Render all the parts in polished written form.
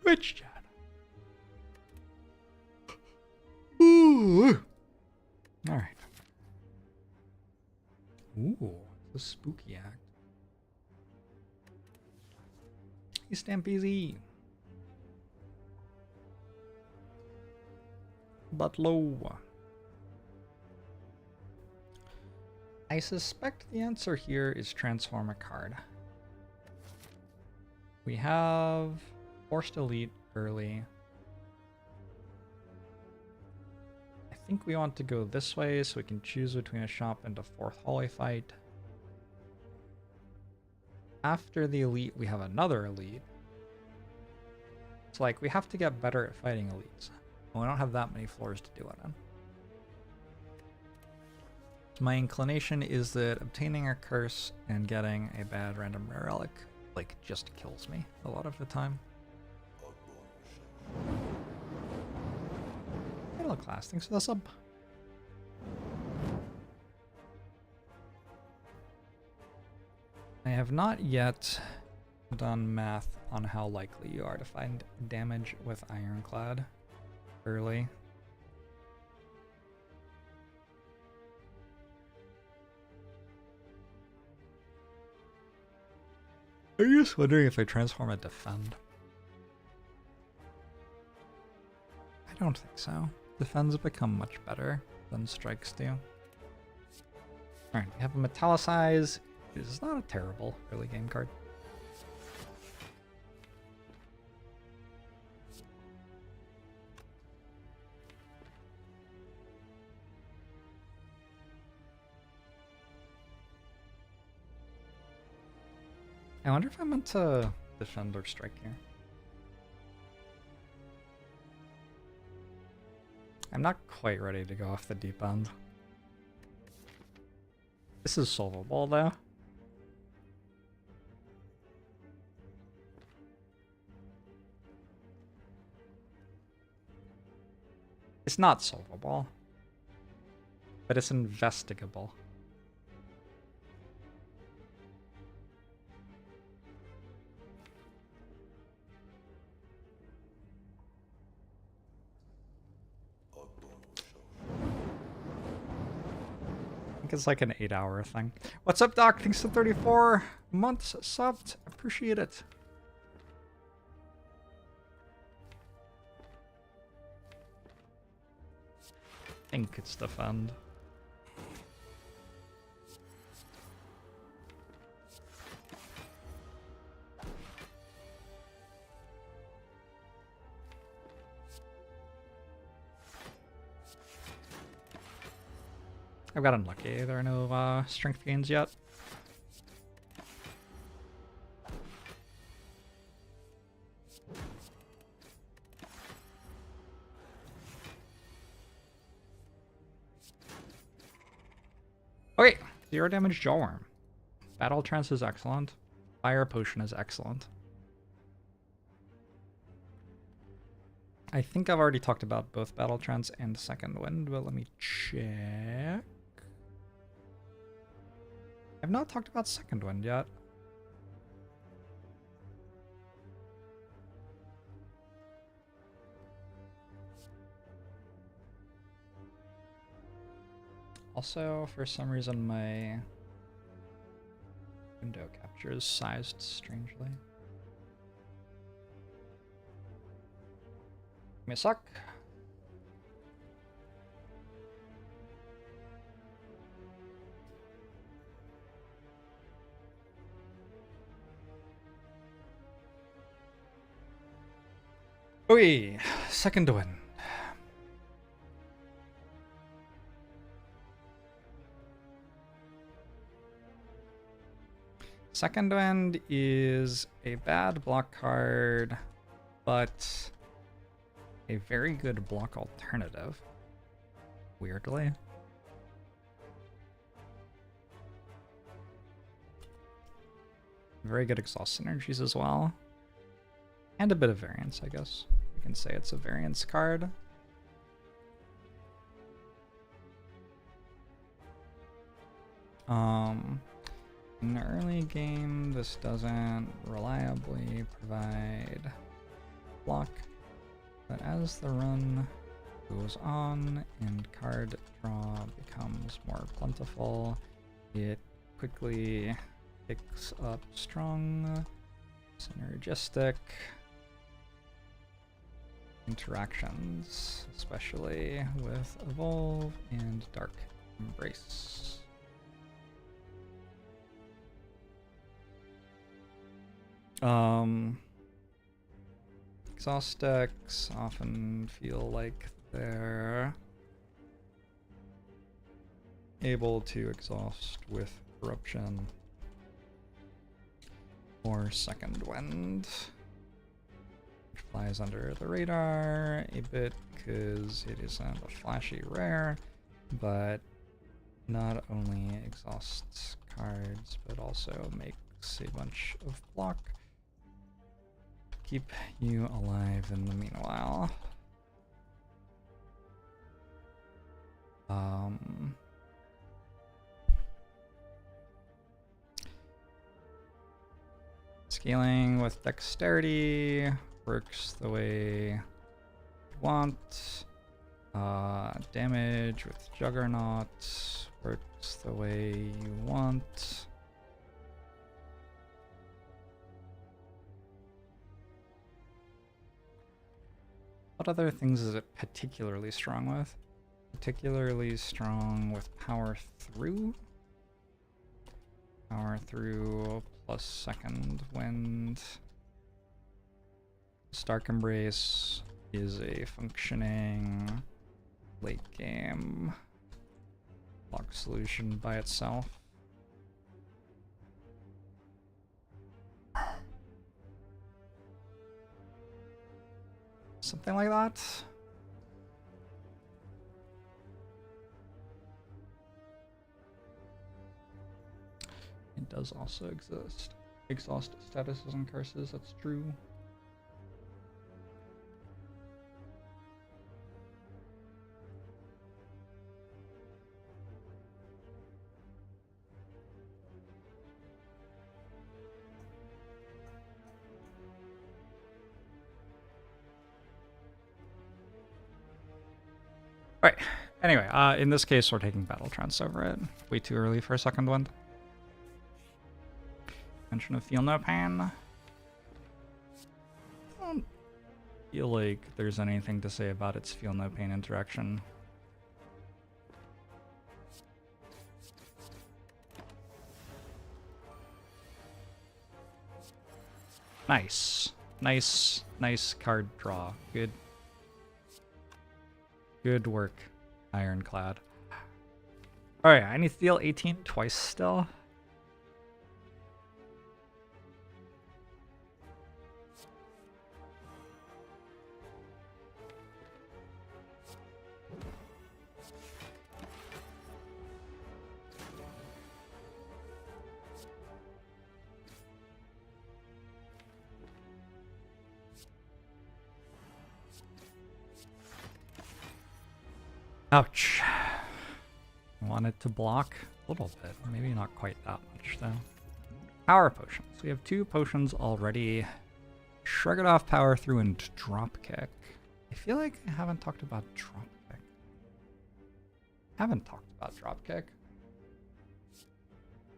Rich chat. Ooh. All right. Ooh, the spooky act. Hey, Stampeasy. But low. I suspect the answer here is transform a card. We have Forced Elite early. I think we want to go this way so we can choose between a shop and a 4th hallway fight. After the Elite, we have another Elite. It's like we have to get better at fighting Elites. We don't have that many floors to do it in. My inclination is that obtaining a curse and getting a bad random rare relic like just kills me a lot of the time. Hello class, thanks for the sub. I have not yet done math on how likely you are to find damage with Ironclad early. Are you just wondering if I transform a defend? I don't think so. Defends become much better than strikes do. Alright, we have a Metallicize. It is not a terrible early game card. I wonder if I meant to defend or strike here. I'm not quite ready to go off the deep end. This is solvable though. It's not solvable, but it's investigable. It's like an 8-hour thing. What's up, Doc? Thanks to 34 months subbed. Appreciate it. I think it's defend. I've got unlucky. There are no strength gains yet. Okay, 0 damage Jawworm. Battle Trance is excellent. Fire Potion is excellent. I think I've already talked about both Battle Trance and Second Wind, but let me check. I've not talked about Second Wind yet. Also, for some reason, my window capture is sized strangely. May suck. Okay, Second Wind. Second Wind is a bad block card, but a very good block alternative, weirdly. Very good exhaust synergies as well. And a bit of variance, I guess. You can say it's a variance card. In the early game, this doesn't reliably provide block. But as the run goes on and card draw becomes more plentiful, it quickly picks up strong, synergistic interactions, especially with Evolve and Dark Embrace. Exhaust decks often feel like they're able to exhaust with Corruption or Second Wind, which flies under the radar a bit because it isn't a flashy rare, but not only exhausts cards, but also makes a bunch of block to keep you alive in the meanwhile. Scaling with dexterity works the way you want. Damage with Juggernaut works the way you want. What other things is it particularly strong with? Particularly strong with Power Through. Power Through plus Second Wind. Stark Embrace is a functioning late game block solution by itself. Something like that. It does also exist. Exhaust statuses and curses, that's true. Right. Anyway, in this case, we're taking Battle Trance over it. Way too early for a Second Wind. Mention of Feel No Pain. I don't feel like there's anything to say about its Feel No Pain interaction. Nice. Nice card draw. Good work, Ironclad. Alright, I need to deal 18 twice still. Ouch. I want it to block a little bit. Maybe not quite that much, though. Power potions. We have 2 potions already. Shrug it off, Power Through, and Dropkick. I feel like I haven't talked about Dropkick. Haven't talked about Dropkick.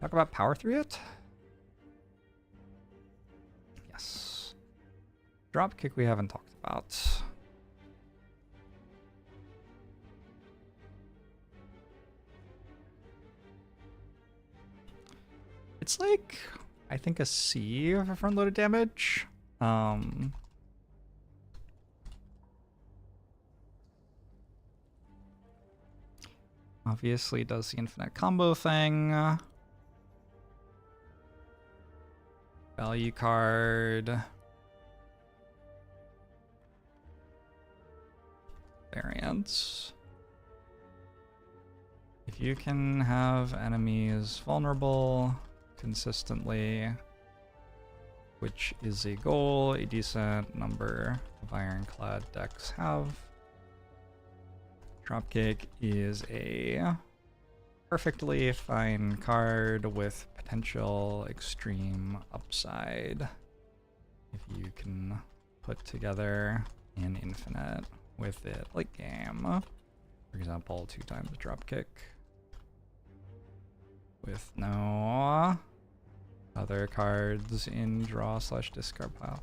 Talk about Power Through yet? Yes. Dropkick we haven't talked about. It's like, I think a C for front-loaded damage. Obviously does the infinite combo thing. Value card. Variants. If you can have enemies vulnerable consistently, which is a goal a decent number of Ironclad decks have, Dropkick is a perfectly fine card with potential extreme upside if you can put together in Infinite with it late game. For example, 2 times Dropkick with no other cards in draw/discard pile.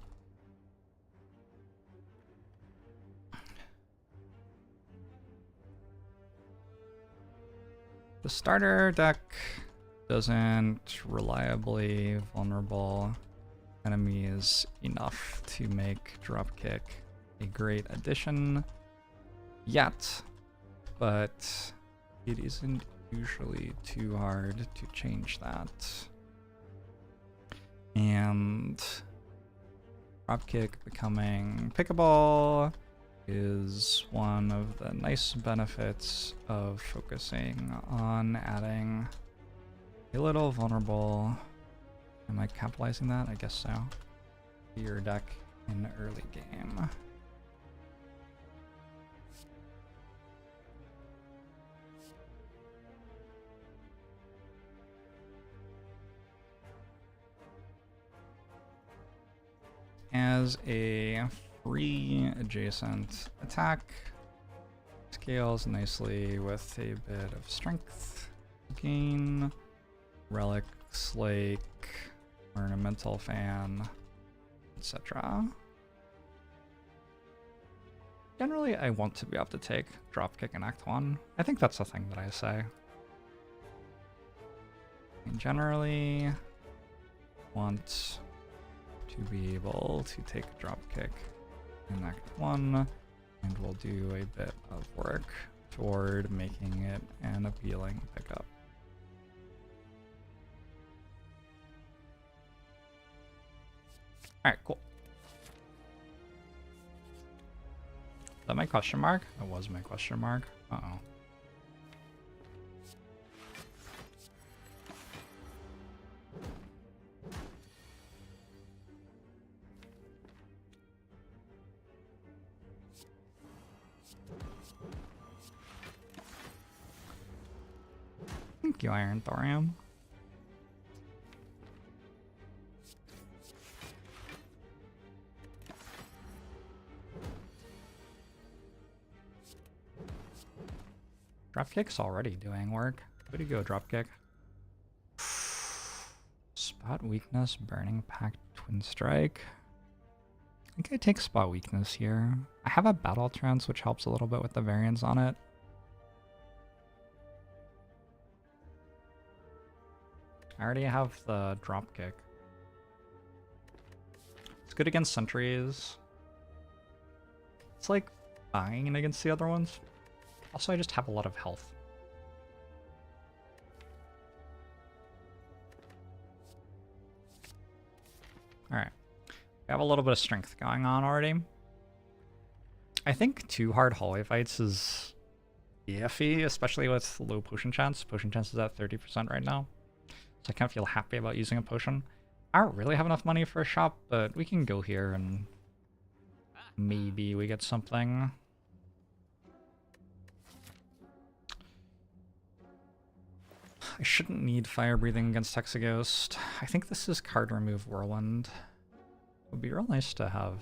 The starter deck doesn't reliably vulnerable enemies enough to make Dropkick a great addition yet, but it isn't usually too hard to change that. And Dropkick becoming pickable is one of the nice benefits of focusing on adding a little vulnerable. Am I capitalizing that? I guess so. To your deck in early game. As a free adjacent attack, scales nicely with a bit of strength gain, relics like ornamental fan, etc. Generally, I want to be able to take Dropkick in Act 1. I think that's the thing that I say. I generally want to be able to take Dropkick in Act 1, and we'll do a bit of work toward making it an appealing pickup. Alright, cool. Is that my question mark? That was my question mark. Uh-oh. Thank you, Iron Thorium. Dropkick's already doing work. Way to go, Dropkick. Spot weakness, Burning Pact, Twin Strike. I think I take spot weakness here. I have a battle trance, which helps a little bit with the variance on it. I already have the Dropkick. It's good against sentries. It's like fine against the other ones. Also, I just have a lot of health. Alright. We have a little bit of strength going on already. I think 2 hard hallway fights is iffy, especially with low potion chance. Potion chance is at 30% right now. So I kind of feel happy about using a potion. I don't really have enough money for a shop, but we can go here and maybe we get something. I shouldn't need fire breathing against Hexaghost. I think this is card remove Whirlwind. It would be real nice to have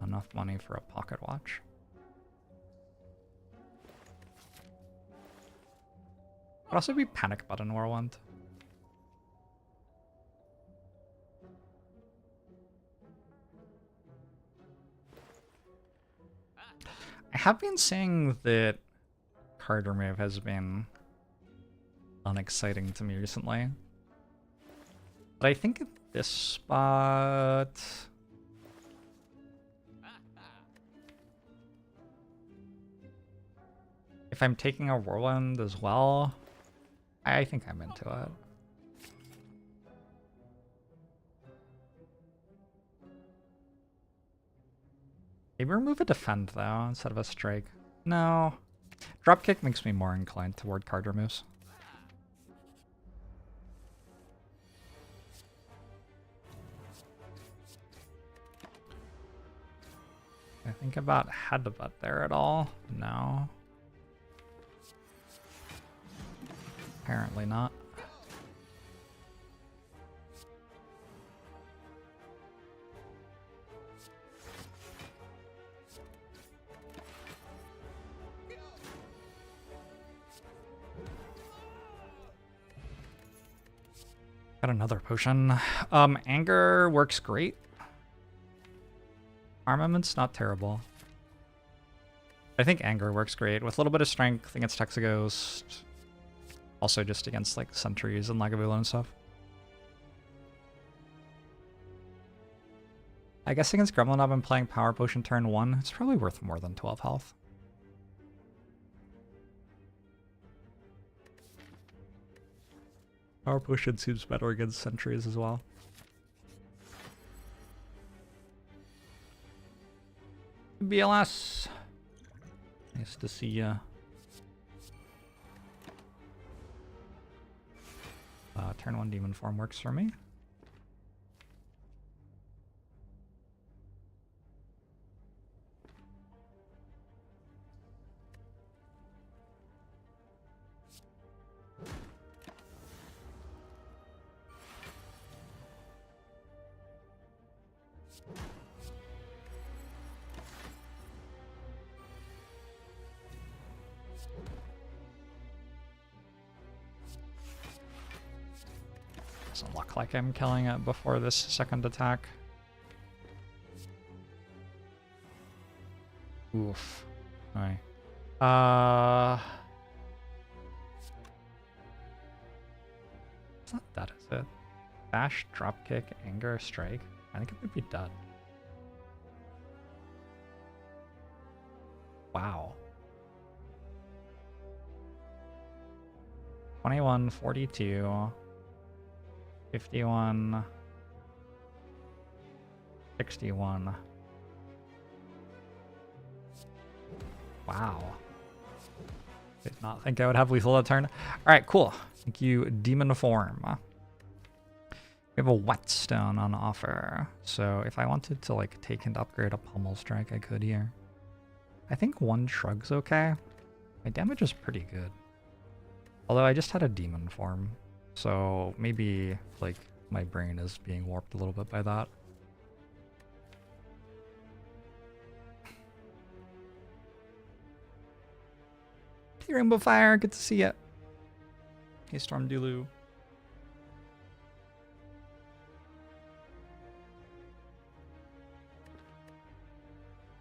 enough money for a pocket watch. Could also be panic button Whirlwind. I have been saying that card remove has been unexciting to me recently. But I think at this spot... if I'm taking a Whirlwind as well, I think I'm into it. Maybe remove a defend though, instead of a strike. No. Dropkick makes me more inclined toward card removes. I think about headbutt there at all? No. Apparently not. Got another potion. Anger works great. Armament's not terrible. I think anger works great with a little bit of strength against Hexaghost. Also just against like sentries and Lagavulin and stuff. I guess against Gremlin I've been playing Power Potion turn 1. It's probably worth more than 12 health. Power Potion seems better against sentries as well. BLS. Nice to see ya. Turn 1 demon form works for me. Doesn't look like I'm killing it before this second attack. Oof. Alright. It's not that, is it? Bash, dropkick, anger, strike. I think it might be dead. Wow. 21, 42. 51, 61. Wow. Did not think I would have lethal that turn. Alright, cool. Thank you, Demon Form. We have a Whetstone on offer. So if I wanted to like take and upgrade a Pummel Strike, I could here. I think 1 Shrug's okay. My damage is pretty good. Although I just had a Demon Form. So maybe, like, my brain is being warped a little bit by that. Hey, Rainbow Fire, good to see ya. Hey, Storm Dulu.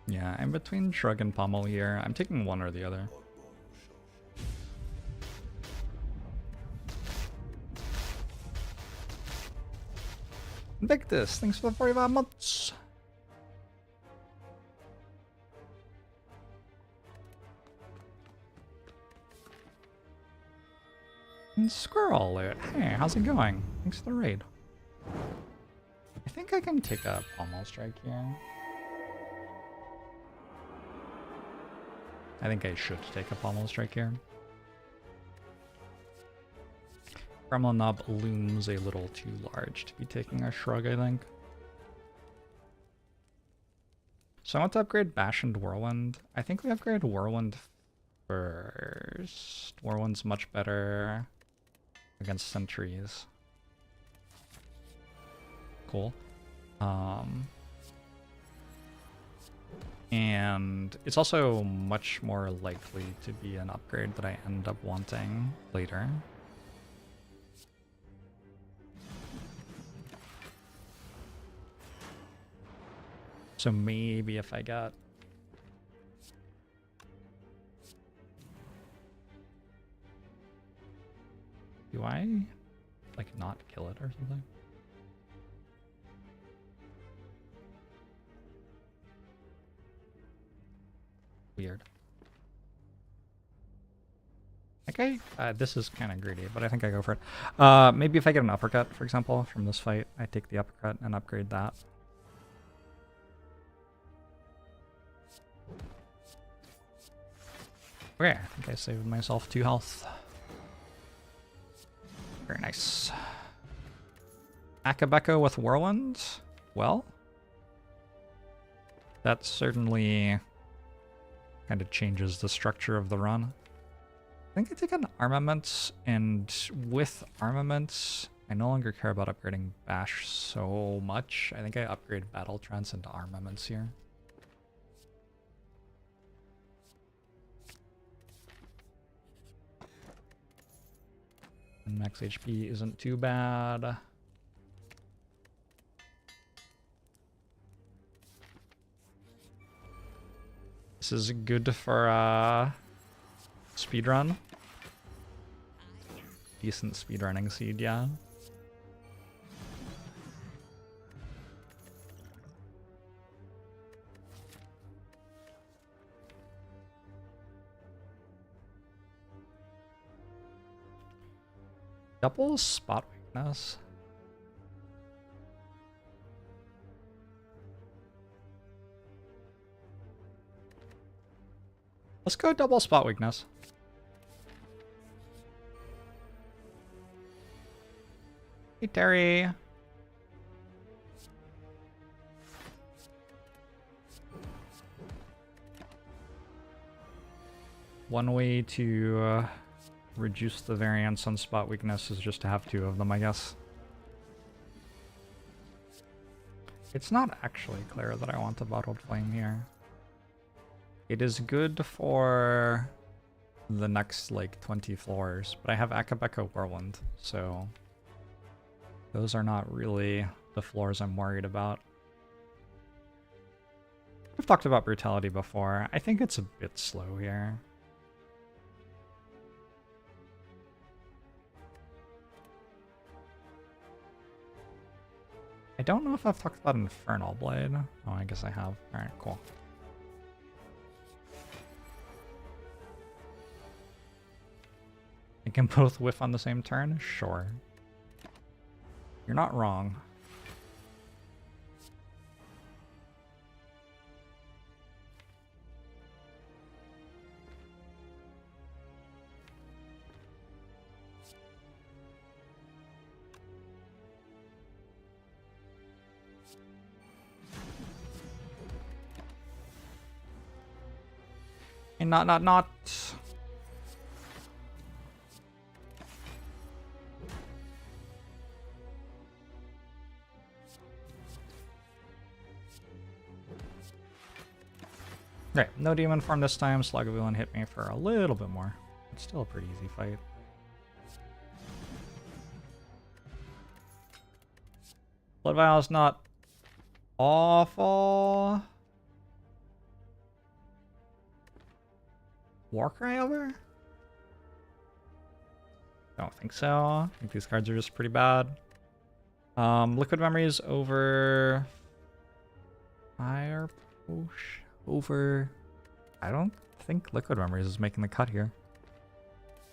Yeah, I'm between Shrug and Pommel here. I'm taking one or the other. Invictus, thanks for the 45 months. And Squirrel Alert, hey, how's it going? Thanks for the raid. I think I can take a Pommel Strike here. I think I should take a Pommel Strike here. Gremlin Knob looms a little too large to be taking a Shrug, I think. So I want to upgrade Bash and Whirlwind. I think we upgrade Whirlwind first. Whirlwind's much better against sentries. Cool. And it's also much more likely to be an upgrade that I end up wanting later. So maybe if I got... Do I, like, not kill it or something? Weird. Okay, this is kind of greedy, but I think I go for it. Maybe if I get an uppercut, for example, from this fight, I take the uppercut and upgrade that. Okay, I think I saved myself 2 health. Very nice. Akabeko with Whirlwind? Well, that certainly kind of changes the structure of the run. I think I take an Armaments, and with Armaments, I no longer care about upgrading Bash so much. I think I upgrade Battle Trance into Armaments here. And max HP isn't too bad. This is good for speedrun. Decent speedrunning seed, yeah. Double spot weakness. Let's go double spot weakness. Hey, Terry. One way to reduce the variance on spot weakness is just to have two of them, I guess. It's not actually clear that I want a bottled flame here. It is good for the next, like, 20 floors, but I have Akabeko Whirlwind, so those are not really the floors I'm worried about. We've talked about Brutality before. I think it's a bit slow here. I don't know if I've talked about Infernal Blade. Oh, I guess I have. Alright, cool. I can both whiff on the same turn? Sure. You're not wrong. And not. Right, no demon form this time. Sluggavillain hit me for a little bit more. It's still a pretty easy fight. Blood Vial is not awful. Warcry over? Don't think so. I think these cards are just pretty bad. Liquid Memories over Fire Push over. I don't think Liquid Memories is making the cut here.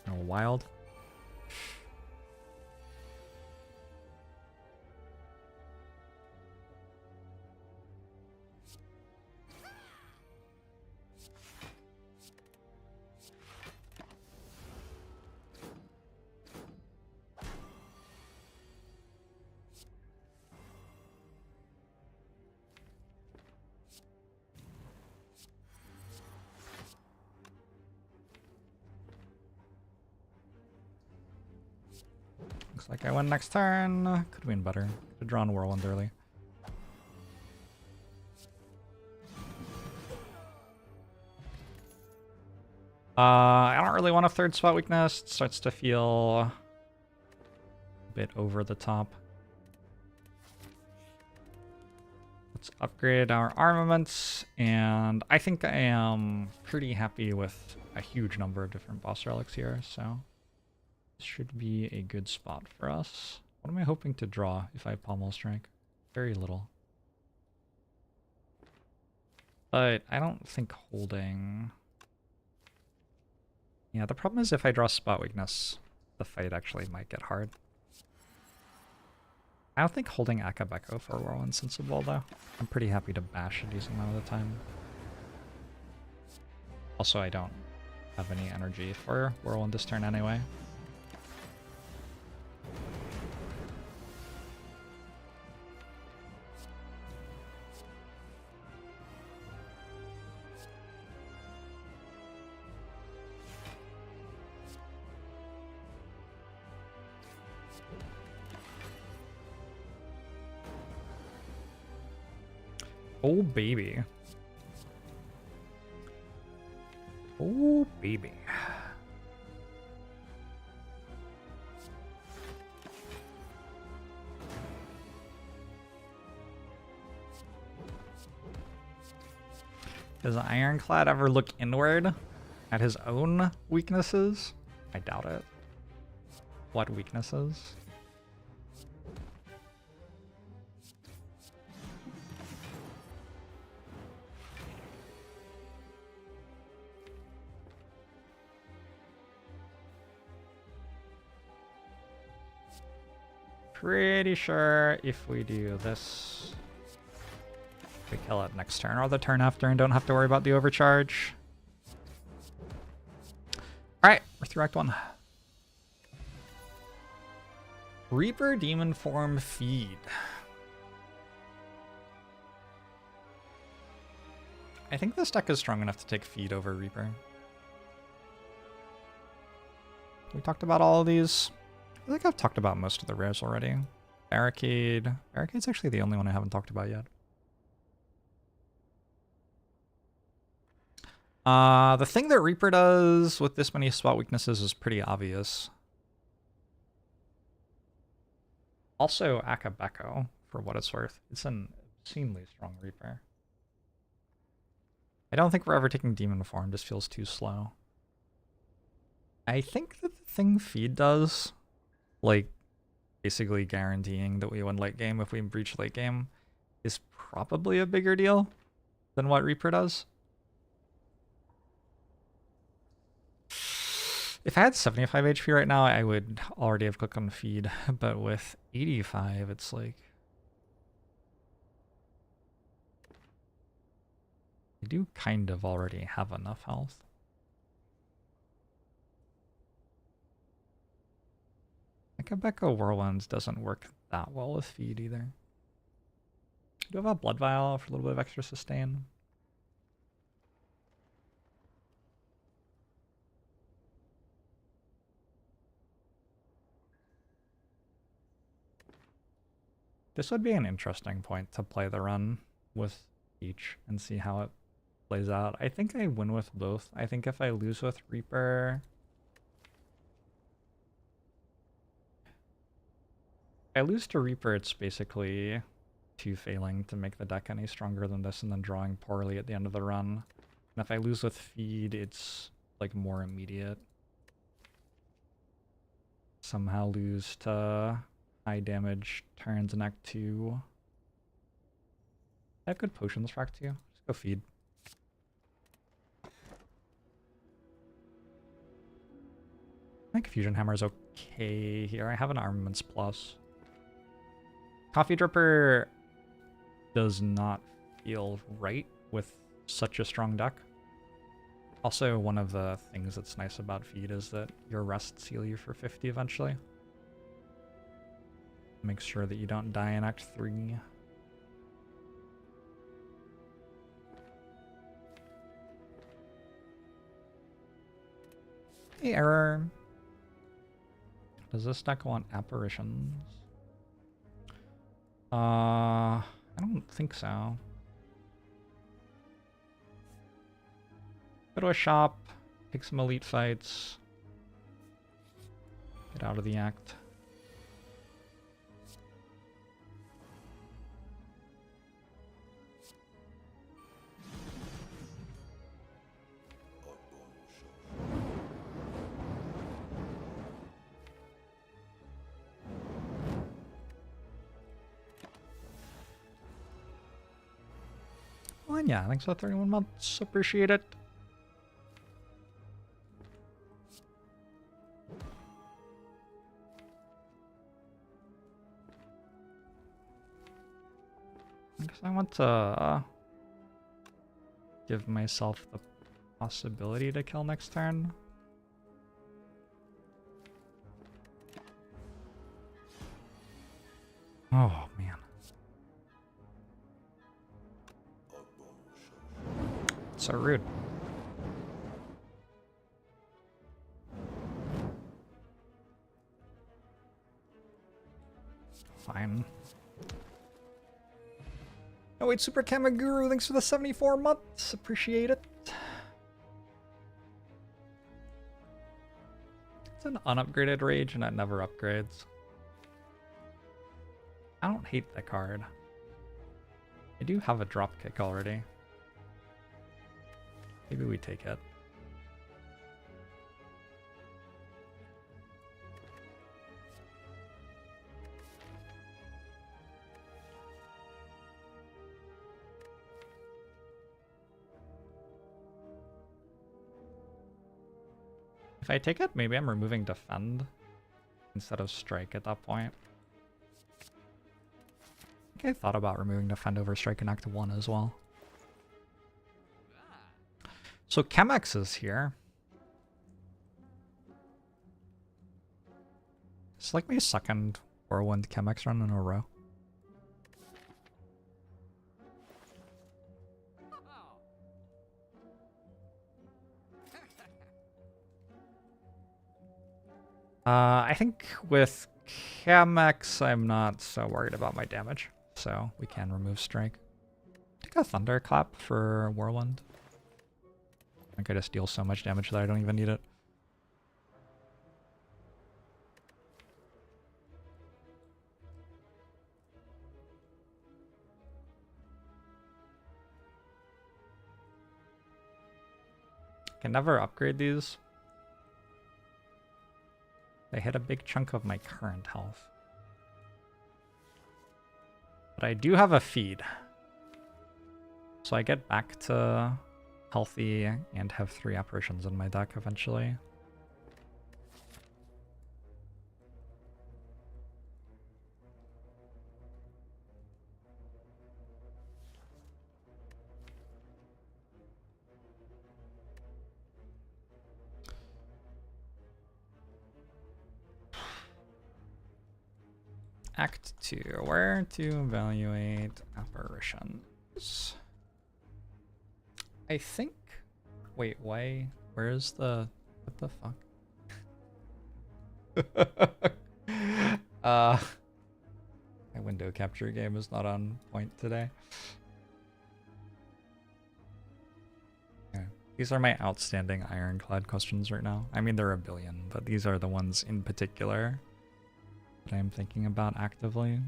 No, wild. Looks like I win next turn. Could have been better. Could have drawn Whirlwind early. I don't really want a third spot weakness. It starts to feel a bit over the top. Let's upgrade our armaments, and I think I am pretty happy with a huge number of different boss relics here, so this should be a good spot for us. What am I hoping to draw if I Pommel Strike? Very little. But I don't think holding... Yeah, the problem is if I draw spot weakness, the fight actually might get hard. I don't think holding Akabeko for Whirlwind's sensible though. I'm pretty happy to bash a decent amount of the time. Also, I don't have any energy for Whirlwind this turn anyway. Oh, baby. Oh, baby. Does Ironclad ever look inward at his own weaknesses? I doubt it. What weaknesses? Pretty sure if we do this, we kill it next turn or the turn after and don't have to worry about the overcharge. Alright, we're through Act 1. Reaper Demon Form Feed. I think this deck is strong enough to take Feed over Reaper. We talked about all of these. I think I've talked about most of the rares already. Barricade. Barricade's actually the only one I haven't talked about yet. The thing that Reaper does with this many spot weaknesses is pretty obvious. Also, Akabeko, for what it's worth. It's an obscenely strong Reaper. I don't think we're ever taking Demon Form, just feels too slow. I think that the thing Feed does, like basically guaranteeing that we win late game if we breach late game, is probably a bigger deal than what Reaper does. If I had 75 HP right now, I would already have clicked on Feed, but with 85, it's like... I do kind of already have enough health. Akabeko Whirlwinds doesn't work that well with Feed either. I do have a Blood Vial for a little bit of extra sustain. This would be an interesting point to play the run with each and see how it plays out. I think I win with both. I think if I lose with Reaper... If I lose to Reaper, it's basically 2 failing to make the deck any stronger than this and then drawing poorly at the end of the run. And if I lose with Feed, it's like more immediate. Somehow lose to high damage turns in Act 2. I have good potions for Act 2. Just go Feed. I think Fusion Hammer is okay here. I have an Armaments Plus. Coffee Dripper does not feel right with such a strong deck. Also, one of the things that's nice about Feed is that your rests heal you for 50 eventually. Make sure that you don't die in Act 3. Hey, error. Does this deck want apparitions? I don't think so. Go to a shop, take some elite fights, get out of the act. Well, yeah, thanks for 31 months. Appreciate it. I guess I want to give myself the possibility to kill next turn. Oh, man. So rude. Fine. Oh wait, Super Kamaguru, thanks for the 74 months. Appreciate it. It's an unupgraded rage and it never upgrades. I don't hate the card. I do have a Dropkick already. Maybe we take it. If I take it, maybe I'm removing defend instead of strike at that point. I think I thought about removing defend over strike in Act 1 as well. So Chemex is here. It's like my second Whirlwind Chemex run in a row. I think with Chemex, I'm not so worried about my damage, so we can remove strike. Take a Thunderclap for Whirlwind. I think I just deal so much damage that I don't even need it. Can never upgrade these. I hit a big chunk of my current health. But I do have a feed. So I get back to healthy and have 3 apparitions in my deck eventually. Act 2, where to evaluate apparitions. I think, wait, why, where's the, what the fuck? My window capture game is not on point today. Okay. These are my outstanding Ironclad questions right now. I mean, there are a billion, but these are the ones in particular that I'm thinking about actively.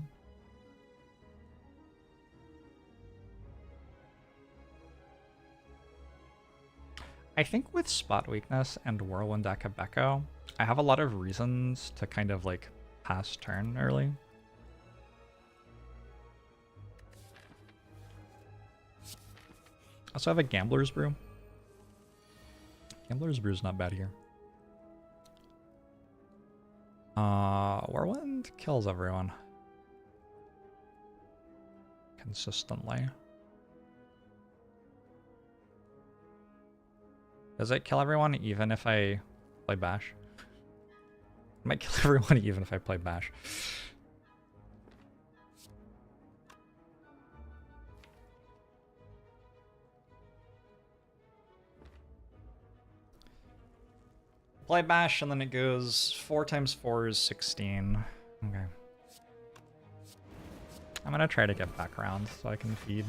I think with Spot Weakness and Whirlwind Akabeko, I have a lot of reasons to kind of like pass turn early. I also have a Gambler's Brew. Gambler's Brew's not bad here. Whirlwind kills everyone. Consistently. Does it kill everyone even if I play Bash? It might kill everyone even if I play Bash. Play Bash and then it goes 4 times 4 is 16. Okay. I'm gonna try to get back around so I can feed.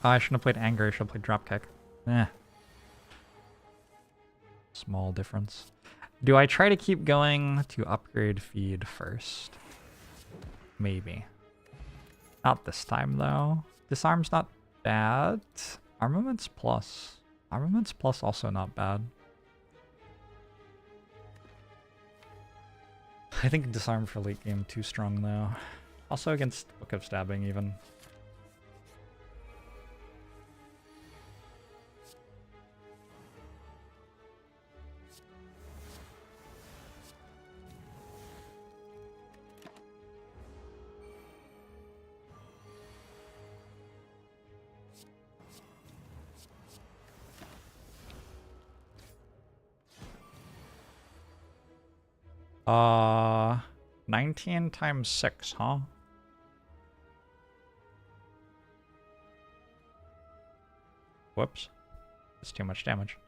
Oh, I shouldn't have played Anger, I should have played Dropkick. Eh. Small difference. Do I try to keep going to upgrade feed first? Maybe. Not this time, though. Disarm's not bad. Armaments plus. Armaments plus also not bad. I think Disarm for late game too strong, though. Also against Book of Stabbing, even. Uh, 19 times 6, huh? Whoops. That's too much damage.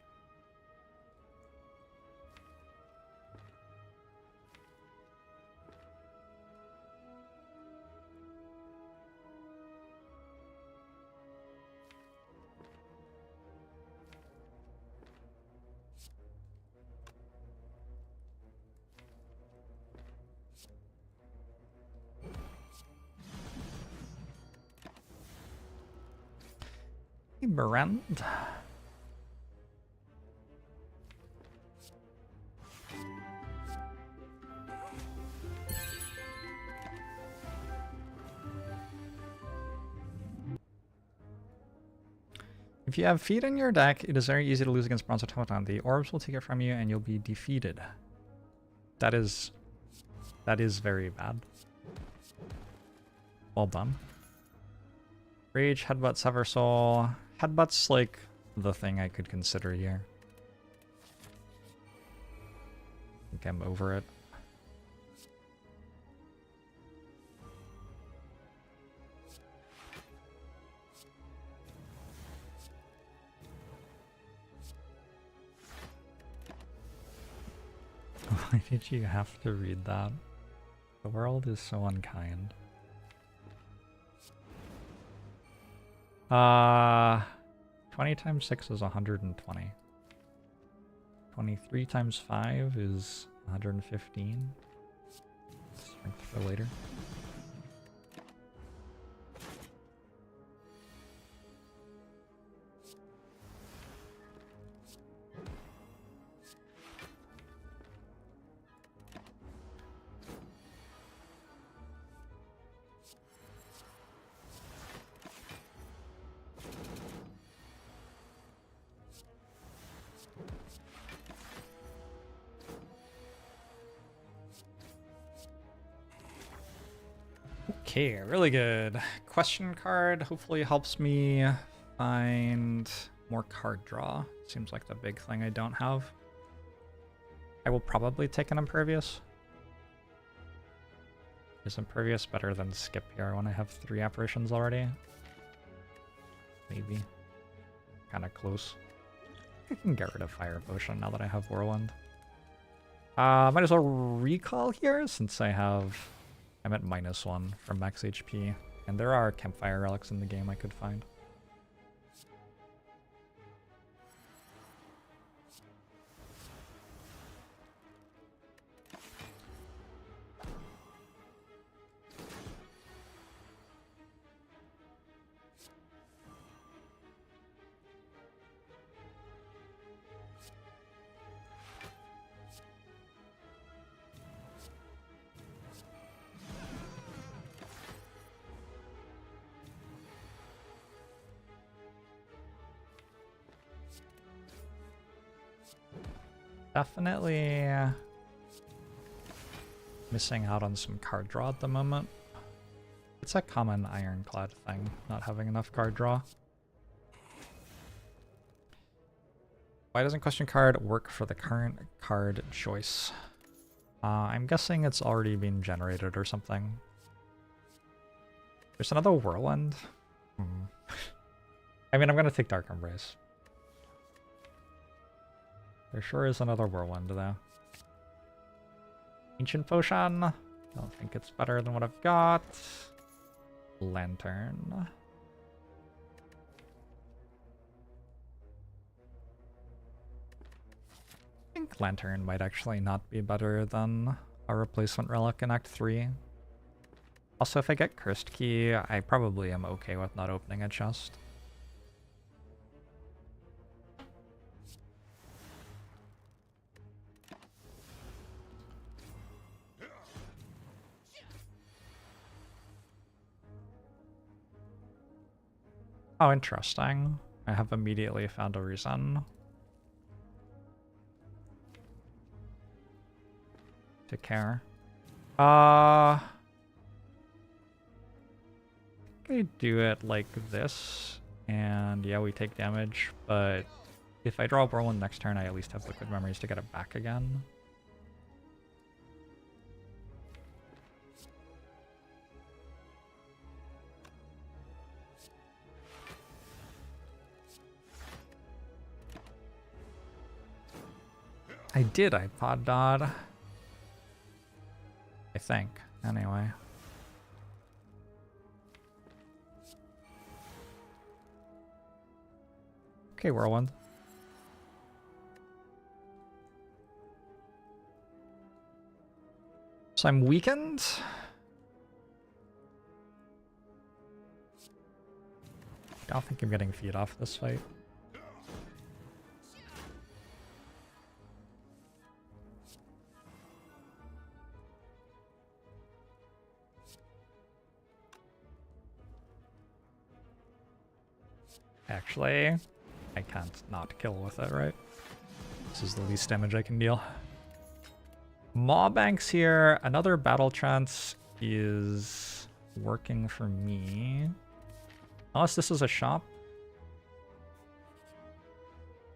Brand. If you have feet in your deck, it is very easy to lose against Bronze Automaton. The orbs will take it from you and you'll be defeated. That is very bad. Well done. Rage, Headbutt, Sever Soul. Headbutt's like the thing I could consider here. I think I'm over it. Why did you have to read that? The world is so unkind. 20 times 6 is 120. 23 times 5 is 115. Strength for later. Okay, really good. Question card hopefully helps me find more card draw. Seems like the big thing I don't have. I will probably take an Impervious. Is Impervious better than Skip here when I have 3 apparitions already? Maybe. Kinda close. I can get rid of Fire Potion now that I have Whirlwind. Might as well recall here since I'm at -1 from max HP, and there are campfire relics in the game I could find. Definitely missing out on some card draw at the moment. It's a common Ironclad thing, not having enough card draw. Why doesn't question card work for the current card choice? I'm guessing it's already been generated or something. There's another Whirlwind. I mean, I'm gonna take Dark Embrace. There sure is another Whirlwind, though. Ancient Potion. Don't think it's better than what I've got. Lantern. I think Lantern might actually not be better than a replacement relic in Act 3. Also, if I get Cursed Key, I probably am okay with not opening a chest. Oh, interesting. I have immediately found a reason to care. I do it like this, and yeah, we take damage, but if I draw a Whirlwind next turn, I at least have Liquid Memories to get it back again. I did, I pod dod. I think, anyway. Okay, Whirlwind. So I'm weakened. I don't think I'm getting feed off this fight. Actually, I can't not kill with it, right? This is the least damage I can deal. Maw banks here. Another battle trance is working for me. Unless this is a shop.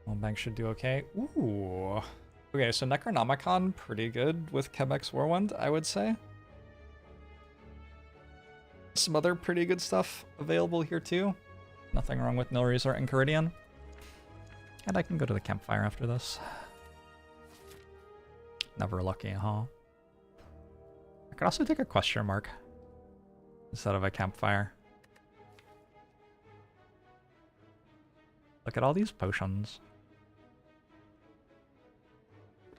Maw bank should do okay. Ooh. Okay, so Necronomicon, pretty good with Quebec's Whirlwind, I would say. Some other pretty good stuff available here too. Nothing wrong with Mill Resort and Caridian. And I can go to the campfire after this. Never lucky, huh? I could also take a question mark instead of a campfire. Look at all these potions.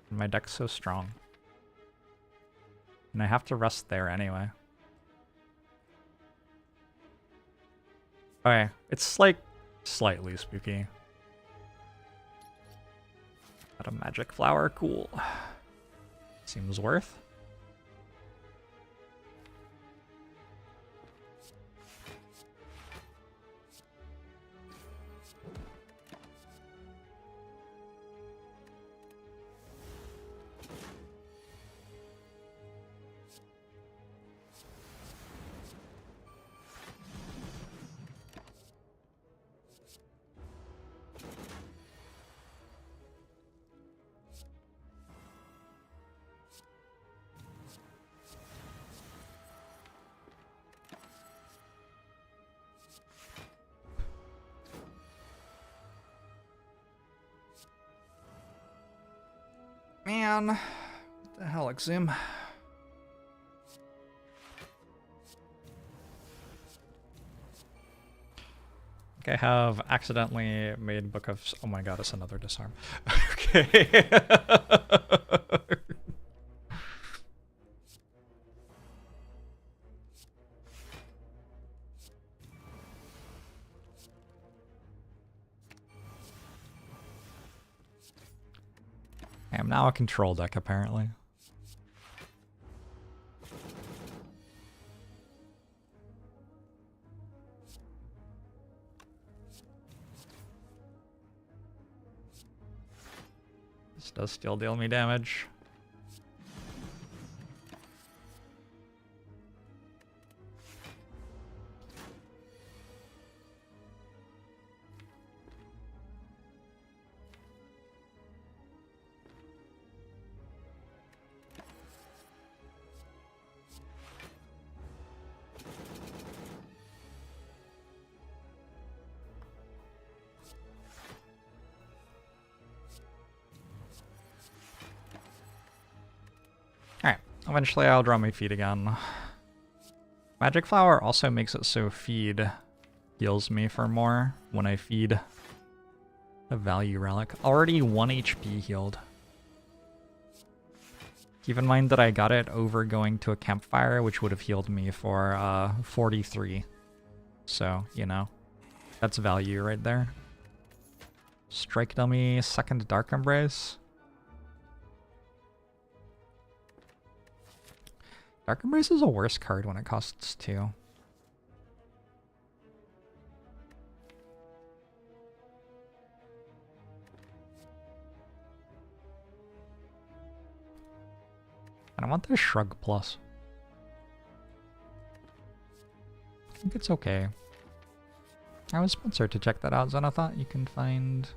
And my deck's so strong. And I have to rest there anyway. Okay, it's like slightly spooky. Got a magic flower, cool. Seems worth. Man, what the hell, Exum? I have accidentally made Book of... Oh my god, it's another disarm. Okay. I am now a control deck, apparently. This does still deal me damage. Alright, eventually I'll draw my feed again. Magic Flower also makes it so feed heals me for more when I feed a value relic. Already 1 HP healed. Keep in mind that I got it over going to a campfire, which would have healed me for 43. So, you know, that's value right there. Strike Dummy, second Dark Embrace. Dark Embrace is a worse card when it costs 2. And I want the Shrug Plus. I think it's okay. I was sponsored to check that out, Zenithot. You can find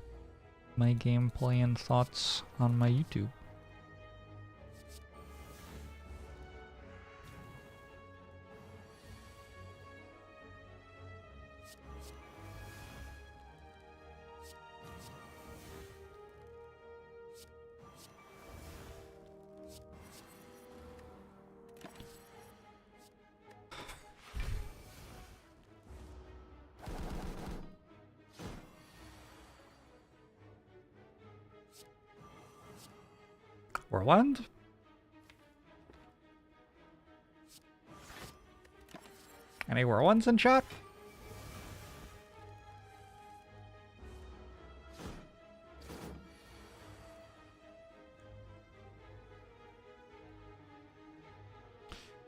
my gameplay and thoughts on my YouTube. Whirlwind. Any whirlwinds in chat?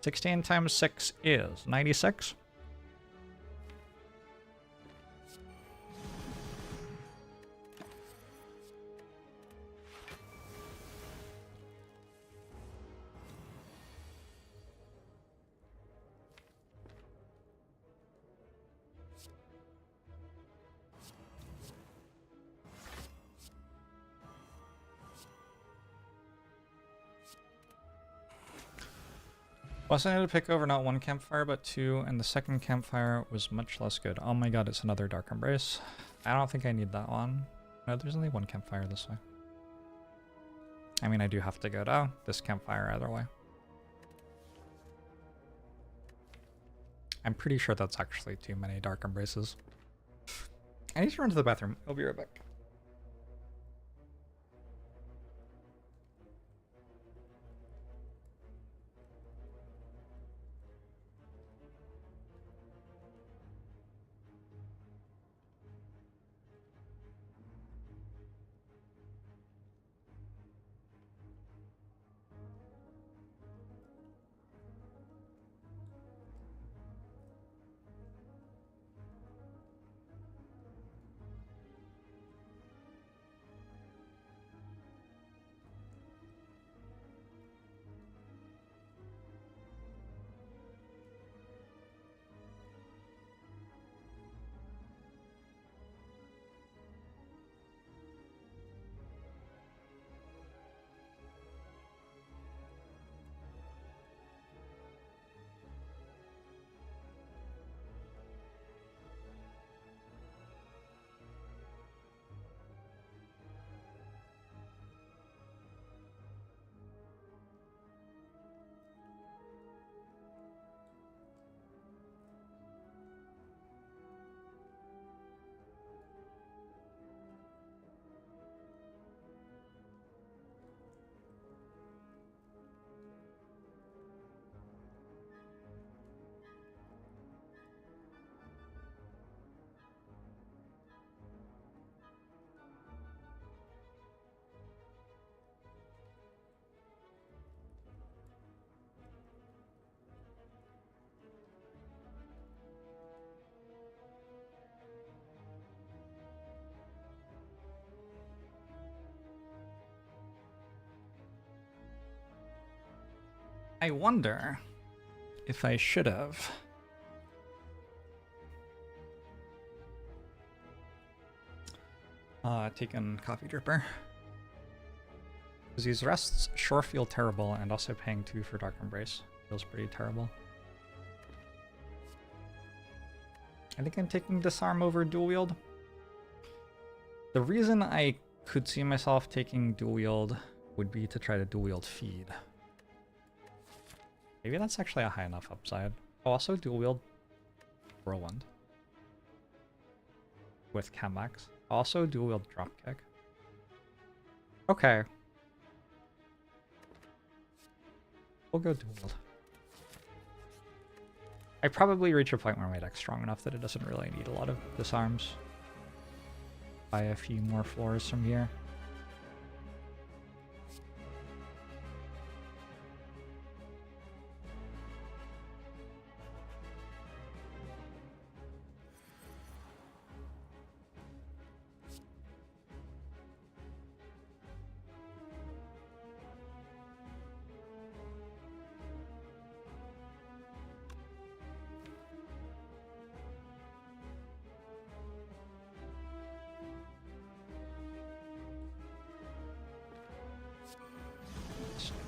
$16 times 6 is 96. Wasn't able to pick over not one campfire, but two, and the second campfire was much less good. Oh my god, it's another Dark Embrace. I don't think I need that one. No, there's only one campfire this way. I mean, I do have to go to this campfire either way. I'm pretty sure that's actually too many Dark Embraces. I need to run to the bathroom. I'll be right back. I wonder if I should have taken Coffee Dripper. Because these rests sure feel terrible, and also paying 2 for Dark Embrace feels pretty terrible. I think I'm taking Disarm over Dual Wield. The reason I could see myself taking Dual Wield would be to try to Dual Wield Feed. Maybe that's actually a high enough upside. Oh, also Dual Wield Whirlwind with Chemax. Also Dual Wield Dropkick. Okay. We'll go Dual Wield. I probably reach a point where my deck's strong enough that it doesn't really need a lot of disarms. Buy a few more floors from here.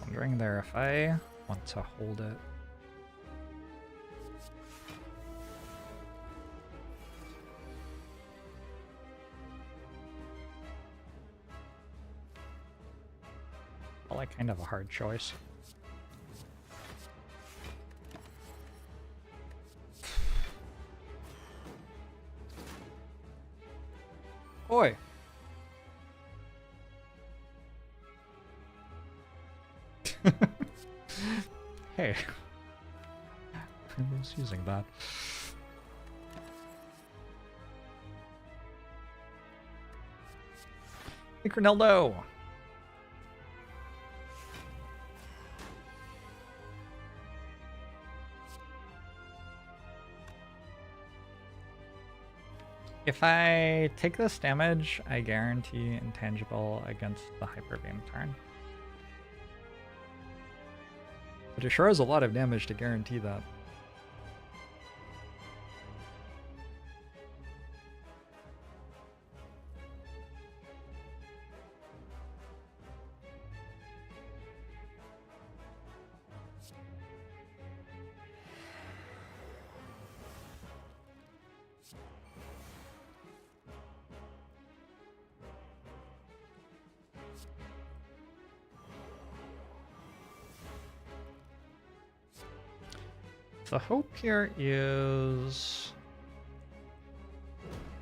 Wondering there if I want to hold it. Well, like kind of a hard choice. Boy. Hey. I was using that. Hey, Corneldo! If I take this damage, I guarantee intangible against the Hyper Beam turn. But it sure is a lot of damage to guarantee that. The hope here is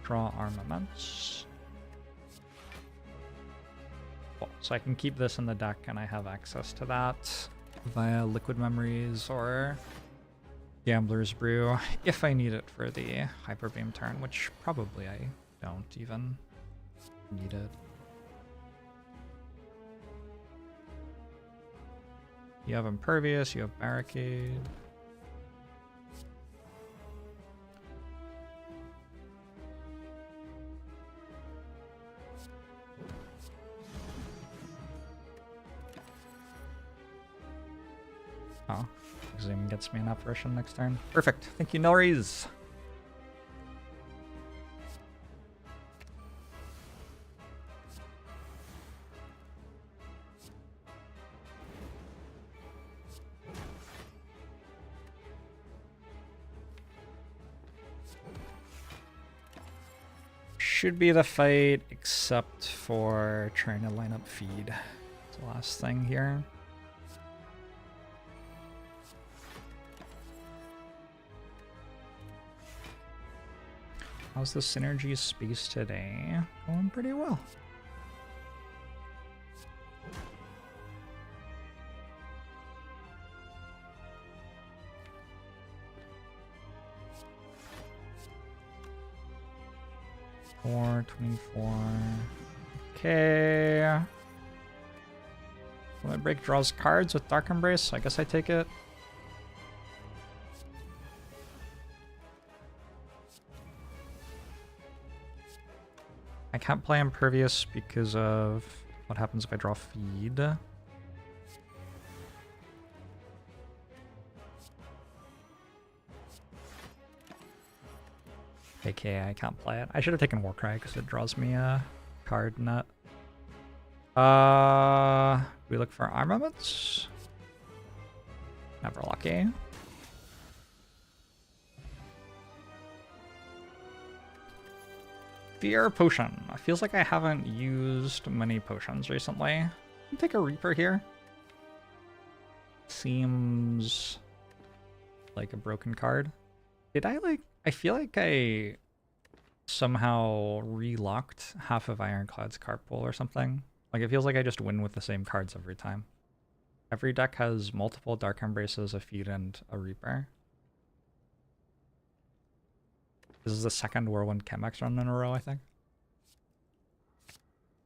draw armaments. Cool. So I can keep this in the deck and I have access to that via Liquid Memories or Gambler's Brew if I need it for the Hyper Beam turn, which probably I don't even need it. You have Impervious, you have Barricade. Oh, Zoom gets me an apparition next turn. Perfect. Thank you, Norries. Should be the fight, except for trying to line up feed. It's the last thing here. How's the synergy space today? Going pretty well. Four, 24. Okay. Will it break draws cards with Dark Embrace? I guess I take it. I can't play Impervious because of what happens if I draw feed. AKA I can't play it. I should have taken Warcry because it draws me a card nut. We look for armaments. Never lucky. Fear Potion. It feels like I haven't used many potions recently. I'll take a Reaper here. Seems like a broken card. Did I I feel like I somehow relocked half of Ironclad's card pool or something. Like it feels like I just win with the same cards every time. Every deck has multiple Dark Embraces, a Feed, and a Reaper. This is the second Whirlwind Chemex run in a row, I think.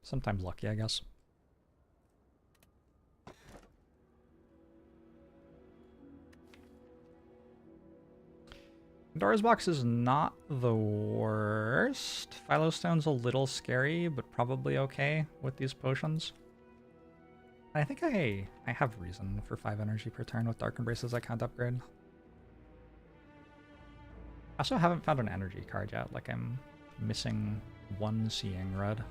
Sometimes lucky, I guess. Pandora's Box is not the worst. Philostone's a little scary, but probably okay with these potions. I think I have reason for 5 energy per turn with Dark Embraces I can't upgrade. I also haven't found an energy card yet, like I'm missing one Seeing Red.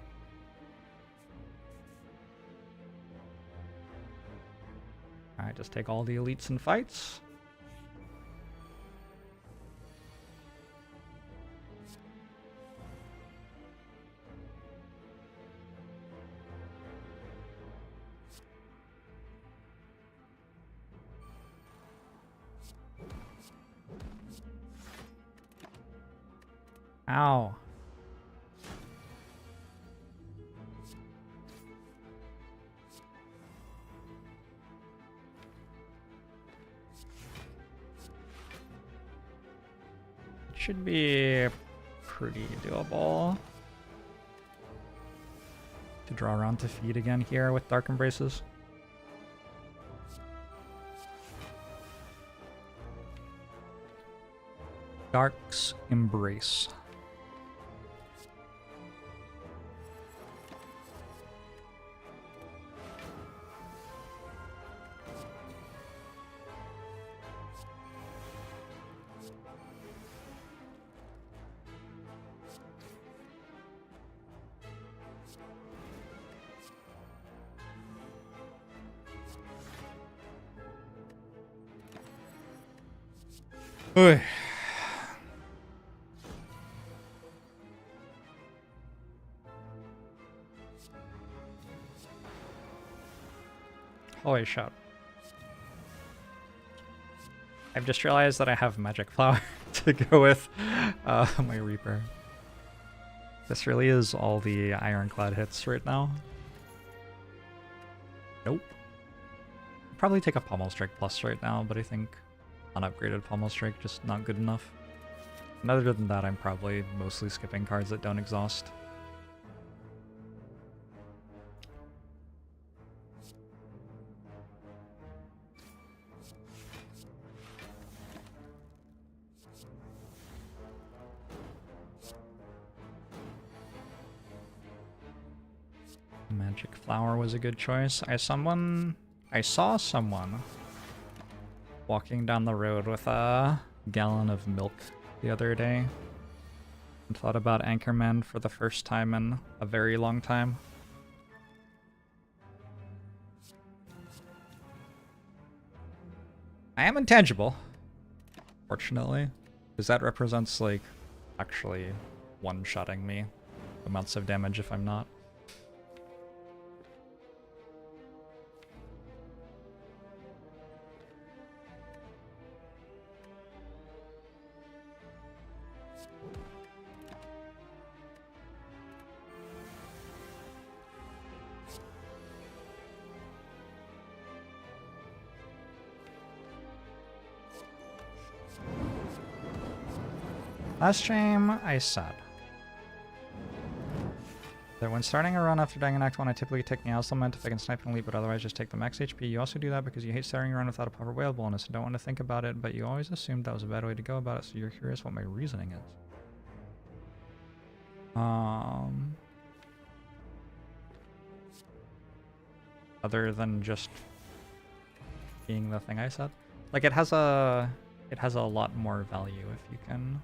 Alright, just take all the elites and fights. Ow. should be pretty doable. To draw around to feed again here with Dark Embraces. Dark's Embrace. Oy. Holy shit. I've just realized that I have Magic Flower to go with my Reaper. This really is all the Ironclad hits right now. Nope. Probably take a Pommel Strike Plus right now, but I think unupgraded Pommel Strike just not good enough. And other than that, I'm probably mostly skipping cards that don't exhaust. Magic Flower was a good choice. I saw someone walking down the road with a gallon of milk the other day and thought about Anchorman for the first time in a very long time. I am intangible, fortunately, because that represents, like, actually one-shotting me amounts of damage if I'm not. Last stream, I said that when starting a run after dying in Act 1, I typically take Meowth Lament if I can snipe and leap, but otherwise just take the max HP. You also do that because you hate starting a run without a proper whale bonus and don't want to think about it, but you always assumed that was a bad way to go about it, so you're curious what my reasoning is. Other than just being the thing I said. Like, it has a lot more value if you can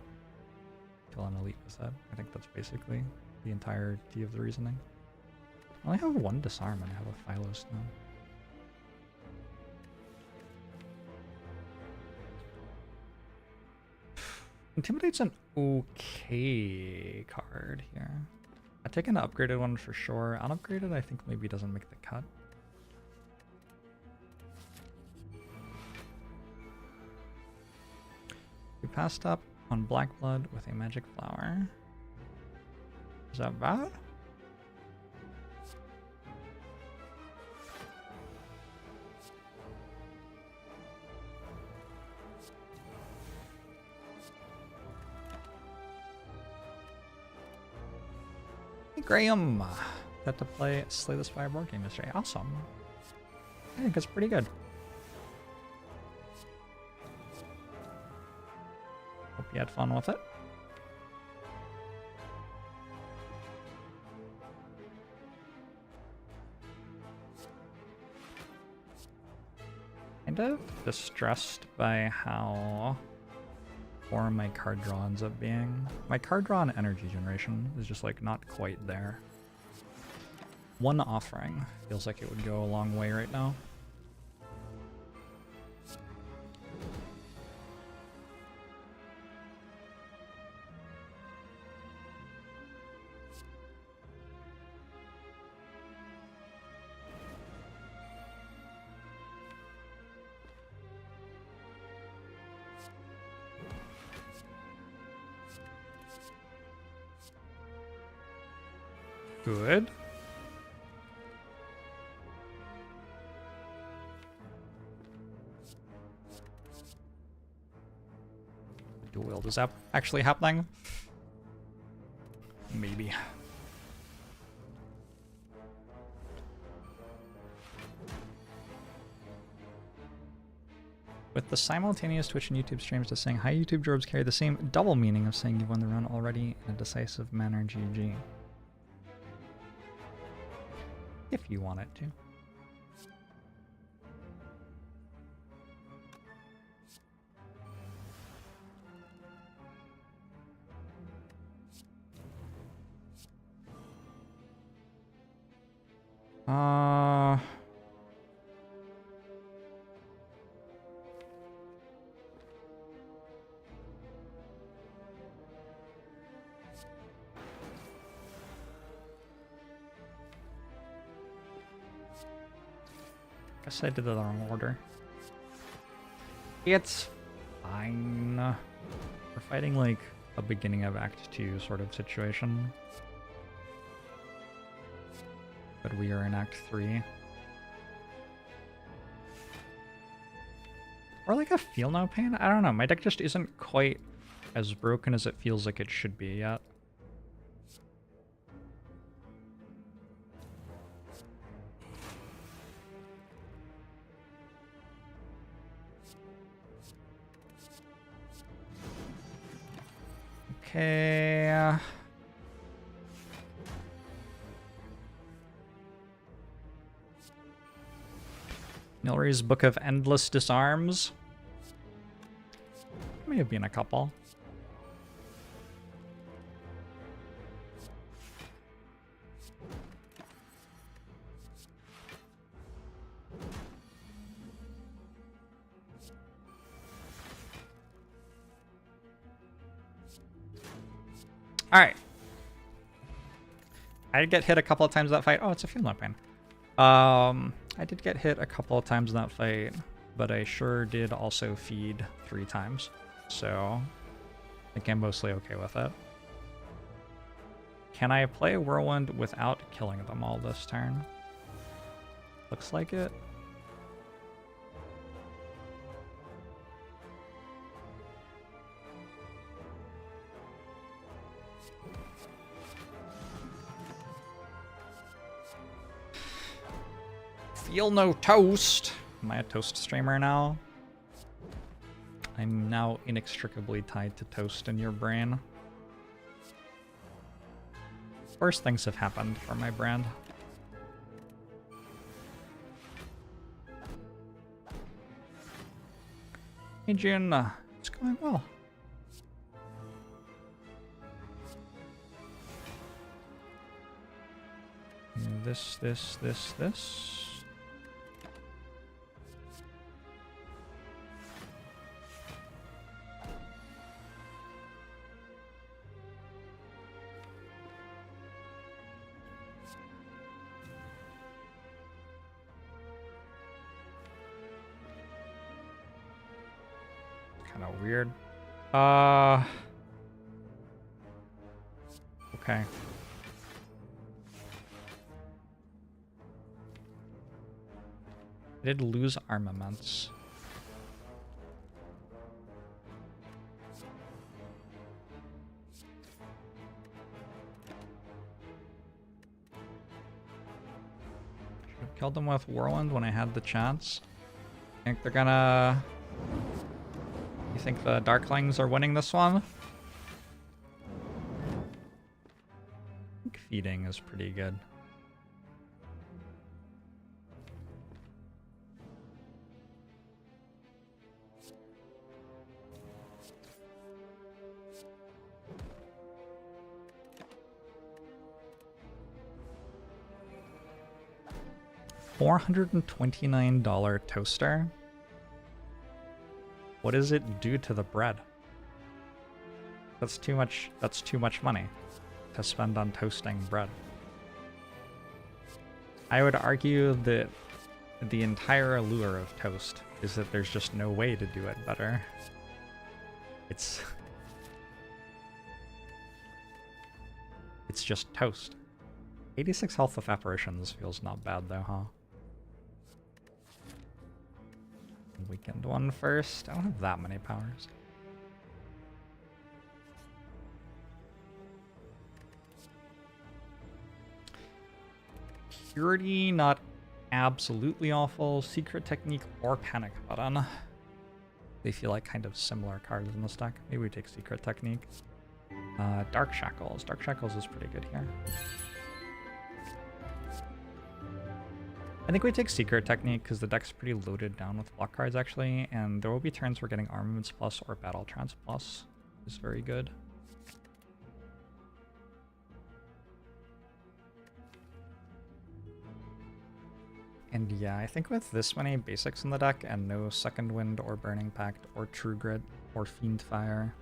kill an elite with that. I think that's basically the entirety of the reasoning. I only have one disarm and I have a Phylos now. Intimidate's an okay card here. I'd take an upgraded one for sure. Unupgraded I think maybe doesn't make the cut. We passed up on Black Blood with a Magic Flower. Is that bad? Hey Graham! Got to play Slay the Spire board game yesterday. Awesome. I think it's pretty good. Hope you had fun with it. Kind of distressed by how poor my card draw ends up being. My card draw and energy generation is just like not quite there. One offering feels like it would go a long way right now. Good. Dual wield is actually happening. Maybe. With the simultaneous Twitch and YouTube streams to saying hi YouTube Jorbs carry the same double meaning of saying you've won the run already in a decisive manner. GG. If you want it to. Guess I did the wrong order. It's fine. We're fighting like a beginning of Act 2 sort of situation. But we are in Act 3. Or like a feel no pain? I don't know. My deck just isn't quite as broken as it feels like it should be yet. Okay. Nilry's Book of Endless Disarms. May have been a couple. Alright. I did get hit a couple of times in that fight. Oh, it's a field no pain. I did get hit a couple of times in that fight, but I sure did also feed 3 times. So, I think I'm mostly okay with it. Can I play Whirlwind without killing them all this turn? Looks like it. Feel no toast. Am I a toast streamer now? I'm now inextricably tied to toast in your brain. Worse things have happened for my brand. Hey June, it's going well. This. Kind of weird. Okay. I did lose armaments. Should have killed them with Whirlwind when I had the chance. Think they're gonna... You think the Darklings are winning this one? I think feeding is pretty good. $429 toaster? What does it do to the bread? That's too much money to spend on toasting bread. I would argue that the entire allure of toast is that there's just no way to do it better. It's just toast. 86 health with apparitions feels not bad though, huh? Weakened one first. I don't have that many powers. Purity, not absolutely awful. Secret Technique or Panic Button. They feel like kind of similar cards in this deck. Maybe we take Secret Technique. Dark Shackles. Dark Shackles is pretty good here. I think we take Secret Technique because the deck's pretty loaded down with block cards actually, and there will be turns we're getting Armaments Plus or Battle Trance Plus. Is very good. And yeah, I think with this many basics in the deck and no Second Wind or Burning Pact or True Grit or Fiend Fire,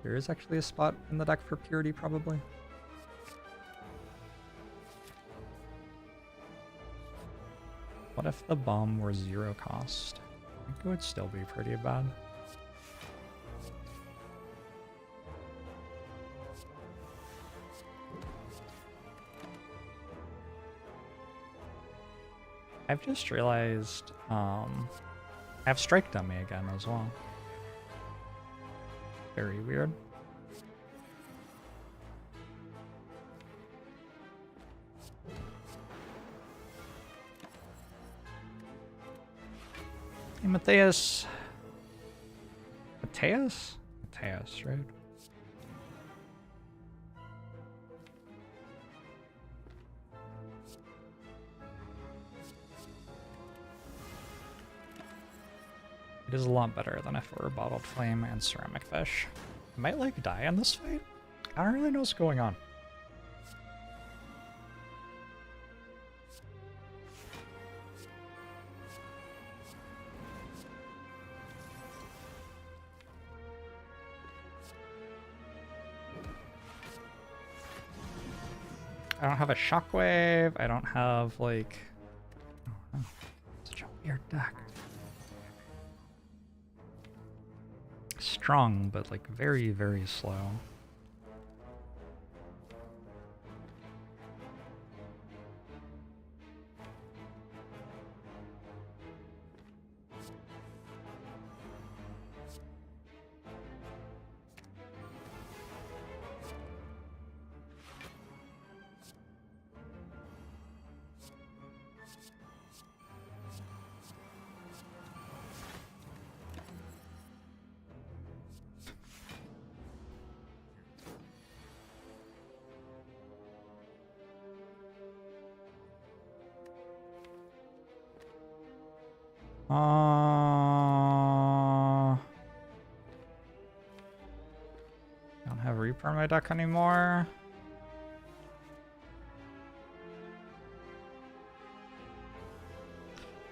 there is actually a spot in the deck for Purity probably. What if the bomb were 0 cost? I think it would still be pretty bad. I've just realized I have Strike Dummy again as well. Very weird. Hey, Mateus. Mateus? Mateus, right? It is a lot better than if it were Bottled Flame and Ceramic Fish. I might like die in this fight. I don't really know what's going on. I don't have a Shockwave. I don't have like... Oh, such a weird deck. Strong, but like very, very slow. Don't have Reaper in my deck anymore.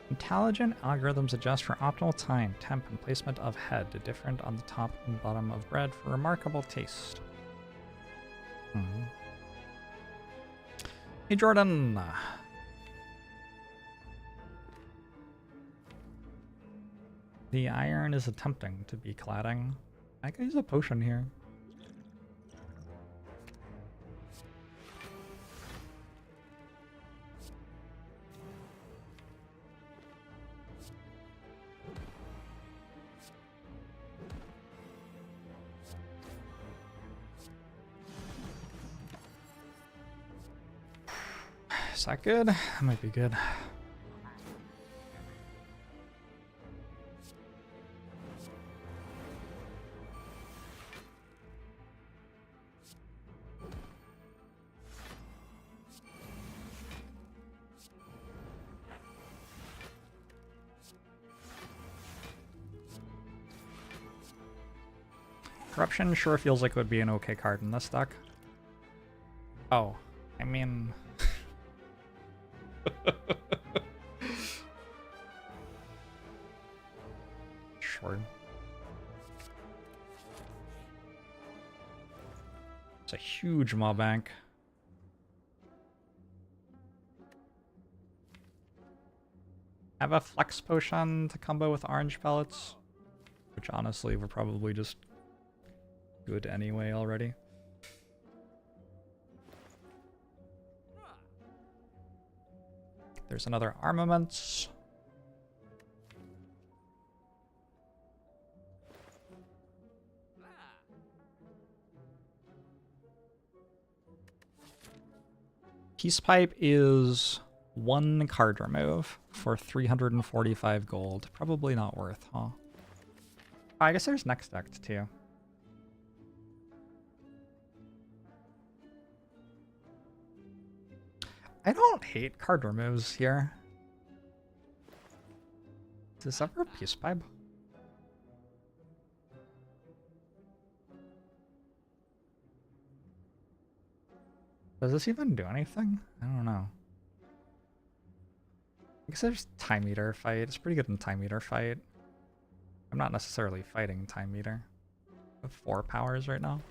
Intelligent algorithms adjust for optimal time, temp, and placement of head, different on the top and bottom of bread for remarkable taste. Hey Jordan! The iron is attempting to be cladding. I can use a potion here. Is that good? That might be good. Corruption sure feels like it would be an okay card in this deck. Oh, I mean... Sure. It's a huge mob bank. I have a flex potion to combo with orange pellets, which honestly were probably just good anyway already. There's another armaments. Peace Pipe is One card remove for 345 gold. Probably not worth, huh? I guess there's next act too. I don't hate card removes here. Is this ever a peace pipe? Does this even do anything? I don't know. I guess there's time meter fight. It's pretty good in time meter fight. I'm not necessarily fighting time meter. I have 4 powers right now.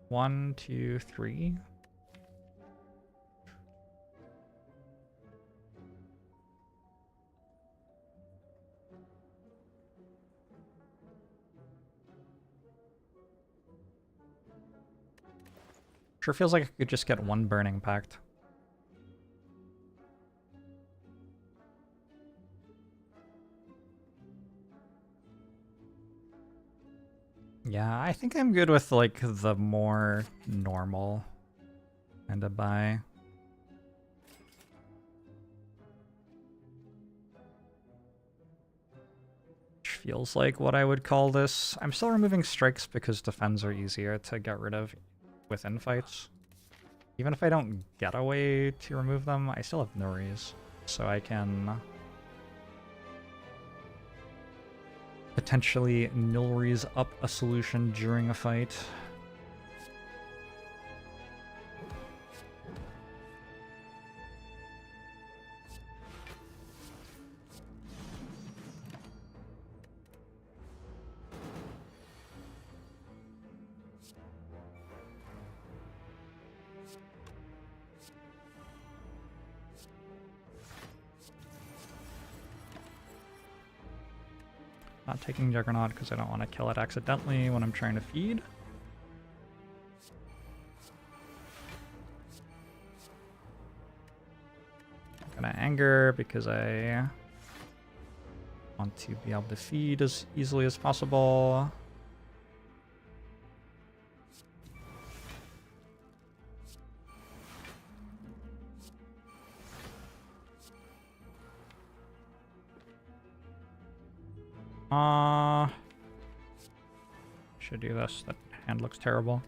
One, two, three. Sure feels like I could just get one Burning Pact. Yeah, I think I'm good with like the more normal kind of buy. Which feels like what I would call this. I'm still removing strikes because defends are easier to get rid of within fights. Even if I don't get a way to remove them, I still have Noris, so I can potentially Nilri's up a solution during a fight. Not taking Juggernaut because I don't want to kill it accidentally when I'm trying to feed. I'm gonna anger because I want to be able to feed as easily as possible. Should do this. That hand looks terrible.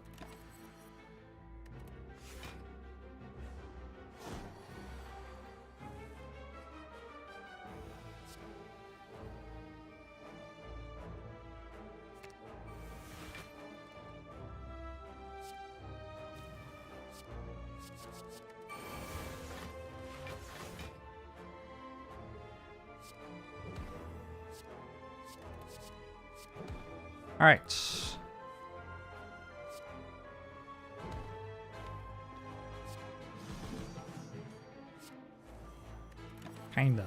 All right. Kinda.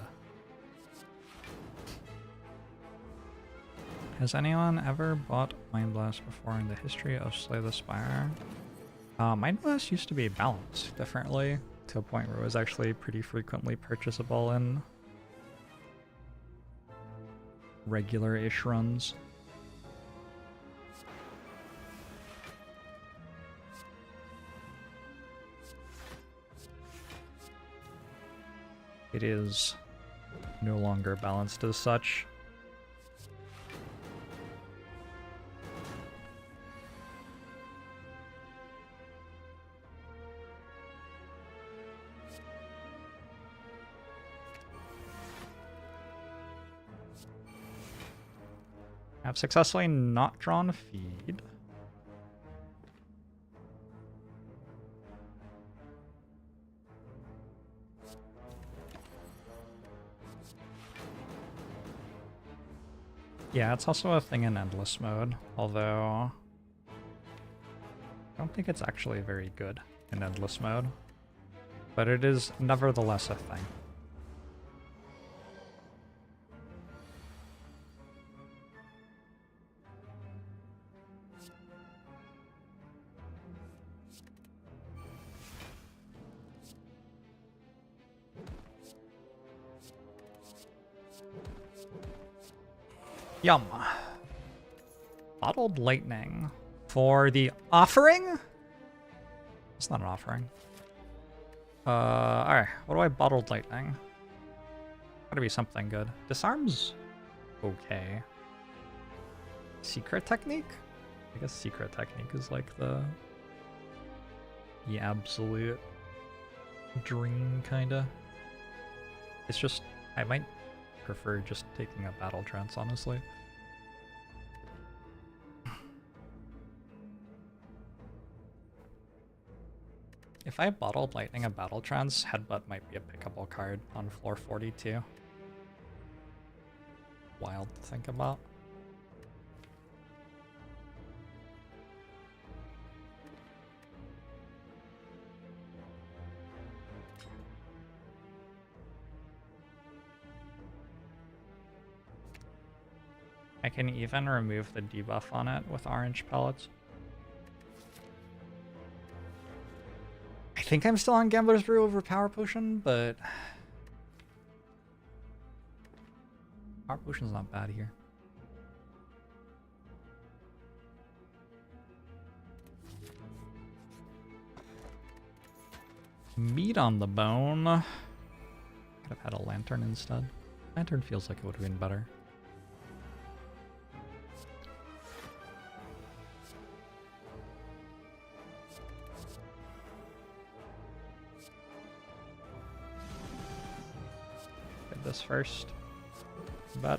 Has anyone ever bought Mind Blast before in the history of Slay the Spire? Mind Blast used to be balanced differently to a point where it was actually pretty frequently purchasable in regular-ish runs. It is no longer balanced as such. I've successfully not drawn a feed. Yeah, it's also a thing in endless mode, although I don't think it's actually very good in endless mode, but it is nevertheless a thing. Yum. Bottled Lightning For the offering? It's not an offering. Alright. What do I bottled lightning? Gotta be something good. Disarm's okay. Secret technique? I guess secret technique is like the absolute dream, kinda. It's just, I might prefer just taking a battle trance, honestly. If I bottled lightning a battle trance, headbutt might be a pickable card on floor 42. Wild to think about. I can even remove the debuff on it with orange pellets. I think I'm still on Gambler's Brew over Power Potion, but Power Potion's not bad here. Meat on the bone. Could have had a lantern instead. Lantern feels like it would have been better. This first, but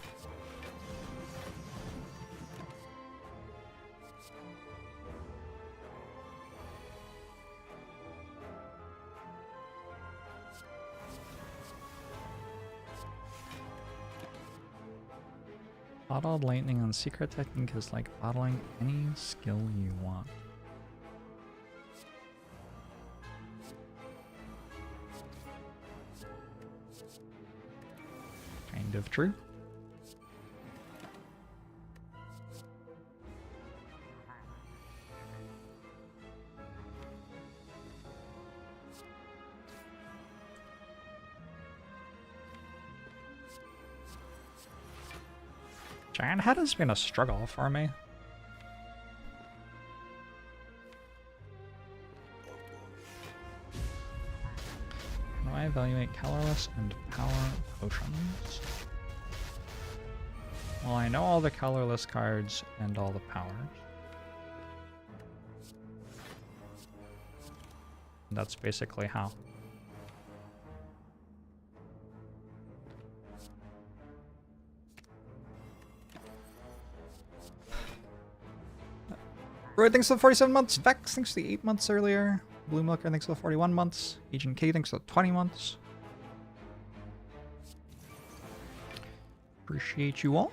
bottled lightning on secret technique is like bottling any skill you want. Kind of true. Giant Head has been a struggle for me. How do I evaluate colorless and power potions? Well, I know all the colorless cards and all the powers. And that's basically how. Roy thinks the 47 months. Vex thinks the 8 months earlier. Blue Milker thinks the 41 months. Agent K thinks the 20 months. Appreciate you all.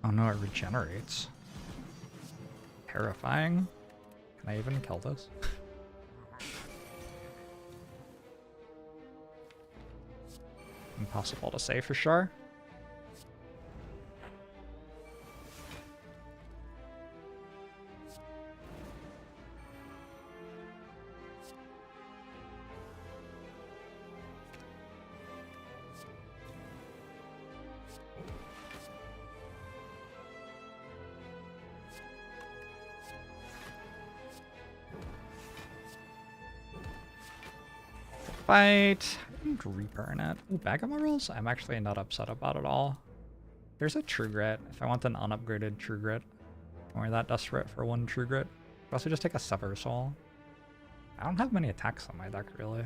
Oh no, it regenerates. Terrifying. Can I even kill this? Impossible to say for sure. Fight. I didn't reburn it. Ooh, bag of rolls? I'm actually not upset about it all. There's a True Grit. If I want an unupgraded True Grit, or that desperate for one True Grit. I'll also just take a Sever Soul. I don't have many attacks on my deck, really.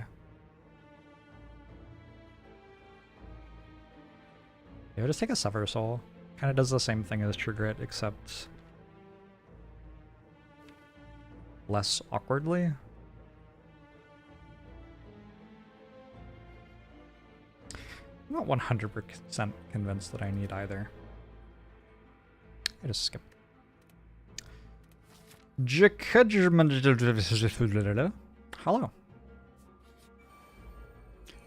Yeah, just take a Sever Soul. Kind of does the same thing as True Grit, except less awkwardly. I'm not 100% convinced that I need either. I just skip. Hello.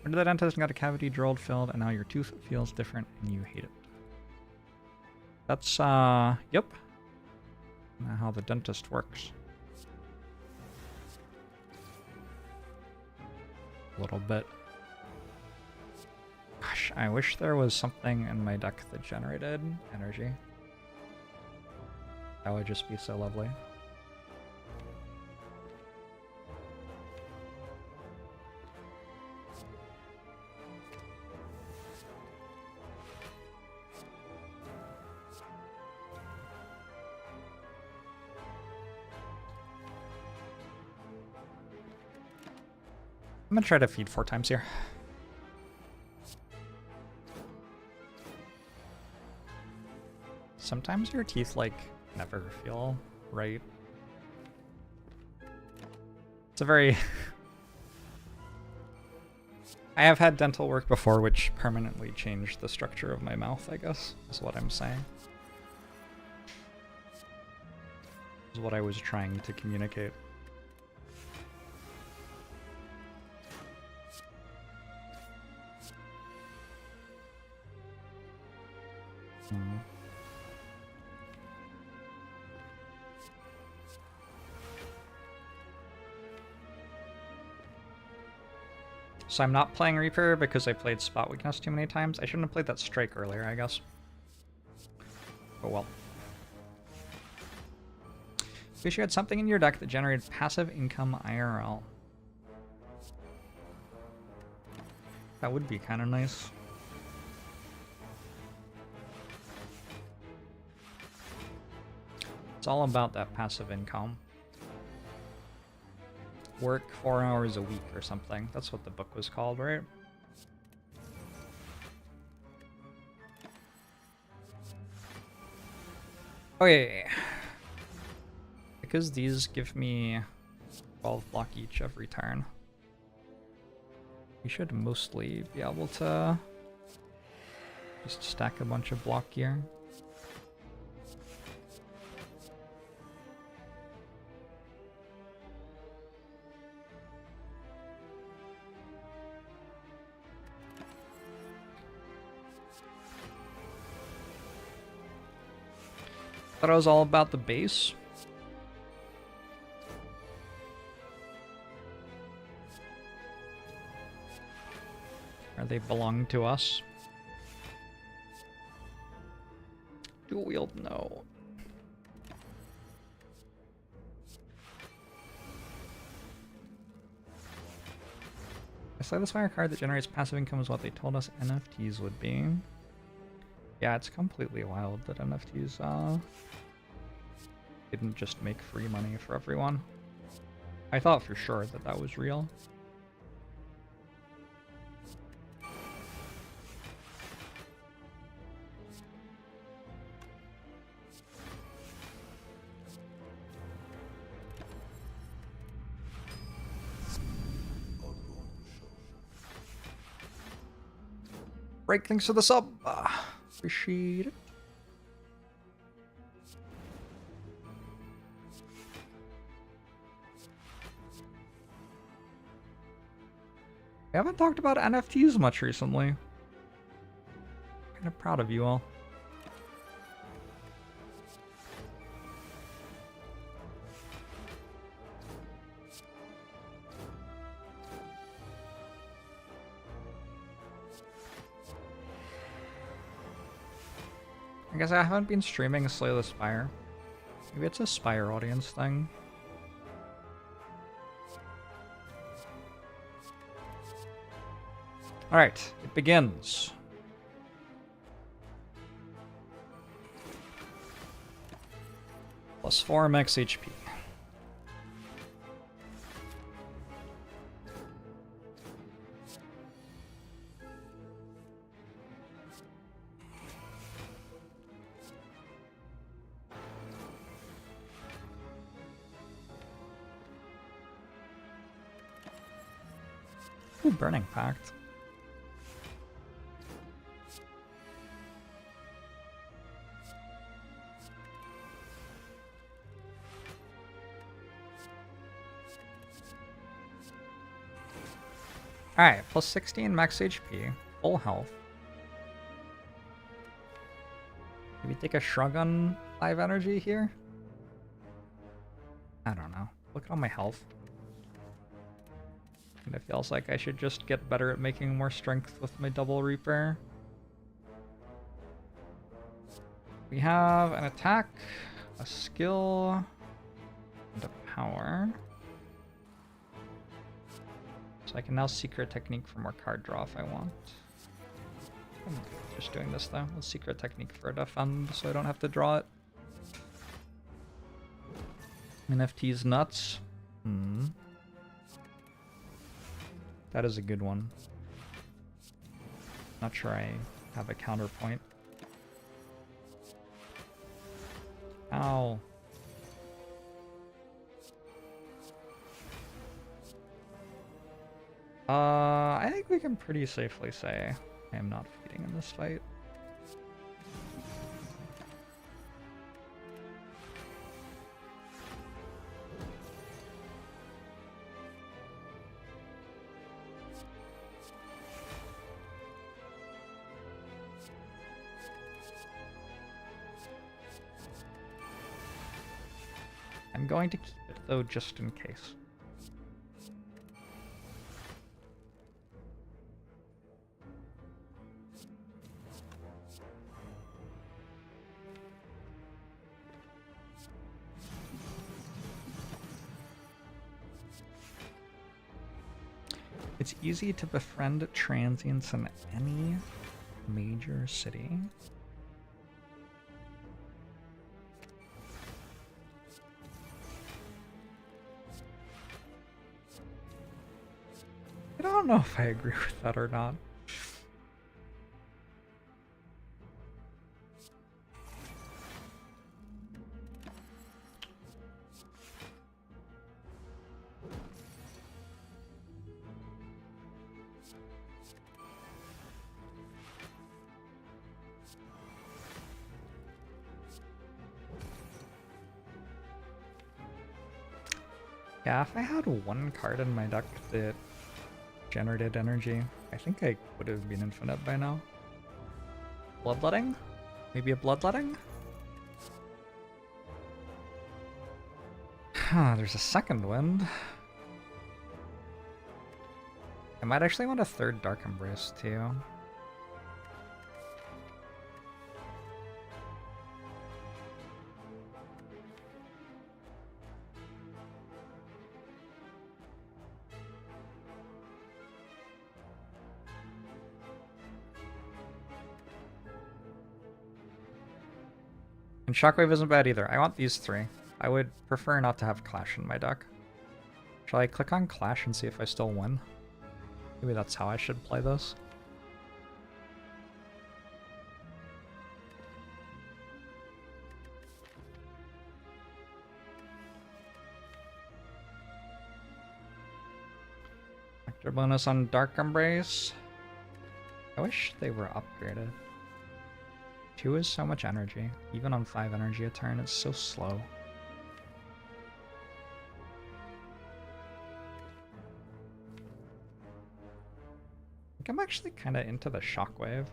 Went to the dentist and got a cavity drilled, filled, and now your tooth feels different and you hate it. That's, yep. Not how the dentist works. a little bit. Gosh, I wish there was something in my deck that generated energy. That would just be so lovely. I'm gonna try to feed 4 times here. Sometimes your teeth, like, never feel right. It's a very... I have had dental work before, which permanently changed the structure of my mouth, I guess, is what I'm saying. Is what I was trying to communicate. So I'm not playing Reaper because I played Spot Weakness too many times. I shouldn't have played that Strike earlier, I guess. Oh well. Wish you had something in your deck that generated passive income IRL. That would be kind of nice. It's all about that passive income. Work 4 hours a week or something. That's what the book was called, right? Okay. Because these give me 12 block each every turn, we should mostly be able to just stack a bunch of block gear. Thought it was all about the base. Or they belong to us. Dual wield, no. I slay this fire card that generates passive income is what they told us NFTs would be. Yeah, it's completely wild that NFTs didn't just make free money for everyone. I thought for sure that that was real. Break, thanks for the sub. Appreciate it. We haven't talked about NFTs much recently. Kind of proud of you all. I guess I haven't been streaming Slay the Spire. Maybe it's a Spire audience thing. Alright, it begins. +4 max HP. Ooh, Burning Pact. Alright, +16 max HP, full health. Maybe take a shrug on 5 energy here? I don't know. Look at all my health. And it feels like I should just get better at making more strength with my double reaper. We have an attack, a skill, and a power. So I can now secret technique for more card draw if I want. I'm just doing this though. A secret technique for a defend so I don't have to draw it. NFT's nuts. That is a good one. Not sure I have a counterpoint. Ow. I think we can pretty safely say I am not feeding in this fight. I'm going to keep it though, just in case. It's easy to befriend transients in any major city. I don't know if I agree with that or not. Yeah, if I had one card in my deck that generated energy, I think I would have been infinite by now. Bloodletting? Maybe a bloodletting? There's a second wind. I might actually want a third Dark Embrace too. And Shockwave isn't bad either. I want these three. I would prefer not to have Clash in my deck. Shall I click on Clash and see if I still win? Maybe that's how I should play this. Factor bonus on Dark Embrace. I wish they were upgraded. 2 is so much energy. Even on 5 energy a turn, it's so slow. I think I'm actually kind of into the Shockwave.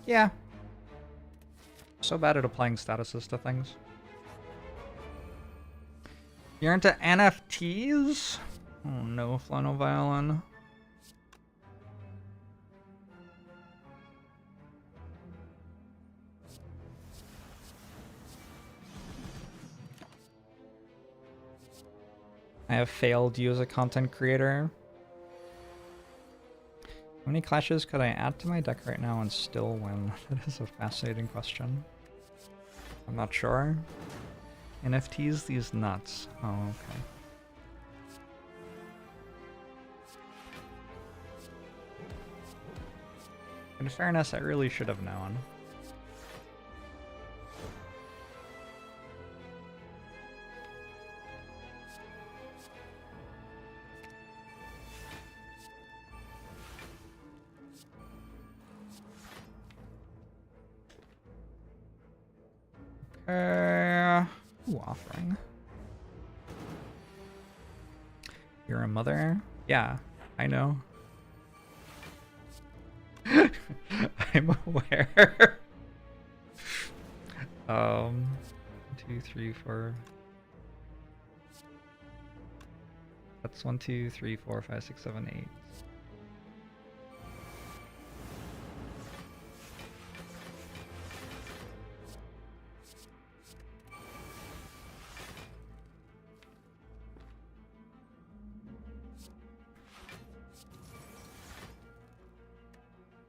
Yeah. So bad at applying statuses to things. You're into NFTs? Oh no, Flannel Violin. I have failed you as a content creator. How many clashes could I add to my deck right now and still win? That is a fascinating question. I'm not sure. NFTs, these nuts. Oh, okay. In fairness, I really should have known. Ooh, offering. You're a mother. Yeah, I know. I'm aware. 1, 2, 3, 4. That's 1, 2, 3, 4, 5, 6, 7, 8.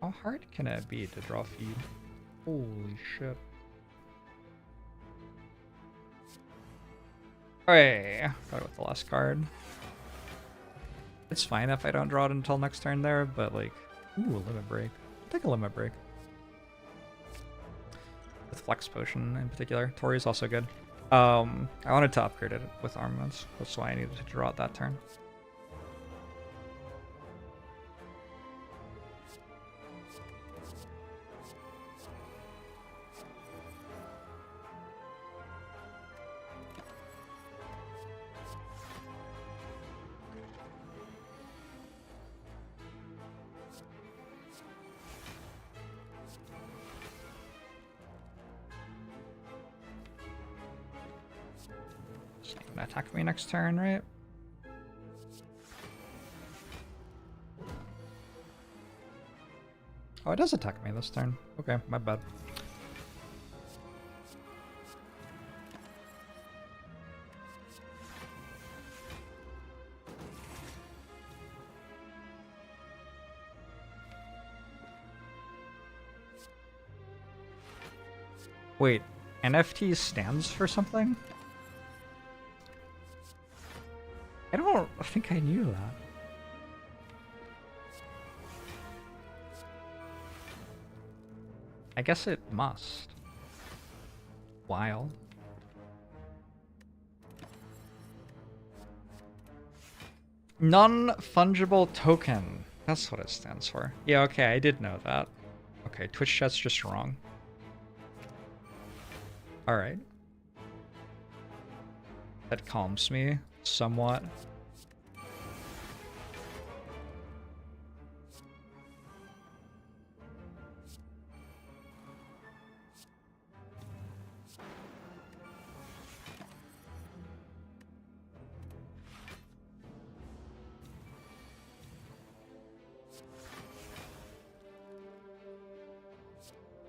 How hard can it be to draw feed? Holy shit. Hey, got it with the last card. It's fine if I don't draw it until next turn there, but like, ooh, a limit break. I'll take a limit break. With Flex Potion in particular. Tori's also good. I wanted to upgrade it with armaments. That's why I needed to draw it that turn. It's not gonna attack me next turn, right? Oh, it does attack me this turn. Okay, my bad. Wait, NFT stands for something? I don't think I knew that. I guess it must. Wild. Non-fungible token. That's what it stands for. Yeah, okay, I did know that. Okay, Twitch chat's just wrong. Alright. That calms me somewhat.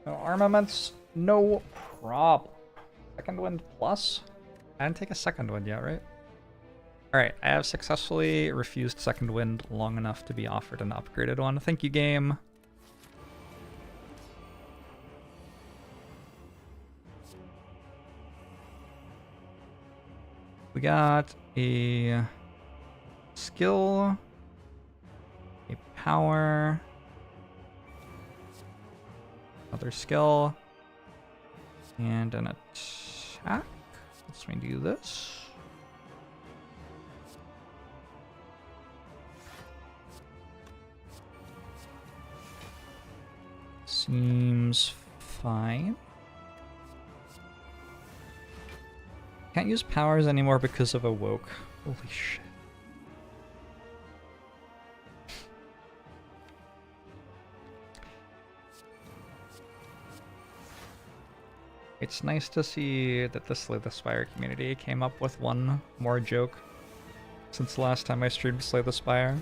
No armaments, no problem. Second wind plus? I didn't take a second wind yet, right? Alright, I have successfully refused second wind long enough to be offered an upgraded one. Thank you, game. We got a skill, a power, another skill, and an attack. Let's me do this. Seems fine. Can't use powers anymore because of Awoke. Holy shit. It's nice to see that the Slay the Spire community came up with one more joke since the last time I streamed Slay the Spire.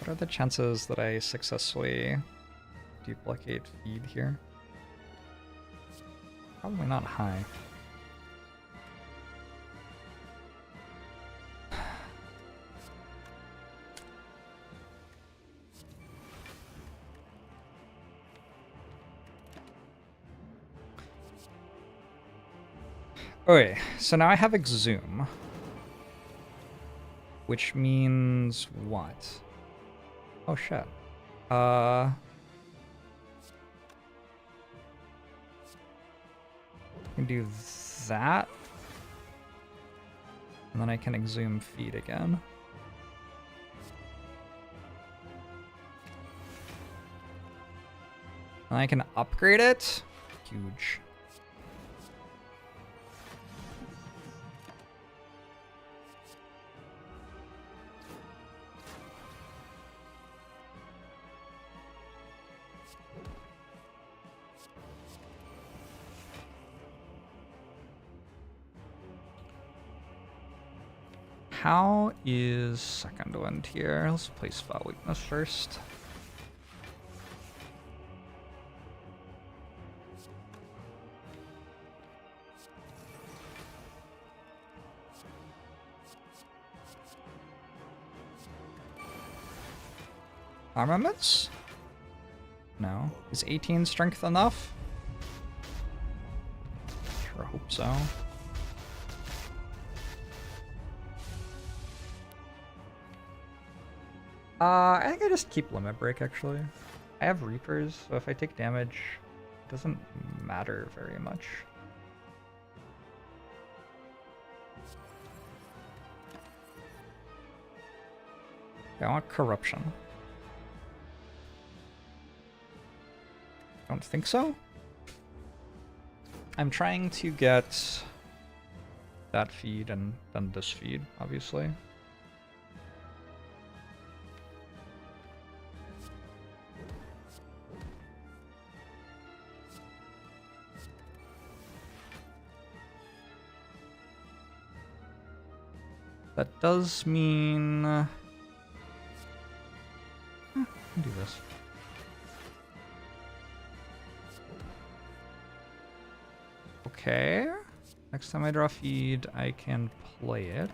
What are the chances that I successfully duplicate feed here? Probably not high. Okay, so now I have Exhume. Which means what? Oh shit. I can do that. And then I can exhume feed again. And I can upgrade it. Huge. How is second wind here? Let's play spot weakness first. Armaments? No. Is 18 strength enough? Sure hope so. I think I just keep limit break actually. I have Reapers, so if I take damage, it doesn't matter very much. I want corruption. Don't think so. I'm trying to get that feed and then this feed, obviously. That does mean... I can do this. Okay. Next time I draw feed, I can play it.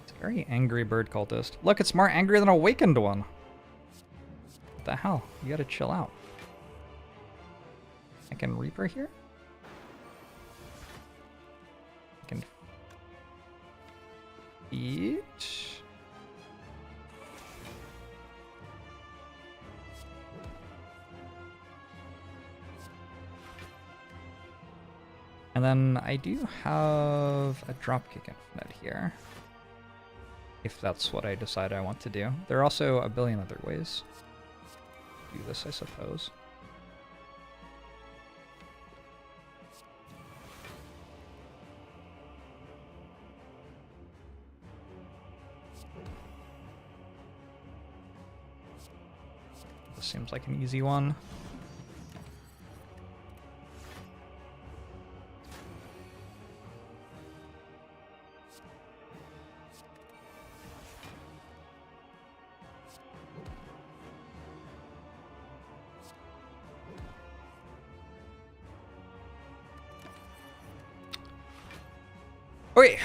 It's a very angry bird cultist. Look, it's more angry than Awakened one. What the hell? You gotta chill out. I can Reaper here? I can feed. And then I do have a Dropkick Infinite here. If that's what I decide I want to do. There are also a billion other ways to do this, I suppose. This seems like an easy one. Wait,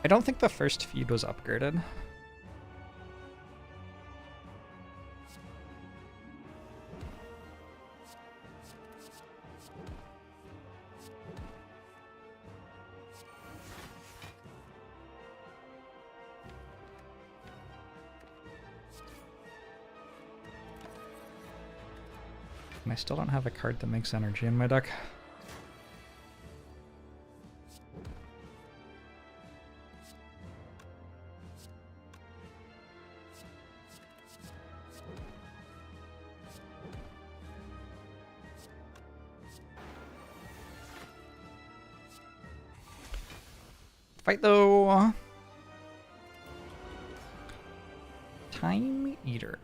I don't think the first feed was upgraded. And I still don't have a card that makes energy in my deck. Fight though. Time Eater.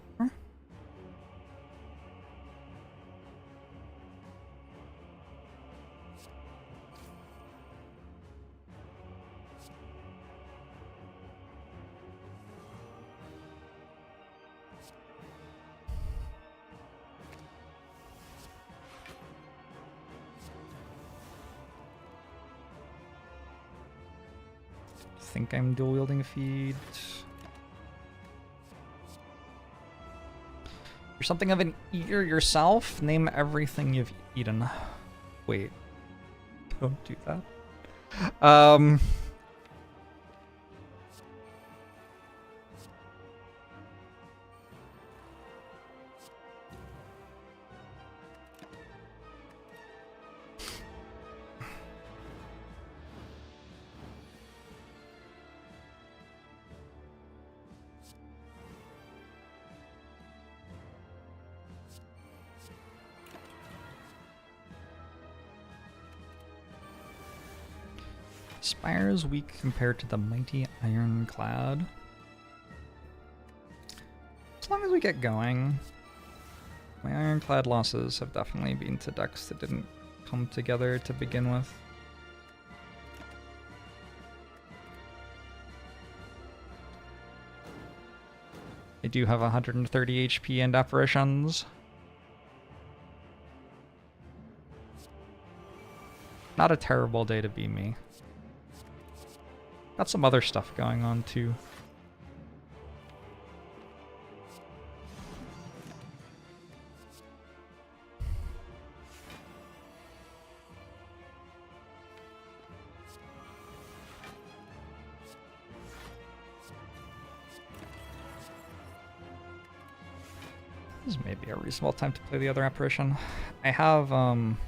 I think I'm dual wielding a feed. You're something of an eater yourself. Name everything you've eaten. Wait. Don't do that. Spire is weak compared to the mighty Ironclad. As long as we get going. My Ironclad losses have definitely been to decks that didn't come together to begin with. I do have 130 HP and apparitions. Not a terrible day to be me. Got some other stuff going on too. This is maybe a reasonable time to play the other apparition. I have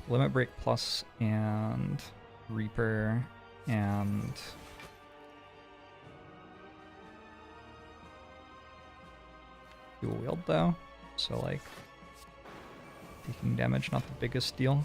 Limit Break Plus and Reaper and dual wield though, so like taking damage not the biggest deal.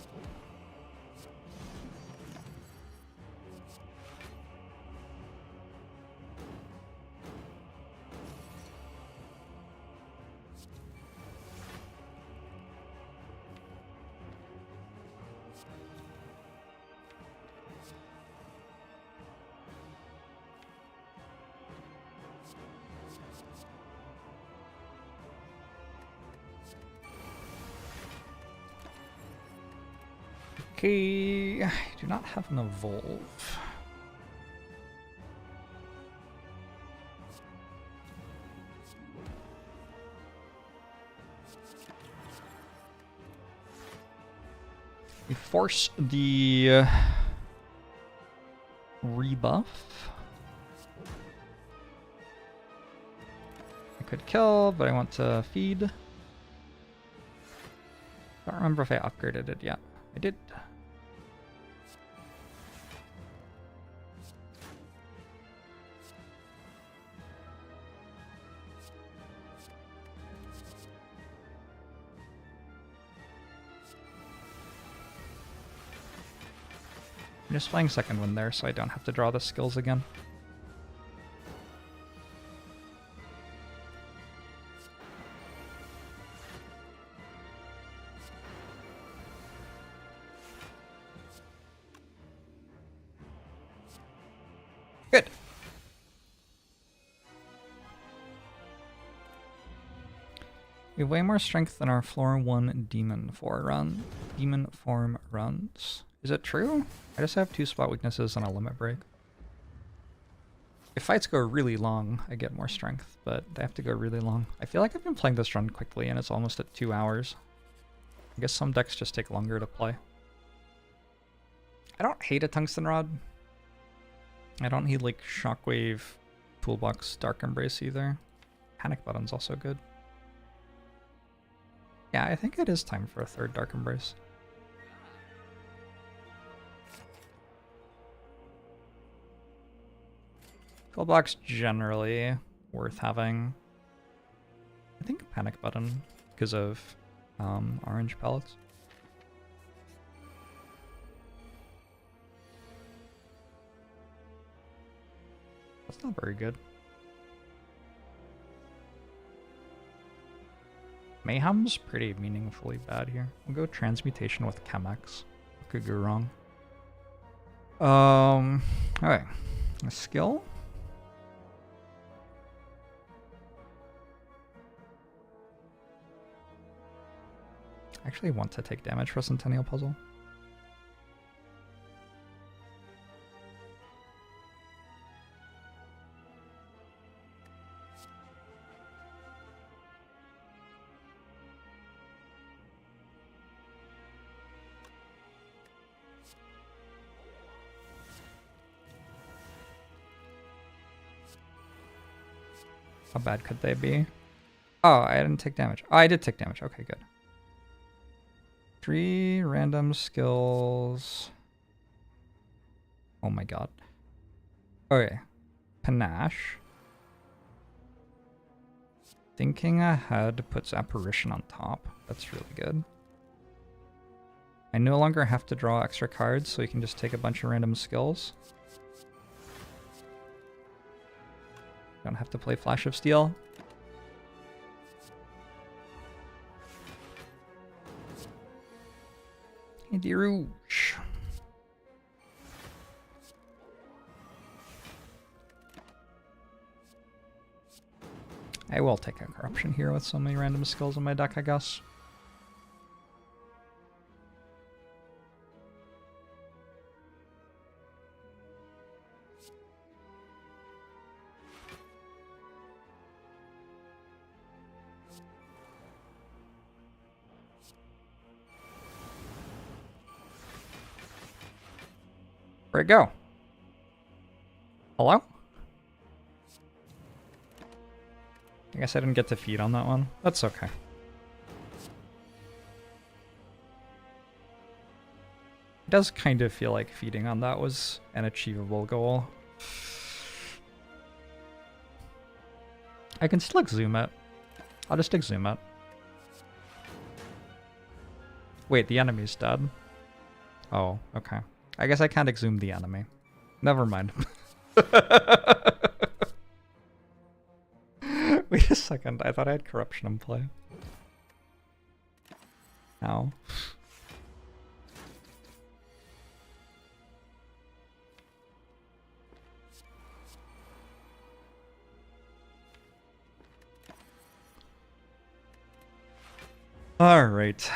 Okay, I do not have an evolve. We force the rebuff. I could kill, but I want to feed. Don't remember if I upgraded it yet. I did. I'm just playing second wind there, so I don't have to draw the skills again. Good. We have way more strength than our floor 1 demon form runs. Is it true? I just have 2 spot weaknesses and a limit break. If fights go really long, I get more strength, but they have to go really long. I feel like I've been playing this run quickly and it's almost at 2 hours. I guess some decks just take longer to play. I don't hate a tungsten rod. I don't hate like Shockwave, Toolbox, Dark Embrace either. Panic Button's also good. Yeah, I think it is time for a third Dark Embrace. Toolbox generally worth having. I think Panic Button because of orange pellets. That's not very good. Mayhem's pretty meaningfully bad here. We'll go Transmutation with Chemex. Could go wrong. Okay. A skill? I actually want to take damage for Centennial Puzzle. How bad could they be? Oh, I didn't take damage. Oh, I did take damage. Okay, good. 3 random skills. Oh my god. Okay. Panache. Thinking Ahead puts Apparition on top. That's really good. I no longer have to draw extra cards, so you can just take a bunch of random skills. don't have to play Flash of Steel. Hey, Rouge. I will take a corruption here with so many random skills in my deck, I guess. Where'd it go? Hello? I guess I didn't get to feed on that one. That's okay. It does kind of feel like feeding on that was an achievable goal. I can still exhume it. I'll just exhume it. Wait, the enemy's dead. Oh, okay. I guess I can't exhume the enemy. Never mind. Wait a second, I thought I had corruption in play. Ow. All right.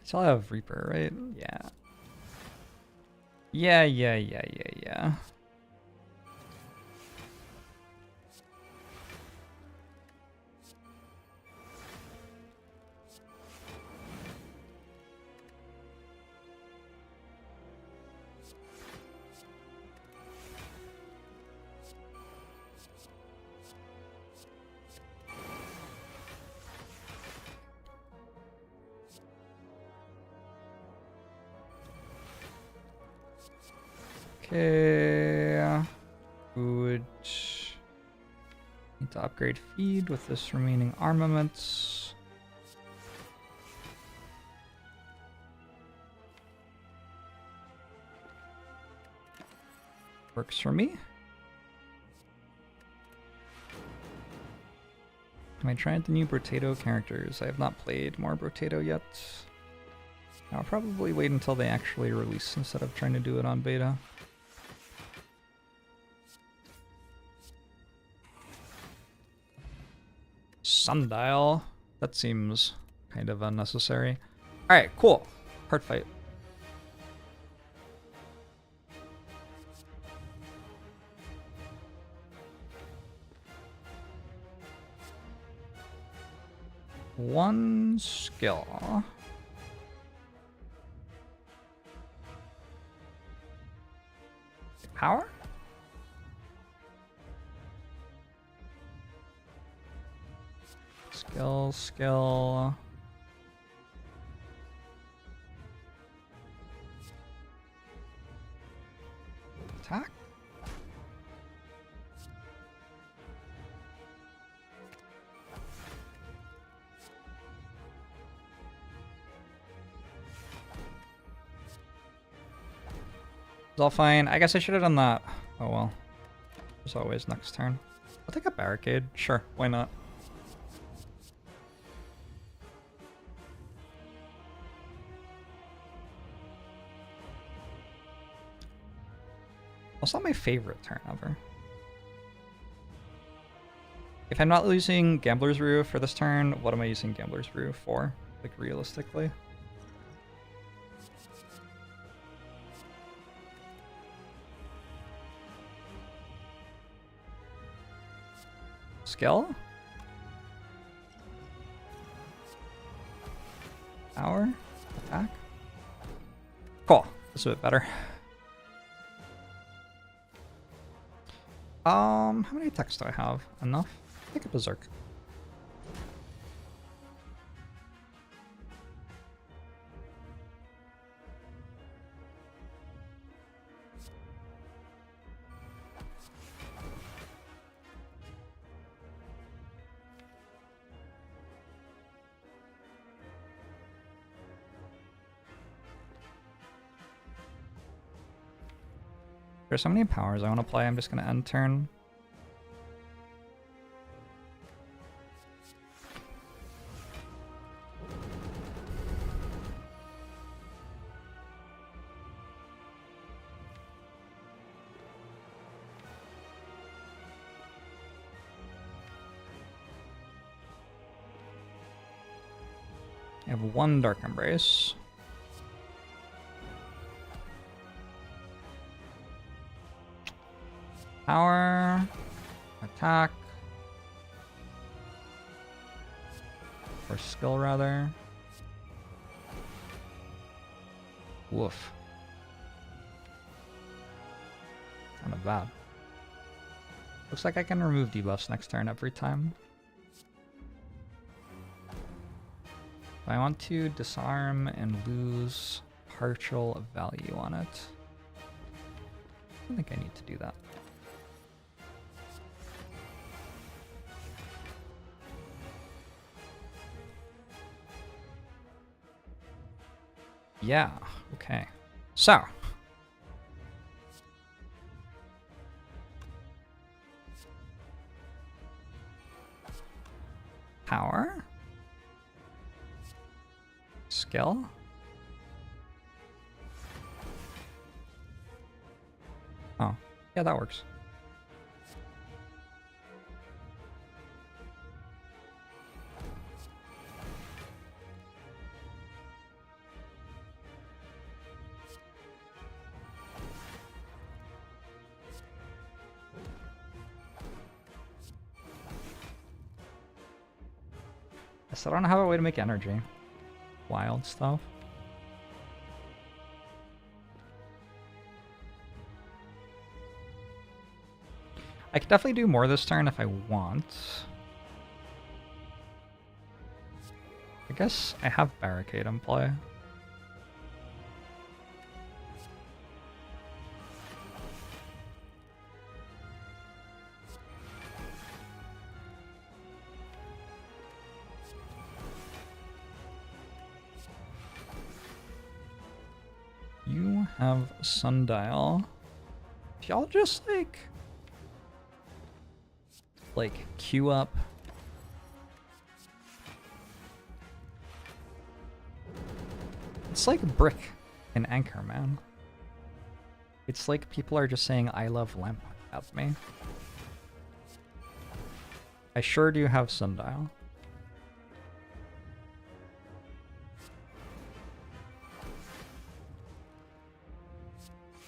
Still have Reaper, right? Yeah. Yeah. Okay. Would need to upgrade feed with this remaining armaments. Works for me. Am I trying the new Brotato characters? I have not played more Brotato yet. I'll probably wait until they actually release instead of trying to do it on beta. Sundial. That seems kind of unnecessary. Alright, cool. Hard fight. One skill. Power? Skill. Attack? It's all fine. I guess I should have done that. Oh well. There's always next turn. I'll take a barricade. Sure, why not? That's not my favorite turn ever. If I'm not using Gambler's Brew for this turn, what am I using Gambler's Brew for? Like, realistically? Skill? Power? Attack? Cool. This is a bit better. How many attacks do I have? Enough? Take a Berserk. There's so many powers I want to play, I'm just going to end turn. I have one Dark Embrace. Power. Attack. Or skill, rather. Woof. Kind of bad. Looks like I can remove debuffs next turn every time. I want to disarm and lose partial value on it. I don't think I need to do that. Yeah, okay. So. Power. Skill. Oh, yeah, that works. I still don't have a way to make energy. Wild stuff. I could definitely do more this turn if I want. I guess I have Barricade in play. You have Sundial. If y'all just like queue up. It's like Brick and Anchor, man. It's like people are just saying I love Lamp at me. I sure do have Sundial.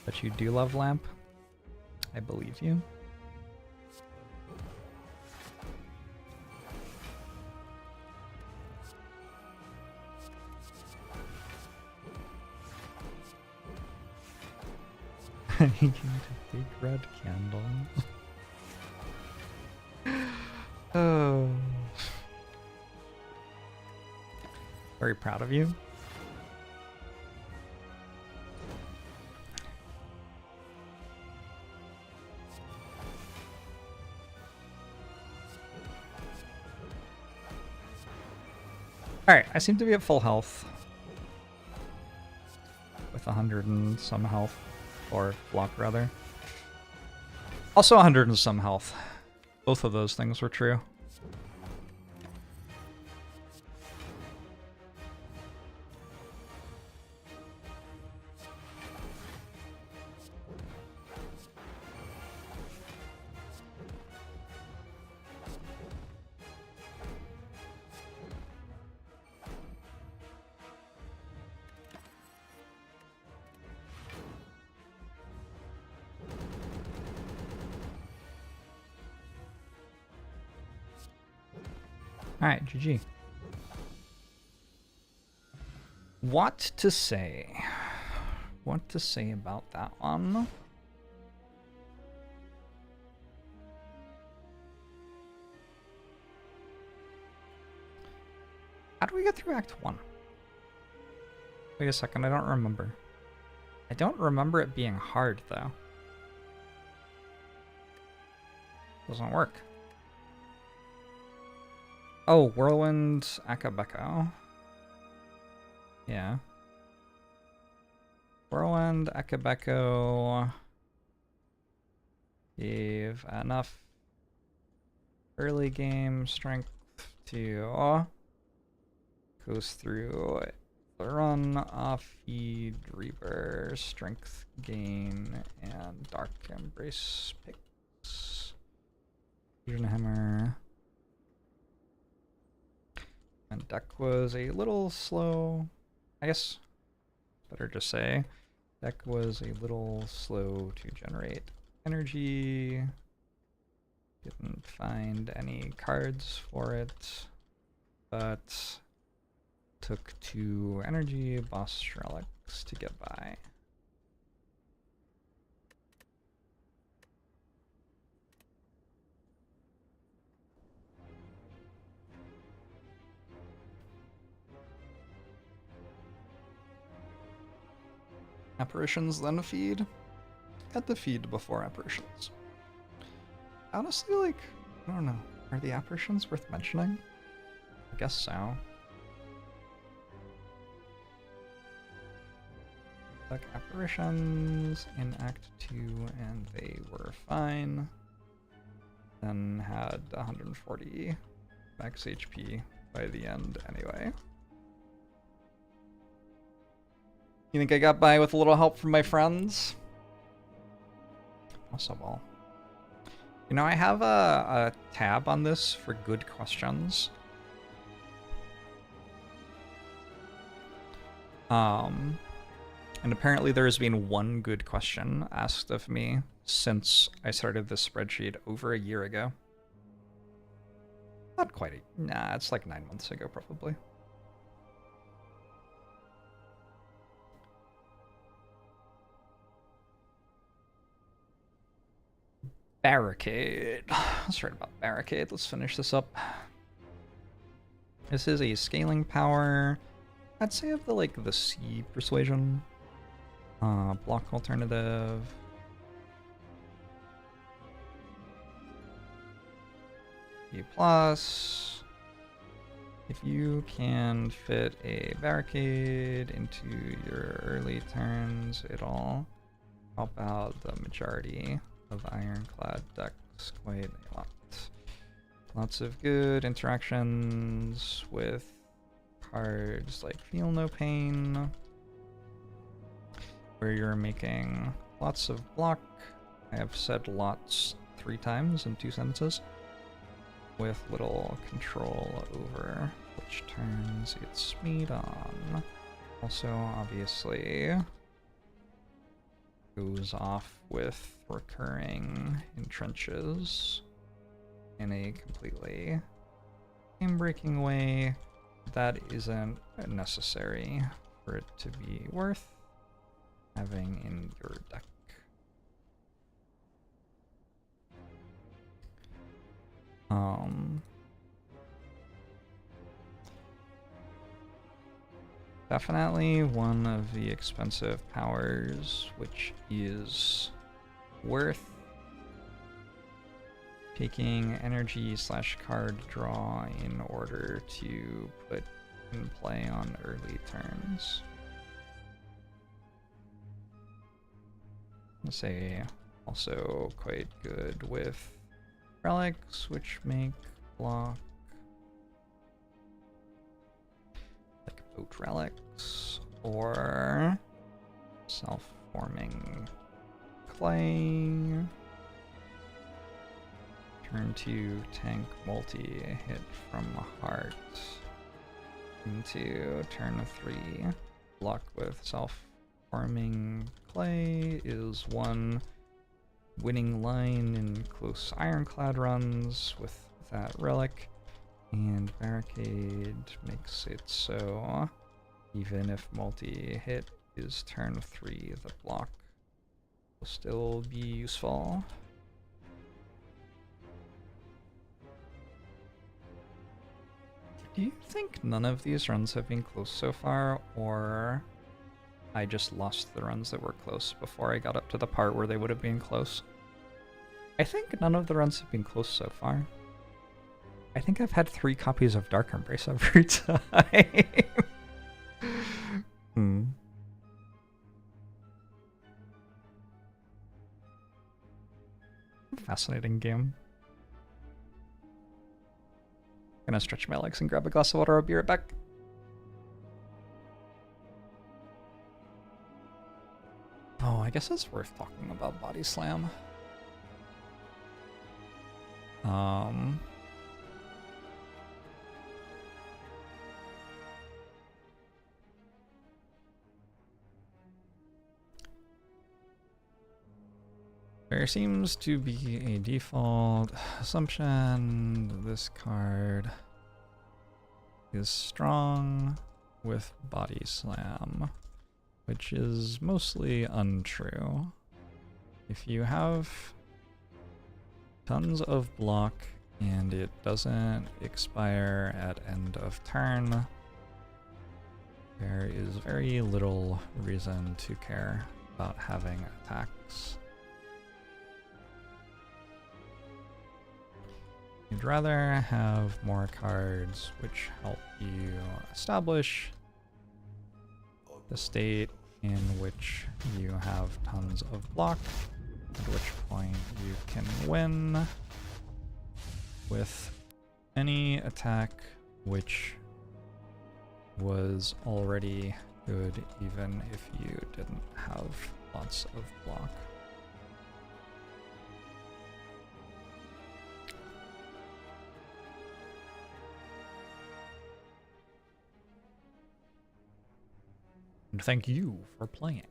But you do love Lamp? I believe you. Big red candle. Oh. Very proud of you. Alright, I seem to be at full health. With 100 and some health. Or block, rather. Also 100 and some health. Both of those things were true. Alright, GG. What to say? What to say about that one? How do we get through Act 1? Wait a second, I don't remember. I don't remember it being hard, though. Doesn't work. Oh, Whirlwind Akabeko. Yeah. Whirlwind Akabeko. gave enough early game strength to goes through the run, off feed, Reaper, strength gain, and Dark Embrace picks. Fusion Hammer. And deck was a little slow. I guess better just say deck was a little slow to generate energy. Didn't find any cards for it, but took 2 energy boss relics to get by. Apparitions, then feed. At the feed before apparitions. Honestly, like, I don't know. Are the apparitions worth mentioning? I guess so. Like apparitions in Act 2, and they were fine. Then had 140 max HP by the end anyway. You think I got by with a little help from my friends? Possible. You know, I have a tab on this for good questions. And apparently there has been one good question asked of me since I started this spreadsheet over a year ago. Not quite a... Nah, it's like 9 months ago, probably. Barricade. Let's write about Barricade. Let's finish this up. This is a scaling power. I'd say of the C persuasion. Block alternative. E plus. If you can fit a barricade into your early turns, it'll help out the majority of Ironclad decks quite a lot. Lots of good interactions with cards like Feel No Pain, where you're making lots of block. I have said lots 3 times in 2 sentences, with little control over which turns it's speed on. Also, obviously, goes off with recurring entrenches in a completely game-breaking way that isn't necessary for it to be worth having in your deck. Definitely one of the expensive powers, which is worth taking energy / card draw in order to put in play on early turns. Let's say also quite good with relics, which make block like boat relics or self-forming clay. Turn 2 tank multi-hit from heart into turn 3. Block with self-forming clay is 1 winning line in close Ironclad runs with that relic, and Barricade makes it so even if multi-hit is turn 3, the block will still be useful. Do you think none of these runs have been close so far, or I just lost the runs that were close before I got up to the part where they would have been close? I think none of the runs have been close so far. I think I've had 3 copies of Dark Embrace every time. Fascinating game. Gonna stretch my legs and grab a glass of water. I'll be right back. Oh, I guess it's worth talking about Body Slam. There seems to be a default assumption that this card is strong with Body Slam, which is mostly untrue. If you have tons of block and it doesn't expire at end of turn, there is very little reason to care about having attacks. You'd rather have more cards which help you establish the state in which you have tons of block, at which point you can win with any attack which was already good even if you didn't have lots of block. And thank you for playing.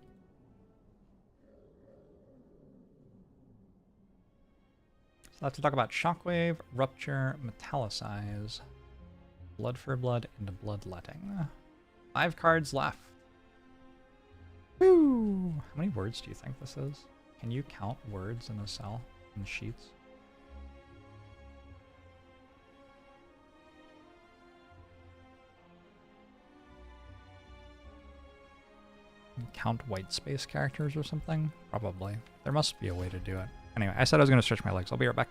So let's talk about Shockwave, Rupture, Metallicize, Blood for Blood, and Bloodletting. 5 cards left. Woo! How many words do you think this is? Can you count words in a cell, in sheets? Count white space characters or something? Probably. There must be a way to do it. Anyway, I said I was going to stretch my legs. I'll be right back.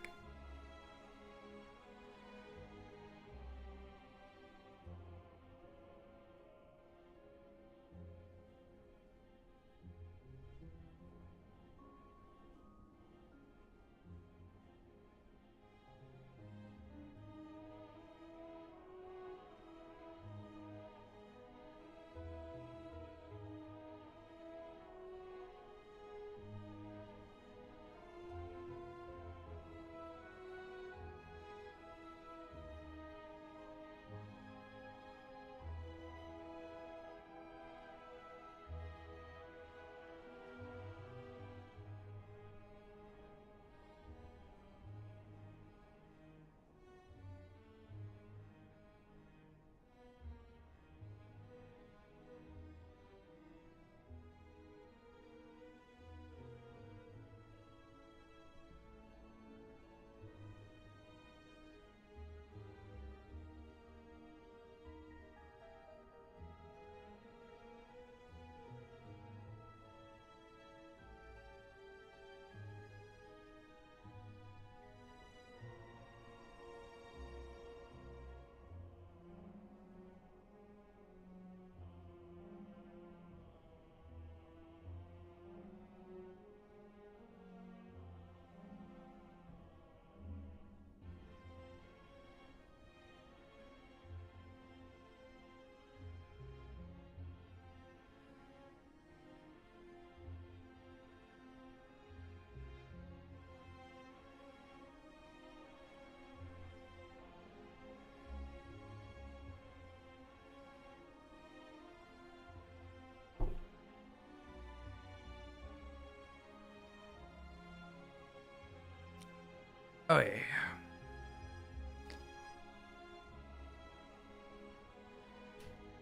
Oh yeah.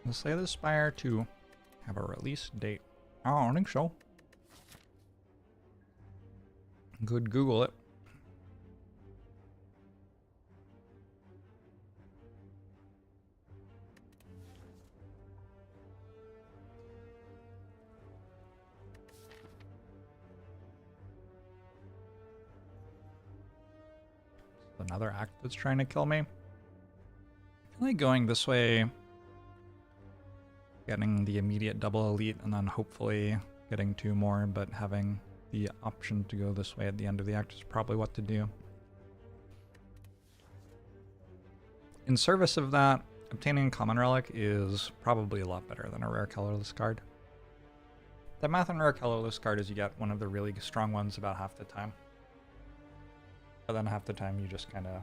Let's say the Spire to have a release date. I don't think so. Good Google it. Another act that's trying to kill me. I feel like going this way, getting the immediate double elite, and then hopefully getting 2 more, but having the option to go this way at the end of the act is probably what to do. In service of that, obtaining a common relic is probably a lot better than a rare colorless card. The math on rare colorless card is you get one of the really strong ones about half the time. But then half the time you just kind of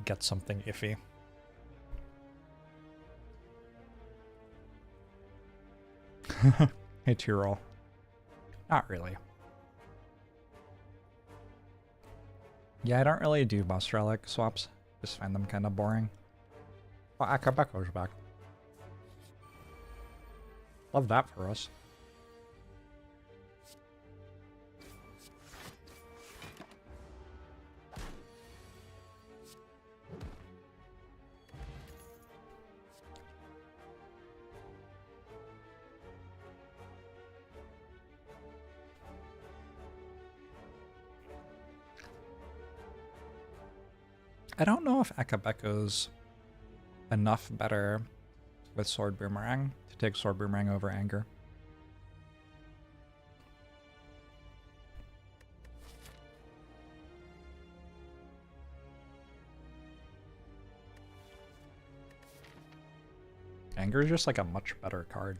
get something iffy. Hey, Tyrol. Not really. Yeah, I don't really do boss relic swaps. Just find them kind of boring. Oh, Akabeko's back. Love that for us. I don't know if Akabeko's enough better with Sword Boomerang to take Sword Boomerang over Anger. Anger is just like a much better card.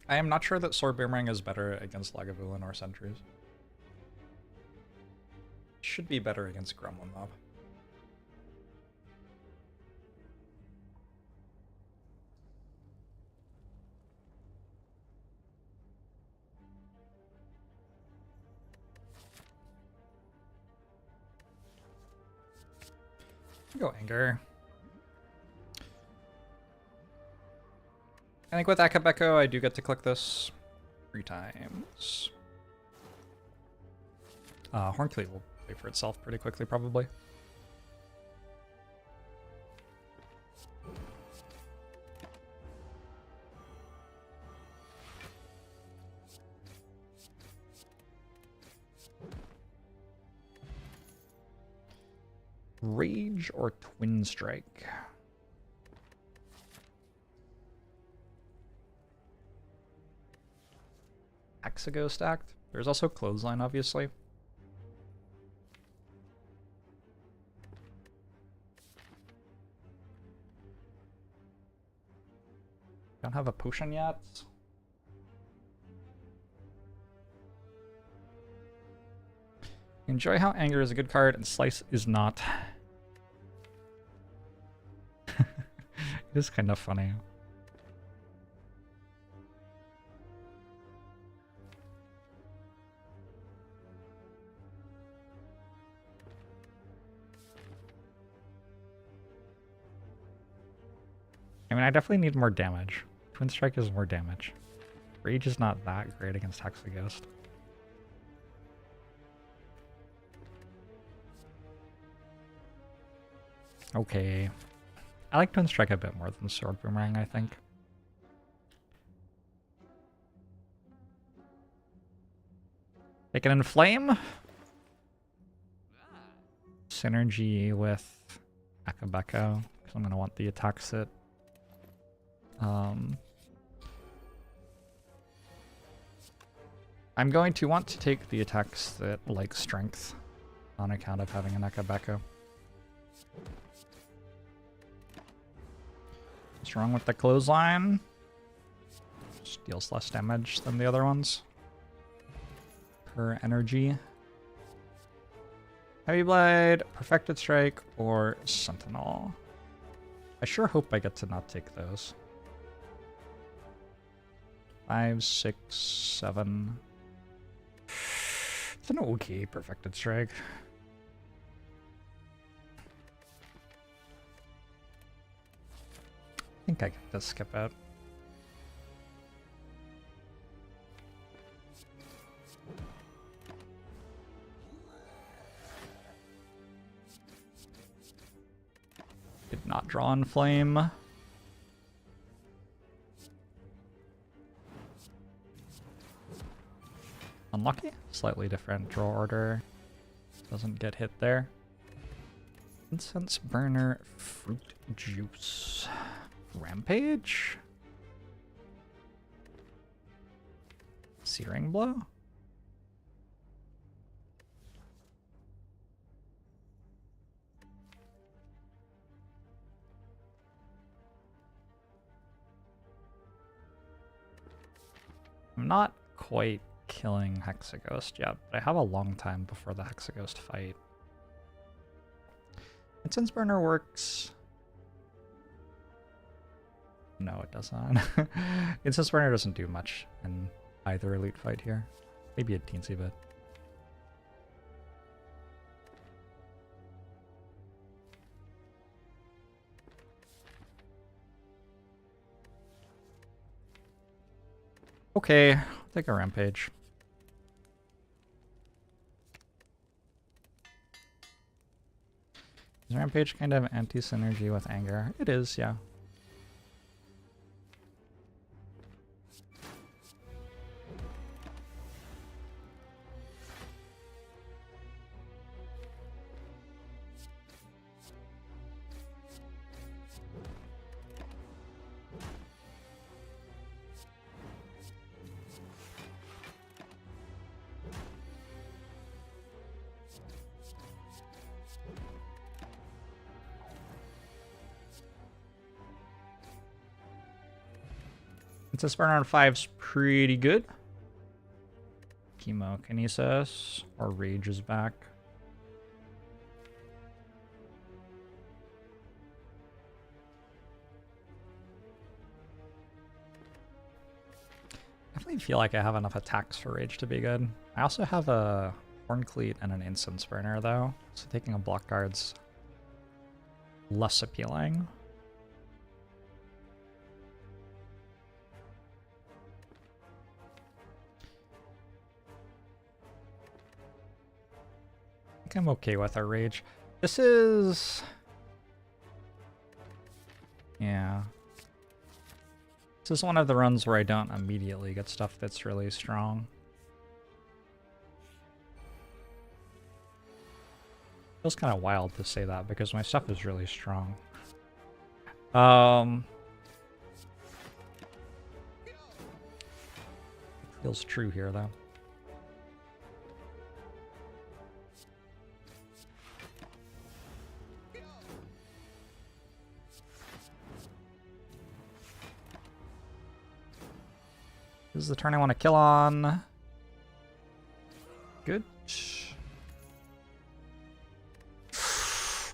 I am not sure that Sword Boomerang is better against Lagavulin or Sentries. Should be better against Gremlin Mob. Go Anger. I think with Akabeko, I do get to click this 3 times. Horncleave will pay for itself pretty quickly, probably. Rage or Twin Strike? Hexago stacked. There's also Clothesline, obviously. Don't have a potion yet. Enjoy how Anger is a good card and Slice is not. It is kind of funny. I mean, I definitely need more damage. Twin Strike is more damage. Rage is not that great against Hexaghost. Okay. I like Twin Strike a bit more than Sword Boomerang, I think. Take it in Flame. Synergy with Akabeko, because I'm going to want the attack sit. I'm going to want to take the attacks that like strength on account of having an Akabeko. What's wrong with the Clothesline? Just deals less damage than the other ones. Per energy. Heavy Blade, Perfected Strike, or Sentinel. I sure hope I get to not take those. 5, 6, 7. It's an okay Perfected Strike. I think I get to skip it. Did not draw on Flame. Unlucky. Slightly different draw order. Doesn't get hit there. Incense burner, fruit juice. Rampage? Searing blow? I'm not quite killing Hexaghost yet, but I have a long time before the Hexaghost fight. Incense burner works. No, it does not. Incense burner doesn't do much in either elite fight here. Maybe a teensy bit. Okay, I'll take a rampage. Is rampage kind of anti-synergy with anger? It is, yeah. This burn on 5's pretty good. Chemokinesis or Rage is back. I definitely feel like I have enough attacks for Rage to be good. I also have a Horncleat and an Incense Burner though, so taking a block guard's less appealing. I'm okay with our Rage. This is... yeah. This is one of the runs where I don't immediately get stuff that's really strong. Feels kind of wild to say that because my stuff is really strong. Feels true here though. This is the turn I want to kill on. Good.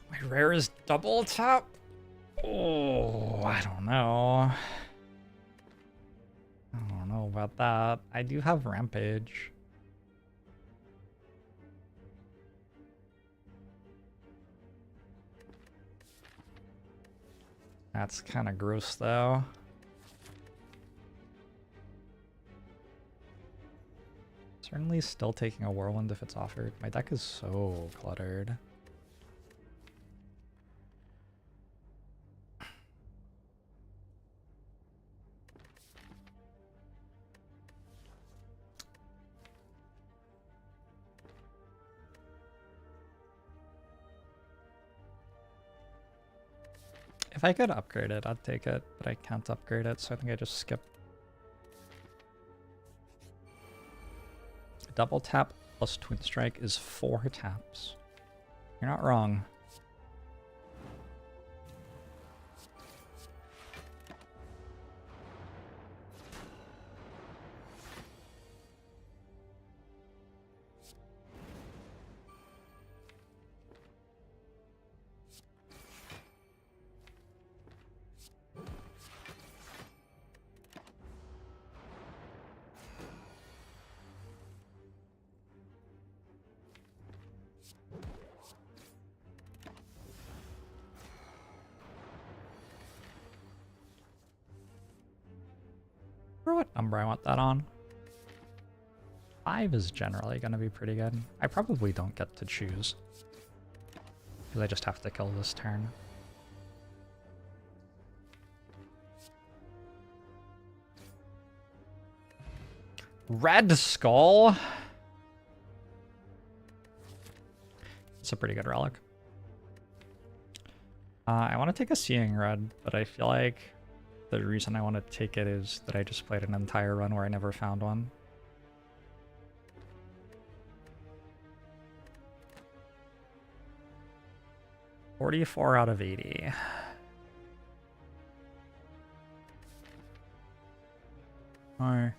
My rare is double tap. Oh, I don't know. I don't know about that. I do have Rampage. That's kind of gross though. Certainly still taking a Whirlwind if it's offered. My deck is so cluttered. If I could upgrade it, I'd take it, but I can't upgrade it, so I think I just skip. Double tap plus Twin Strike is 4 taps. You're not wrong. What number I want that on? 5 is generally going to be pretty good. I probably don't get to choose, because I just have to kill this turn. Red Skull? It's a pretty good relic. I want to take a Seeing Red, but I feel like the reason I want to take it is that I just played an entire run where I never found one. $44 out of 80. Alright.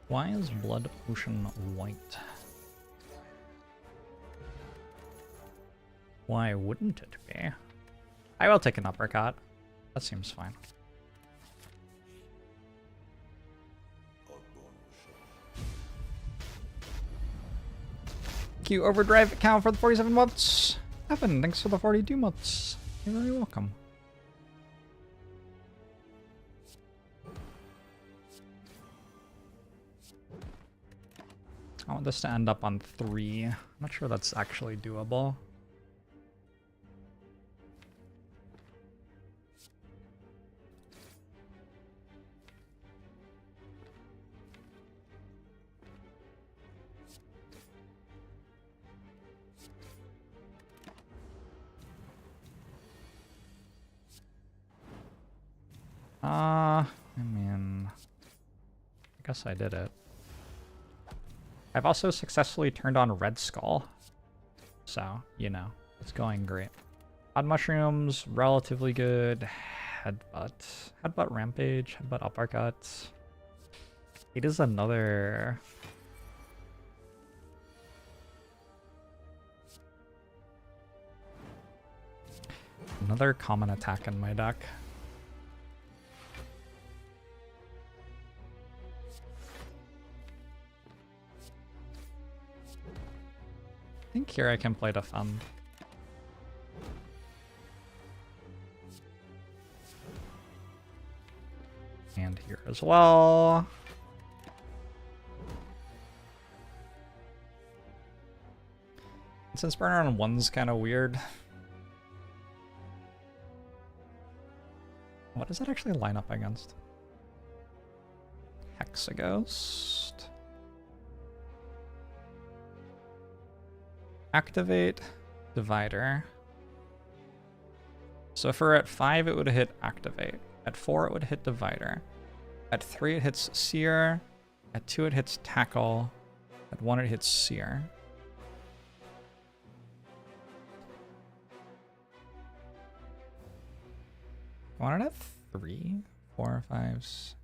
Why is Blood Potion white? Why wouldn't it be? I will take an uppercut. That seems fine. Thank you, Overdrive account, for the 47 months. Evan, thanks for the 42 months. You're very welcome. I want this to end up on 3. I'm not sure that's actually doable. I mean, I guess I did it. I've also successfully turned on Red Skull. So, you know, it's going great. Odd Mushrooms, relatively good. Headbutt. Headbutt Rampage. Headbutt Uppercut. It is another... another common attack in my deck. I think here I can play Defend. And here as well. Since burner on 1's kind of weird. What does that actually line up against? Hexaghost. Activate Divider. So for at 5 it would hit Activate. At 4 it would hit Divider. At 3 it hits Seer. At 2 it hits Tackle. At 1 it hits Seer. I want it at 3, 4, 5,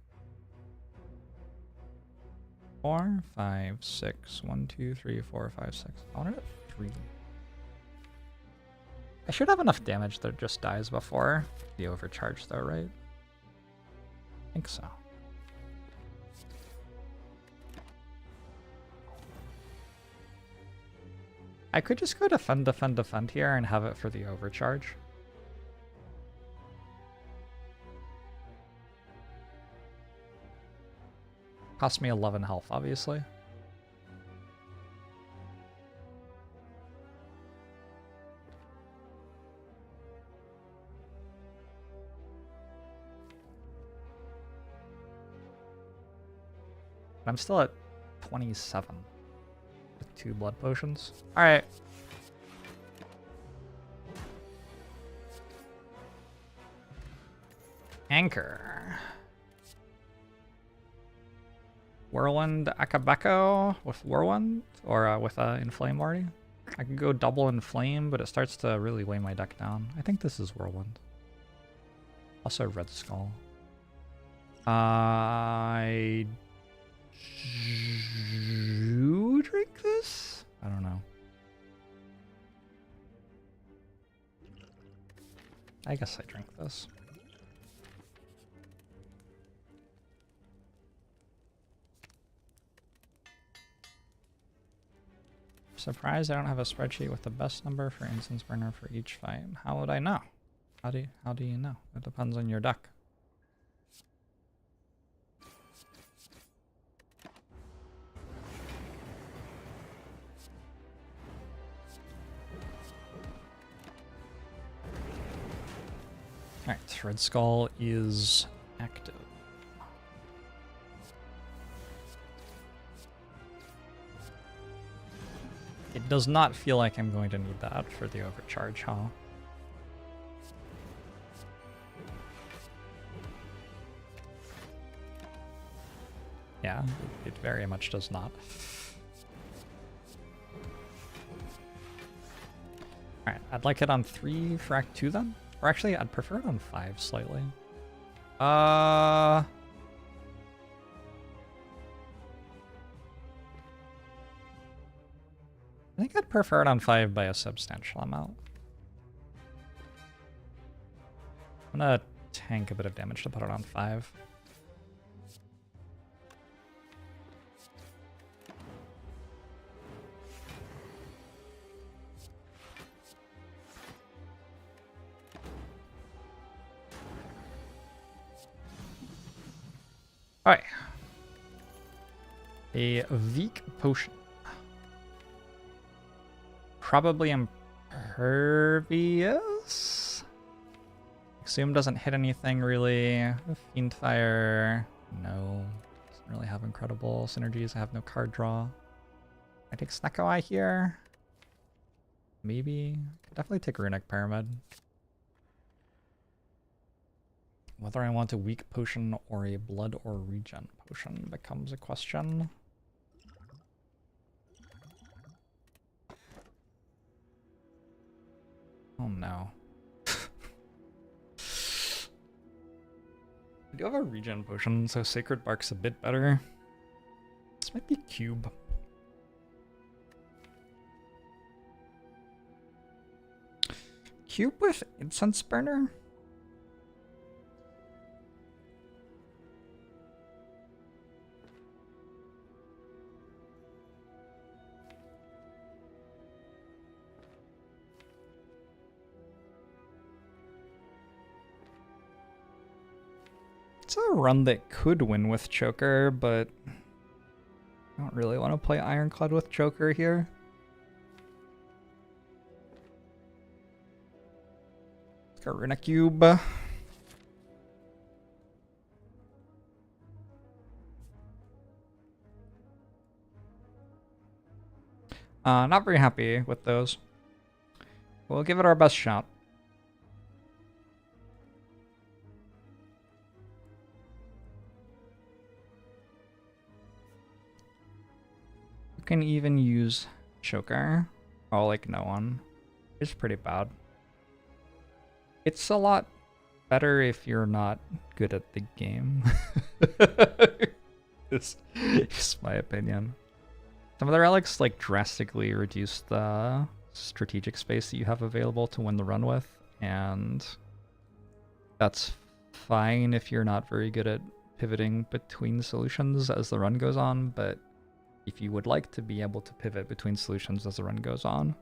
4, 5, 6. 1, 2, 3, 4, 5, 6. I want it at 3. I should have enough damage that just dies before the overcharge though, right? I think so. I could just go defend, defend, defend here and have it for the overcharge. Cost me 11 health, obviously. I'm still at 27 with 2 blood potions. All right. Anchor. Whirlwind Akabeko with Whirlwind or with Inflame already. I can go double Inflame, but it starts to really weigh my deck down. I think this is Whirlwind. Also Red Skull. I do drink this? I don't know. I guess I drink this. Surprised I don't have a spreadsheet with the best number for incense burner for each fight. How would I know? How do you know? It depends on your deck. Alright, Red Skull is active. It does not feel like I'm going to need that for the overcharge, huh? Yeah, it very much does not. Alright, I'd like it on 3 for Act 2 then? Or actually, I'd prefer it on 5 slightly. I think I'd prefer it on 5 by a substantial amount. I'm gonna tank a bit of damage to put it on 5. Alright. A weak potion. Probably impervious? Assume doesn't hit anything really. Fiend Fire. No. Doesn't really have incredible synergies. I have no card draw. I take Snecko Eye here. Maybe. Could definitely take Runic Pyramid. Whether I want a weak potion or a blood or regen potion becomes a question. Oh no. I do have a regen potion, so Sacred Bark's a bit better. This might be Cube. Cube with Incense Burner? It's a run that could win with Choker, but I don't really want to play Ironclad with Choker here. Let's go Runic Cube. Not very happy with those. We'll give it our best shot. Can even use Choker. Oh, like no one. It's pretty bad. It's a lot better if you're not good at the game. This is my opinion. Some of the relics like drastically reduce the strategic space that you have available to win the run with, and that's fine if you're not very good at pivoting between solutions as the run goes on, but if you would like to be able to pivot between solutions as the run goes on,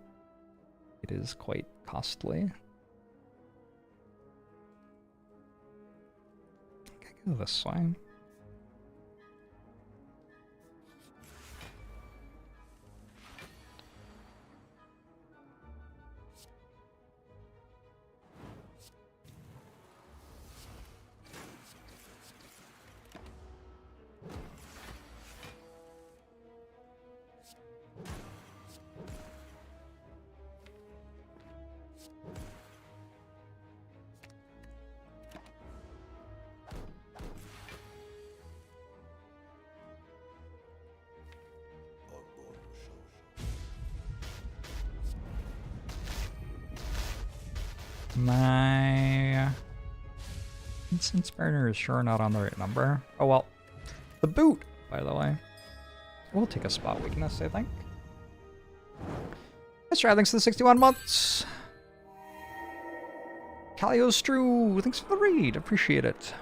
it is quite costly. I think I go this way. My incense burner is sure not on the right number. Oh well. The boot, by the way. We'll take a spot weakness, I think. Let's try. Thanks for the 61 months. Calio Strew, thanks for the raid. Appreciate it.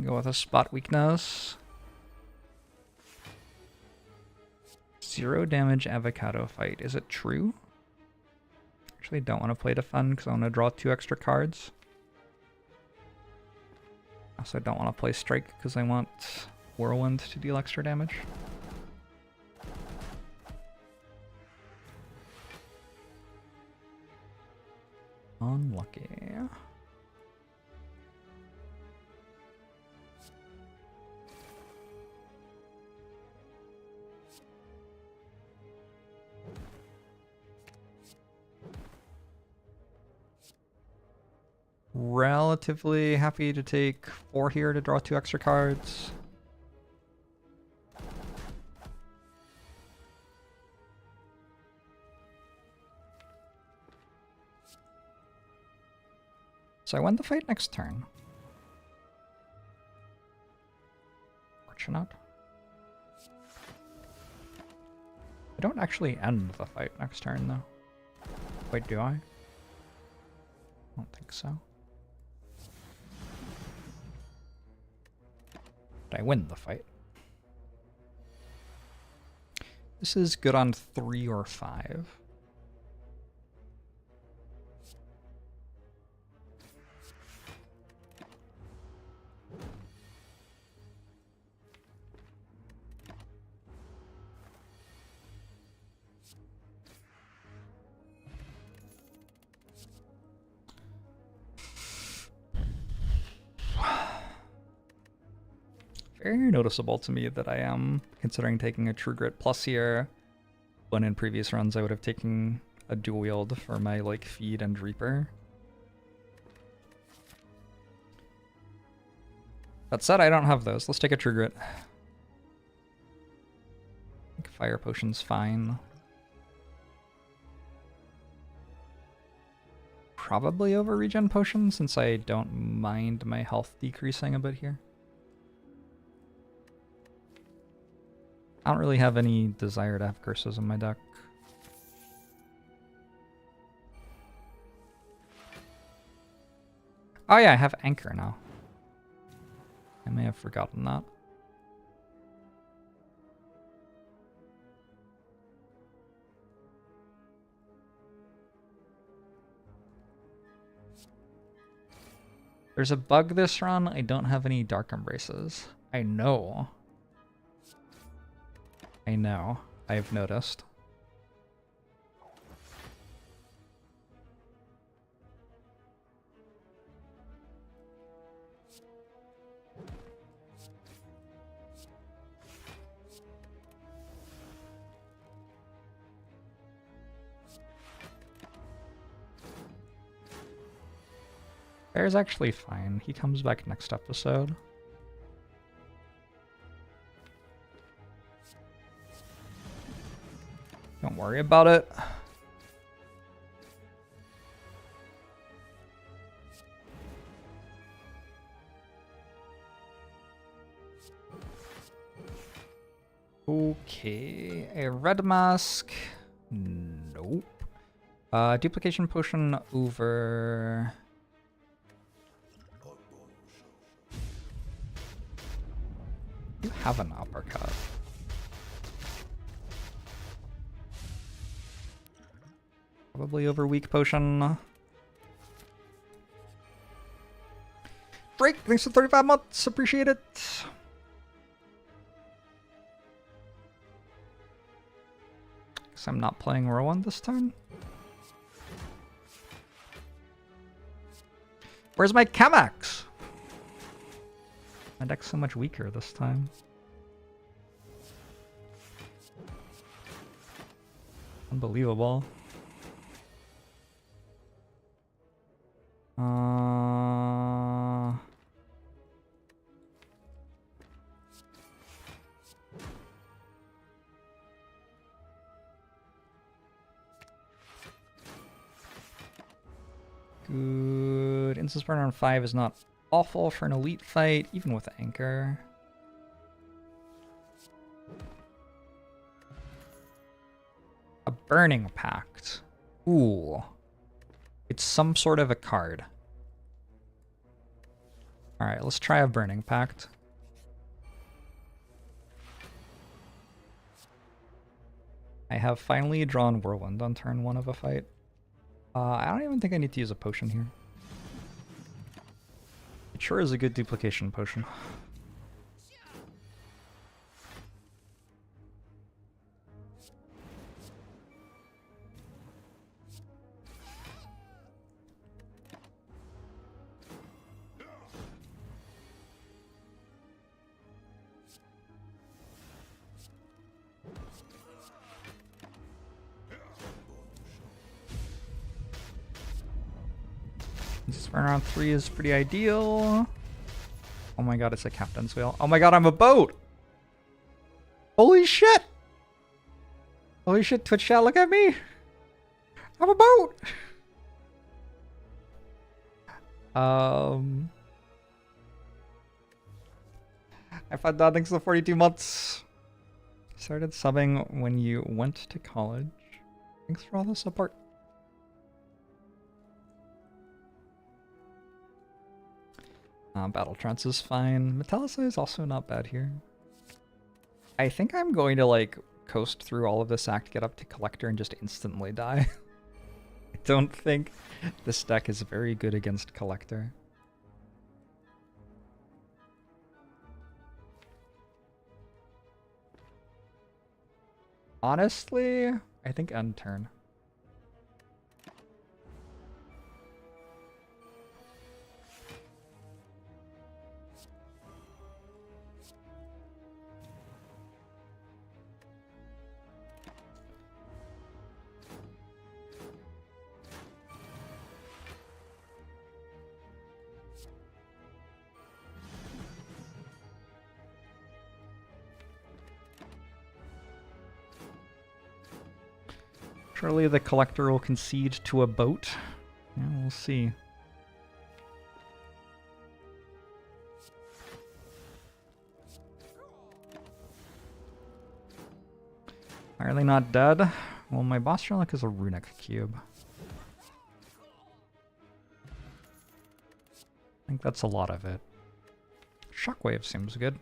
Go with a spot weakness. 0 damage avocado fight. Is it true? Actually, I don't want to play defend because I want to draw 2 extra cards. Also, I don't want to play strike because I want whirlwind to deal extra damage. Unlucky. Relatively happy to take 4 here to draw 2 extra cards. So I win the fight next turn. Fortunate. I don't actually end the fight next turn, though. Wait, do I? I don't think so. But I win the fight. This is good on 3 or 5. Very noticeable to me that I am considering taking a True Grit Plus here, when in previous runs I would have taken a dual wield for my like feed and Reaper. That said, I don't have those. Let's take a True Grit. I think Fire Potion's fine. Probably over Regen Potion since I don't mind my health decreasing a bit here. I don't really have any desire to have curses in my deck. Oh yeah, I have Anchor now. I may have forgotten that. There's a bug this run. I don't have any Dark Embraces. I know. I know. I've noticed. Bear's actually fine. He comes back next episode. Don't worry about it. Okay, a red mask. Nope. Duplication potion over. You have an uppercut. Probably over weak potion. Drake, thanks for 35 months. Appreciate it. Guess I'm not playing Whirlwind this turn. Where's my Chemax? My deck's so much weaker this time. Unbelievable. Good. Instance burn on 5 is not awful for an elite fight, even with Anchor. A Burning Pact. Ooh. It's some sort of a card. Alright, let's try a Burning Pact. I have finally drawn Whirlwind on turn 1 of a fight. I don't even think I need to use a potion here. It sure is a good duplication potion. This for round 3 is pretty ideal. Oh my god, it's a captain's wheel. Oh my god, I'm a boat! Holy shit! Holy shit, Twitch chat, look at me! I'm a boat! I've had that thanks to the 42 months. Started subbing when you went to college. Thanks for all the support. Battle Trance is fine. Metallisa is also not bad here. I think I'm going to like coast through all of this act, get up to Collector, and just instantly die. I don't think this deck is very good against Collector. Honestly, I think end turn. Surely the Collector will concede to a boat. Yeah, we'll see. Are they not dead? Well, my boss relic is a runic cube. I think that's a lot of it. Shockwave seems good.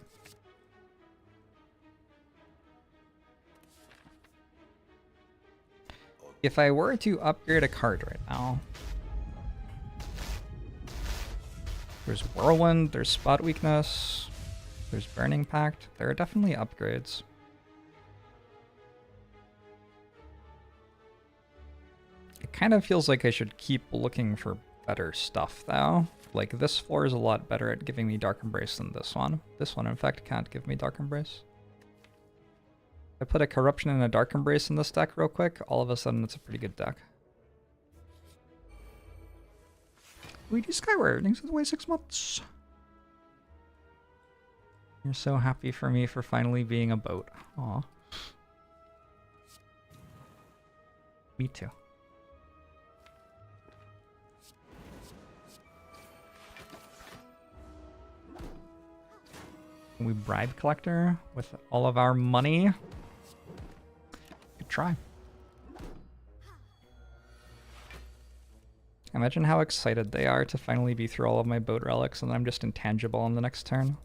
If I were to upgrade a card right now, there's Whirlwind, there's Spot Weakness, there's Burning Pact. There are definitely upgrades. It kind of feels like I should keep looking for better stuff though. Like this floor is a lot better at giving me Dark Embrace than this one. This one in fact can't give me Dark Embrace. I put a Corruption and a Dark Embrace in this deck real quick, all of a sudden it's a pretty good deck. We do Skyward, thanks for the way 6 months. You're so happy for me for finally being a boat. Aw. Me too. We bribe Collector with all of our money. Good try. Imagine how excited they are to finally be through all of my boat relics and I'm just intangible on the next turn.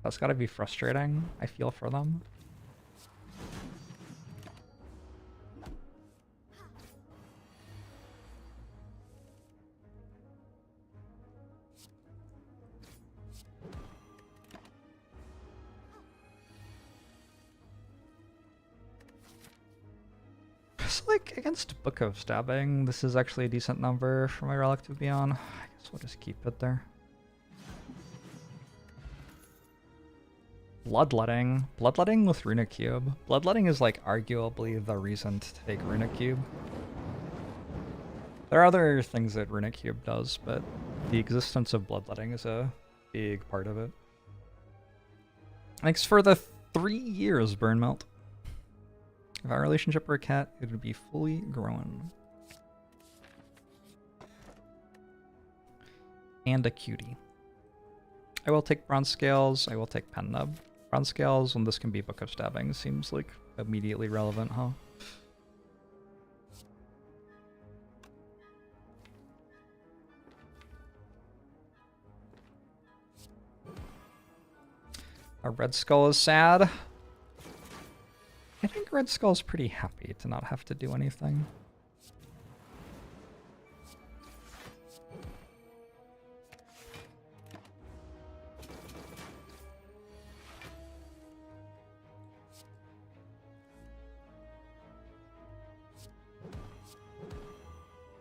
That's gotta be frustrating. I feel for them. Like against Book of Stabbing, this is actually a decent number for my relic to be on. I guess we'll just keep it there. Bloodletting. Bloodletting with Runic Cube. Bloodletting is like arguably the reason to take Runic Cube. There are other things that Runic Cube does, but the existence of Bloodletting is a big part of it. Thanks for the 3 years, Burnmelt. If our relationship were a cat, it would be fully grown. And a cutie. I will take Bronze Scales, I will take Pen Nub. Bronze Scales, when this can be Book of Stabbing, seems like immediately relevant, huh? A Red Skull is sad. I think Red Skull's pretty happy to not have to do anything.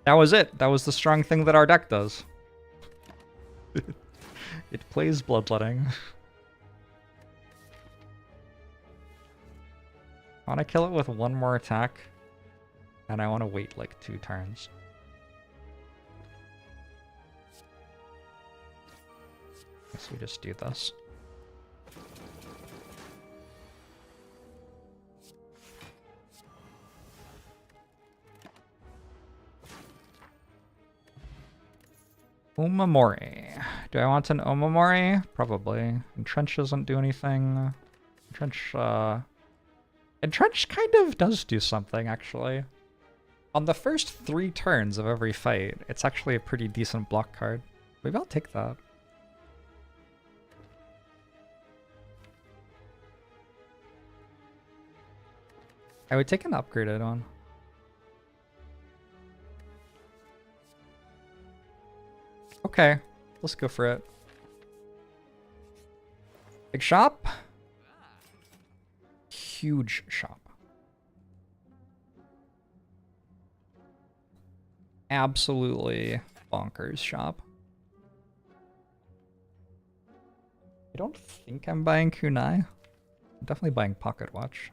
That was it. That was the strong thing that our deck does. It plays Bloodletting. I want to kill it with one more attack, and I want to wait like 2 turns. Guess we just do this. Omamori. Do I want an Omamori? Probably. Entrench doesn't do anything. Entrench kind of does do something, actually. On the first 3 turns of every fight, it's actually a pretty decent block card. Maybe I'll take that. I would take an upgraded one. Okay, let's go for it. Big shop. Huge shop. Absolutely bonkers shop. I don't think I'm buying Kunai. I'm definitely buying Pocket Watch.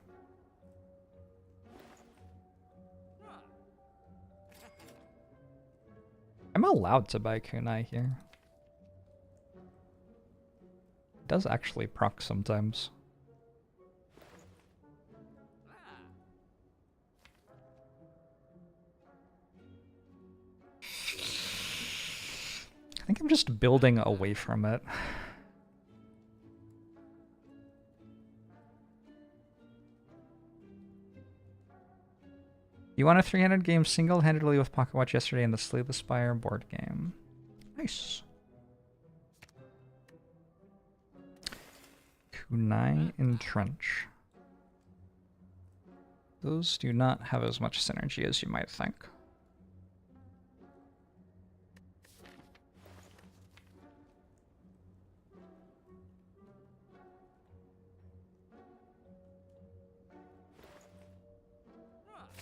I'm allowed to buy Kunai here. It does actually proc sometimes. I think I'm just building away from it. You won a 300 game single-handedly with Pocket Watch yesterday in the Slay the Spire board game. Nice. Kunai Entrench. Those do not have as much synergy as you might think.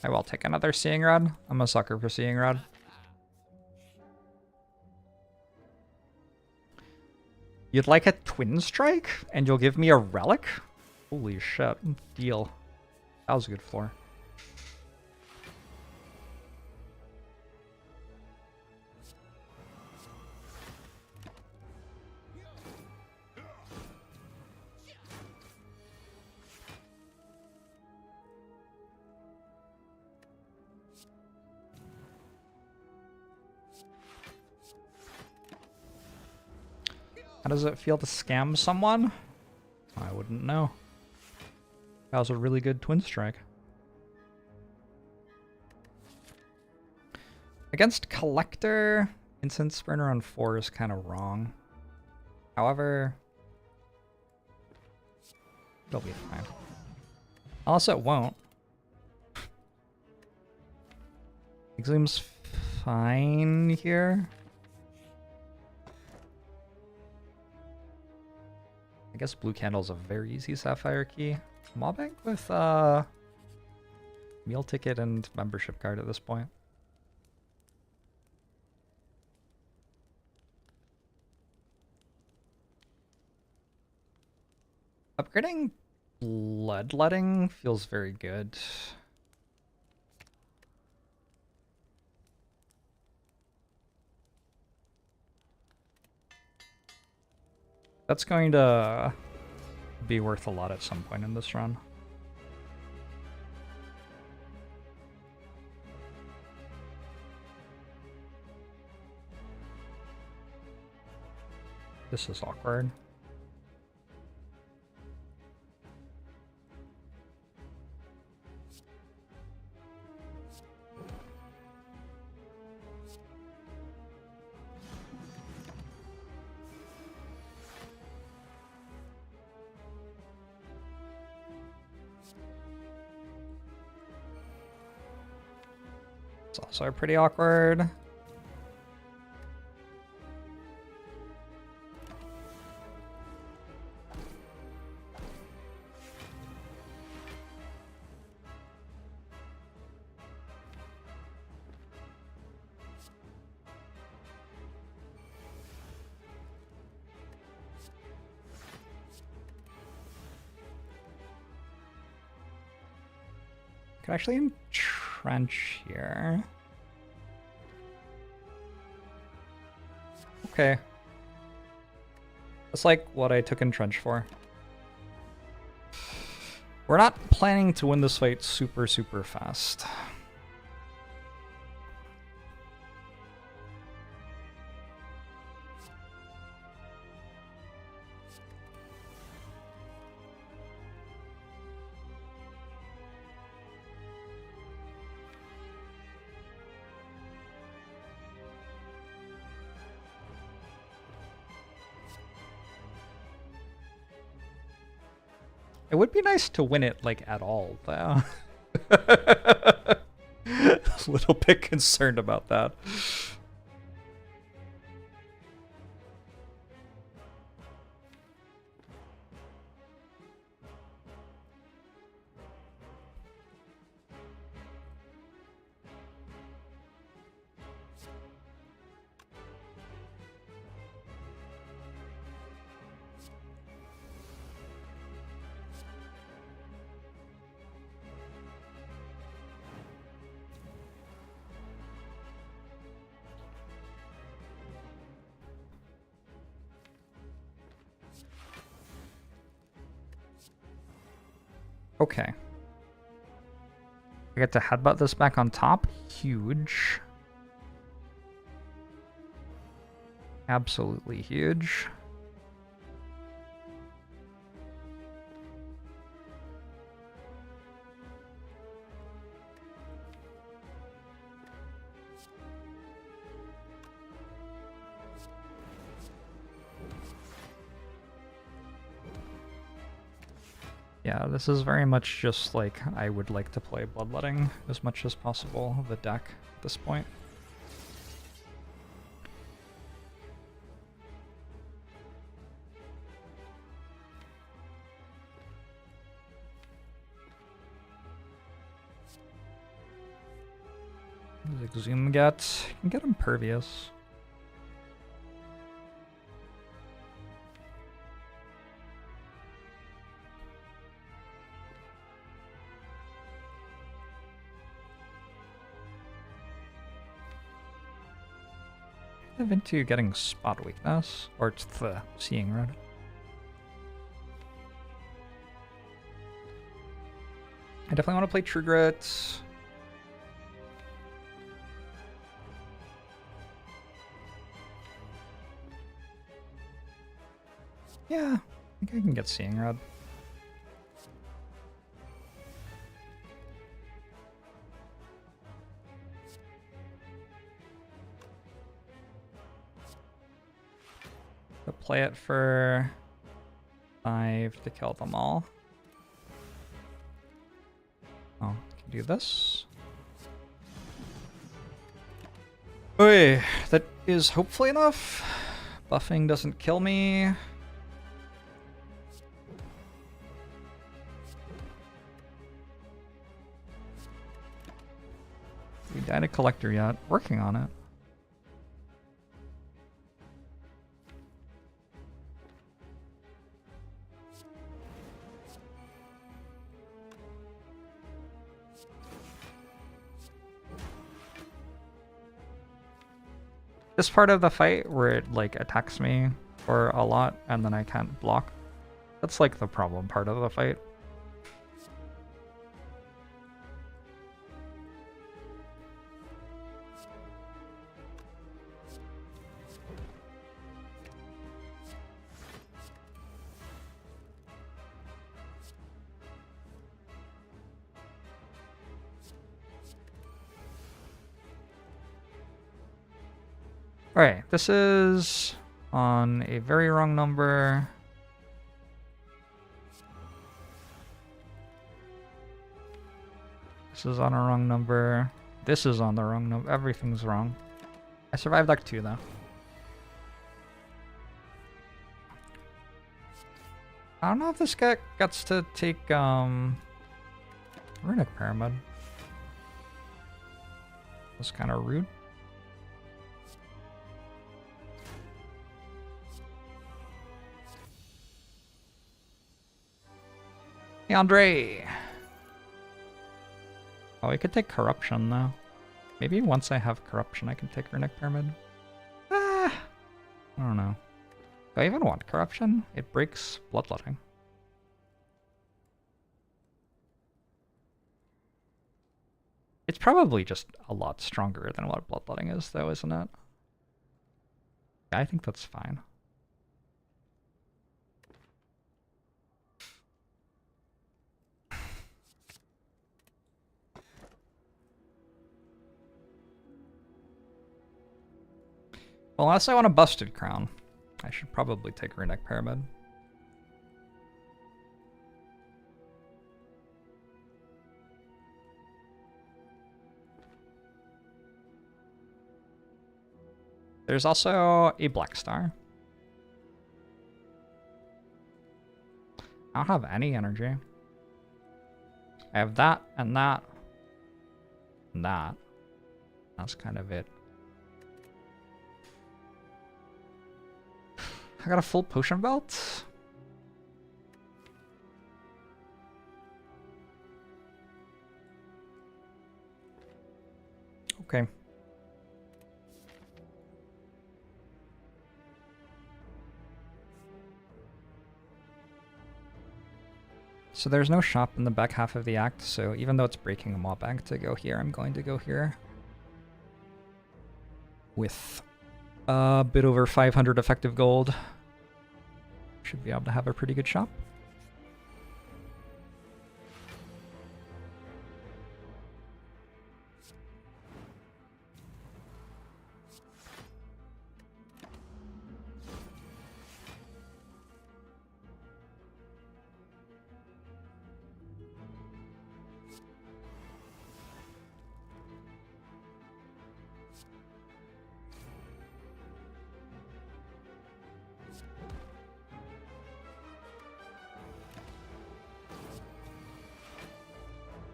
I will take another Seeing Rod. I'm a sucker for Seeing Rod. You'd like a Twin Strike? And you'll give me a Relic? Holy shit. Deal. That was a good floor. How does it feel to scam someone? I wouldn't know. That was a really good Twin Strike. Against Collector, Incense Burner on 4 is kind of wrong. However, it'll be fine. Unless it won't. Exhume's fine here. I guess Blue Candle's a very easy Sapphire key. Mobbing with meal ticket and membership card at this point. Upgrading Bloodletting feels very good. That's going to be worth a lot at some point in this run. This is awkward. It's also pretty awkward. Could actually entrench here. Okay. That's like what I took entrench for. We're not planning to win this fight super fast. It would be nice to win it, like, at all, though. A little bit concerned about that. Okay. I get to headbutt this back on top. Huge. Absolutely huge. Yeah, this is very much just like I would like to play Bloodletting as much as possible, the deck at this point. Zoom get, you can get Impervious. Into getting spot weakness, or it's the seeing red. I definitely want to play True Grit. Yeah, I think I can get seeing red. Play it for 5 to kill them all. Oh, I can do this. Okay, that is hopefully enough. Buffing doesn't kill me. We died a collector yet. Working on it. This part of the fight where it like attacks me for a lot and then I can't block, that's like the problem part of the fight. Alright, this is on a very wrong number. This is on a wrong number. This is on the wrong note. Everything's wrong. I survived Act 2 though. I don't know if this guy gets to take Runic Pyramid. That's kind of rude. Hey, Andre! Oh, we could take Corruption, though. Maybe once I have Corruption, I can take Runic Pyramid. Ah! I don't know. Do I even want Corruption? It breaks Bloodletting. It's probably just a lot stronger than what Bloodletting is, though, isn't it? Yeah, I think that's fine. Well, unless I want a Busted Crown, I should probably take Runic Pyramid. There's also a Black Star. I don't have any energy. I have that and that and that. That's kind of it. I got a full potion belt. Okay. So there's no shop in the back half of the act, so even though it's breaking a mob bank to go here, I'm going to go here. With a bit over 500 effective gold. Should be able to have a pretty good shop.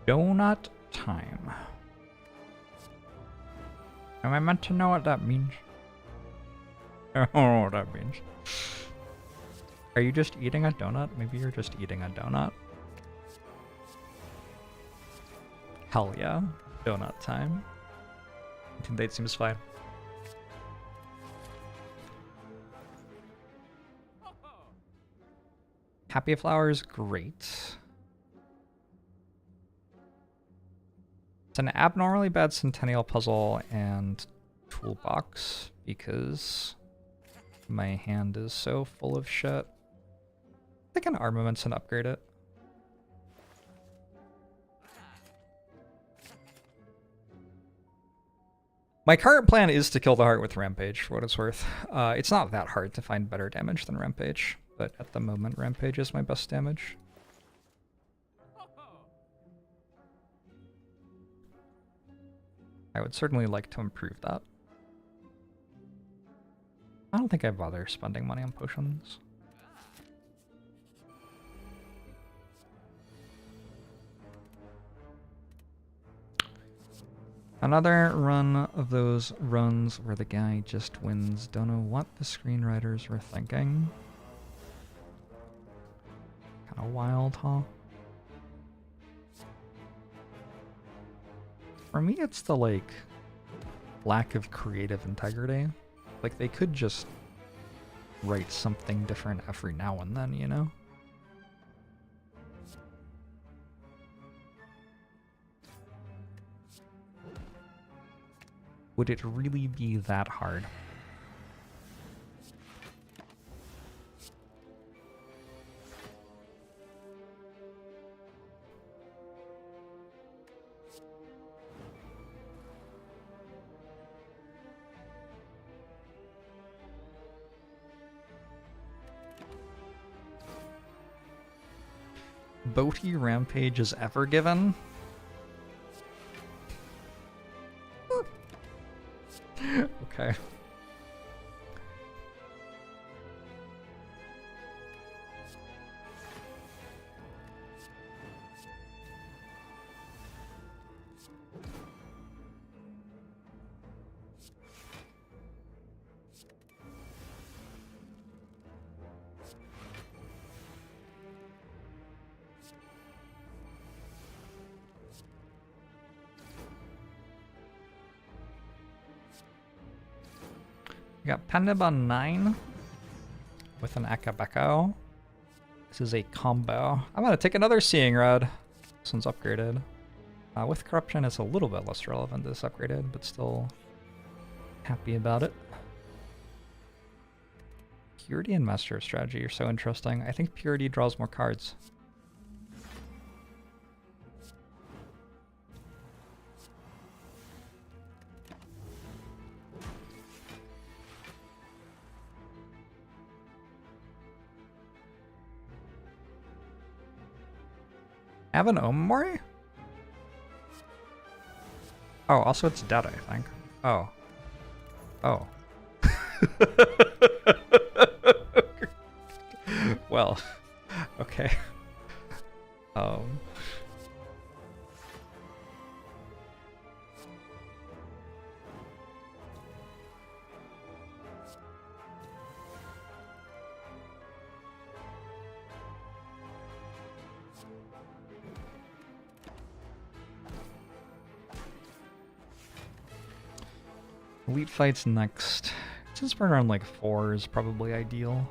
Donut time. Am I meant to know what that means? I don't know what that means. Are you just eating a donut? Maybe you're just eating a donut. Hell yeah. Donut time. I think that seems fine. Happy Flowers, great. It's an abnormally bad Centennial puzzle and toolbox because my hand is so full of shit. I can armaments and upgrade it. My current plan is to kill the heart with Rampage, for what it's worth. It's not that hard to find better damage than Rampage, but at the moment Rampage is my best damage. I would certainly like to improve that. I don't think I bother spending money on potions. Another run of those runs where the guy just wins. Don't know what the screenwriters were thinking. Kind of wild, huh? For me, it's the, like, lack of creative integrity. Like, they could just write something different every now and then, you know? Would it really be that hard? Boaty Rampage is ever given? got Pendib on 9 with an Akabeko. This is a combo. I'm gonna take another Seeing Rod. This one's upgraded. With Corruption, it's a little bit less relevant this upgraded, but still happy about it. Purity and Master of Strategy are so interesting. I think Purity draws more cards. Have an Omori? Oh, also it's dead, I think. Oh. Oh. Well, okay. Elite Fight's next. Since we're around like 4 is probably ideal.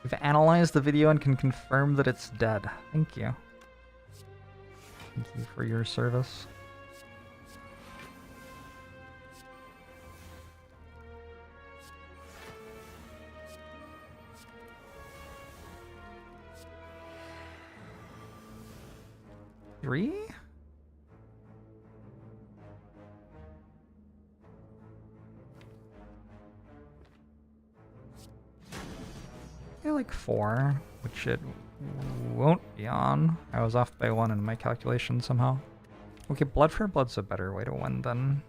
We've analyzed the video and can confirm that it's dead. Thank you. Thank you for your service. Three? I like 4, which it won't be on. I was off by 1 in my calculation somehow. Okay, Blood for Blood's a better way to win than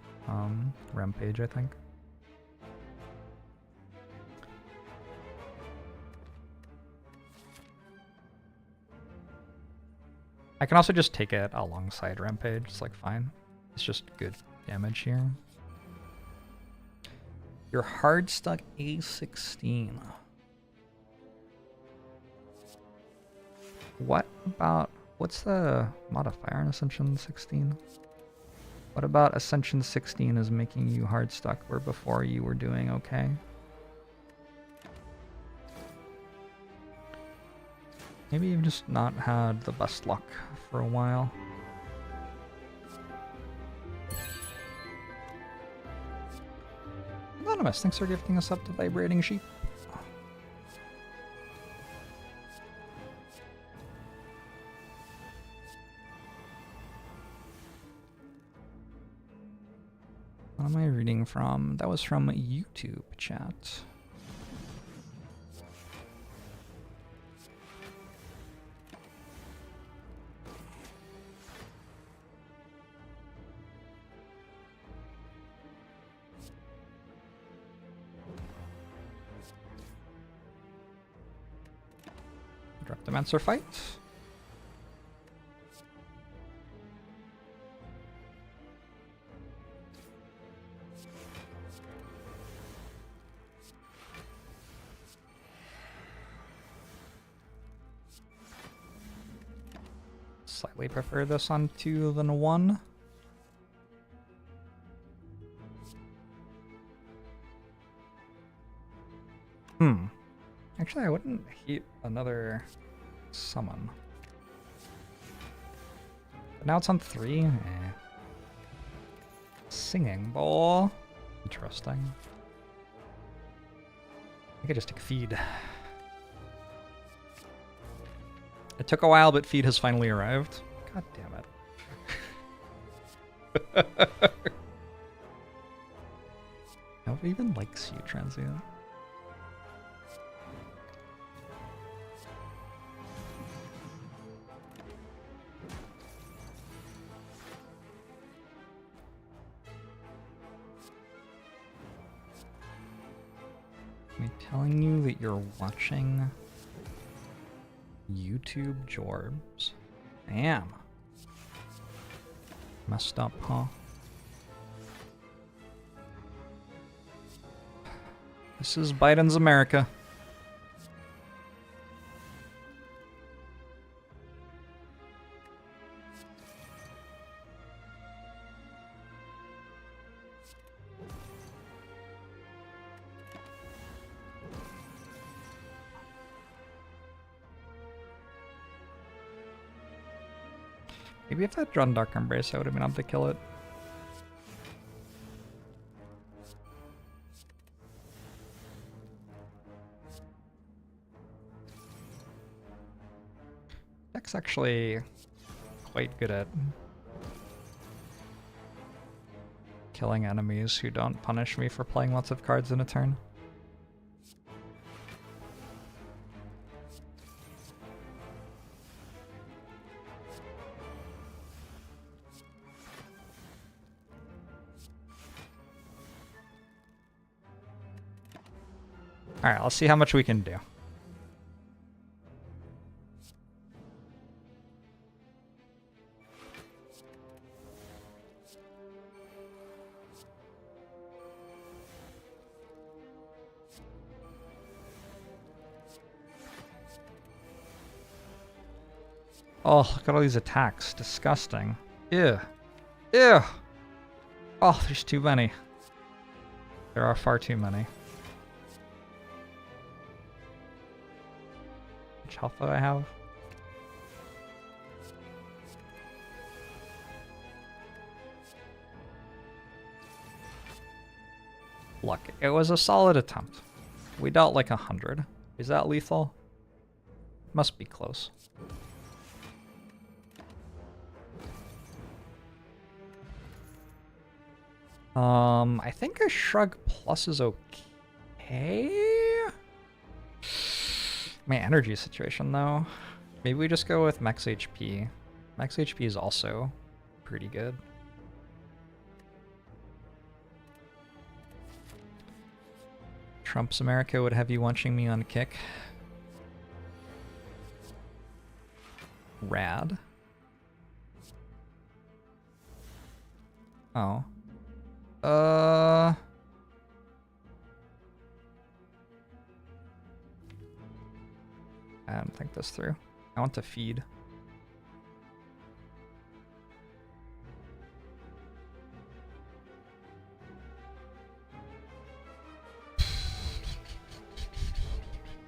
Rampage, I think. I can also just take it alongside Rampage, it's like fine. It's just good damage here. You're hard stuck A16. What about, what's the modifier on Ascension 16? What about Ascension 16 is making you hard stuck where before you were doing okay? Maybe you've just not had the best luck for a while. Anonymous, thanks for gifting us up to Vibrating Sheep. What am I reading from? That was from YouTube chat. Drop the Mancer fight. Slightly prefer this on 2 than 1. Actually, I wouldn't hate another summon. But now it's on 3? Singing Bowl. Interesting. I could just take Feed. It took a while, but Feed has finally arrived. God damn it. Nobody even likes you, Transient. Am I telling you that you're watching YouTube Jorbs? Damn. Messed up, huh? This is Biden's America. Maybe if I'd drawn Dark Embrace, I would have been able to kill it. Deck's actually quite good at killing enemies who don't punish me for playing lots of cards in a turn. Alright, let's see how much we can do. Oh, look at all these attacks. Disgusting. Ew. Ew. Oh, there's too many. There are far too many. Which health do I have? Look, it was a solid attempt. We dealt like 100. Is that lethal? Must be close. I think a Shrug Plus is okay. My energy situation, though. Maybe we just go with max HP. Max HP is also pretty good. Trump's America would have you watching me on Kick. Rad. Oh. I don't think this through. I want to feed.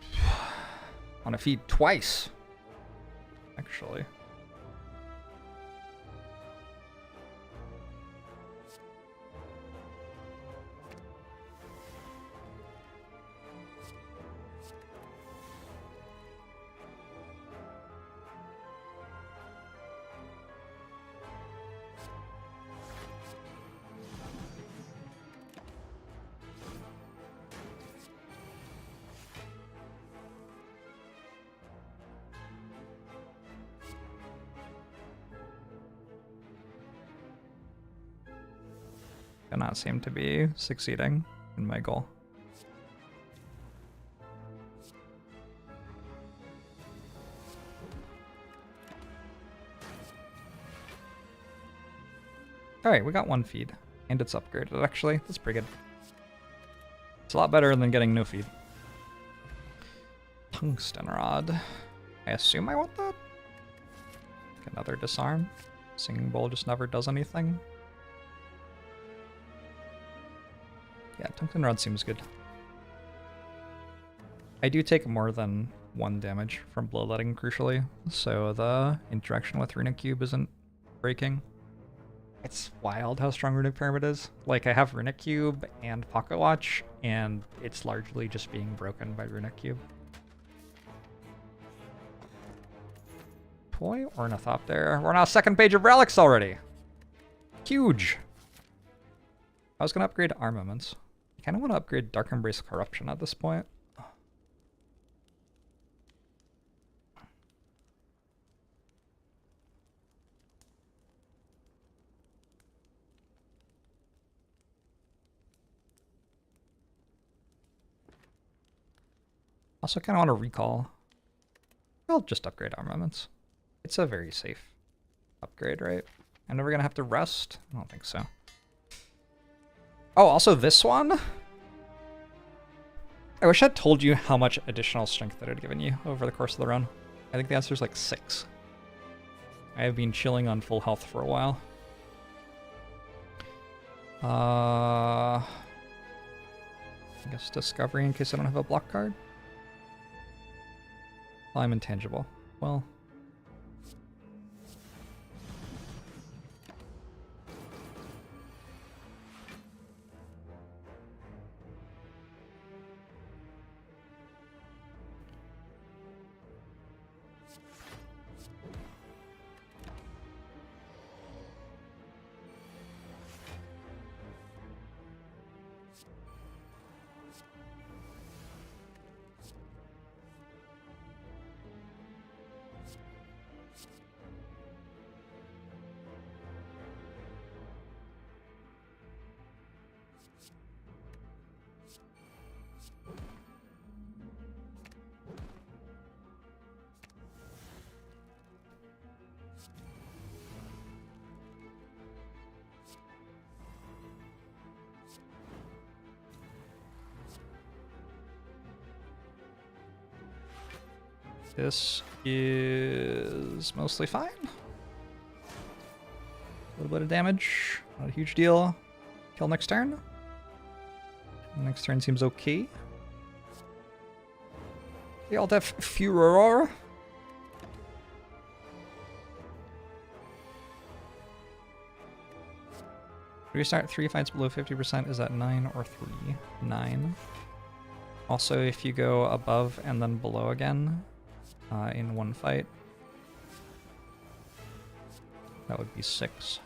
I want to feed twice, actually. Cannot seem to be succeeding in my goal. Alright, we got one feed. And it's upgraded, actually. That's pretty good. It's a lot better than getting no feed. Tungsten Rod. I assume I want that? Another disarm. Singing Bowl just never does anything. Yeah, Tungsten Rod seems good. I do take more than 1 damage from Bloodletting, crucially, so the interaction with Runic Cube isn't breaking. It's wild how strong Runic Pyramid is. Like, I have Runic Cube and Pocket Watch, and it's largely just being broken by Runic Cube. Toy Ornithopter. We're on our second page of relics already! Huge! I was gonna upgrade Armaments. I kinda wanna upgrade Dark Embrace Corruption at this point. Also kinda wanna recall. I'll just upgrade Armaments. It's a very safe upgrade, right? I'm never gonna have to rest? I don't think so. Oh, also this one? I wish I'd told you how much additional strength that I'd given you over the course of the run. I think the answer is like 6. I have been chilling on full health for a while. I guess discovery in case I don't have a block card. Well, I'm intangible. Well. This is mostly fine. A little bit of damage, not a huge deal. Kill next turn. Next turn seems okay. The alt F Furor. Restart 3 fights below 50%. Is that 9 or 3? 9. Also, if you go above and then below again in one fight, that would be 6.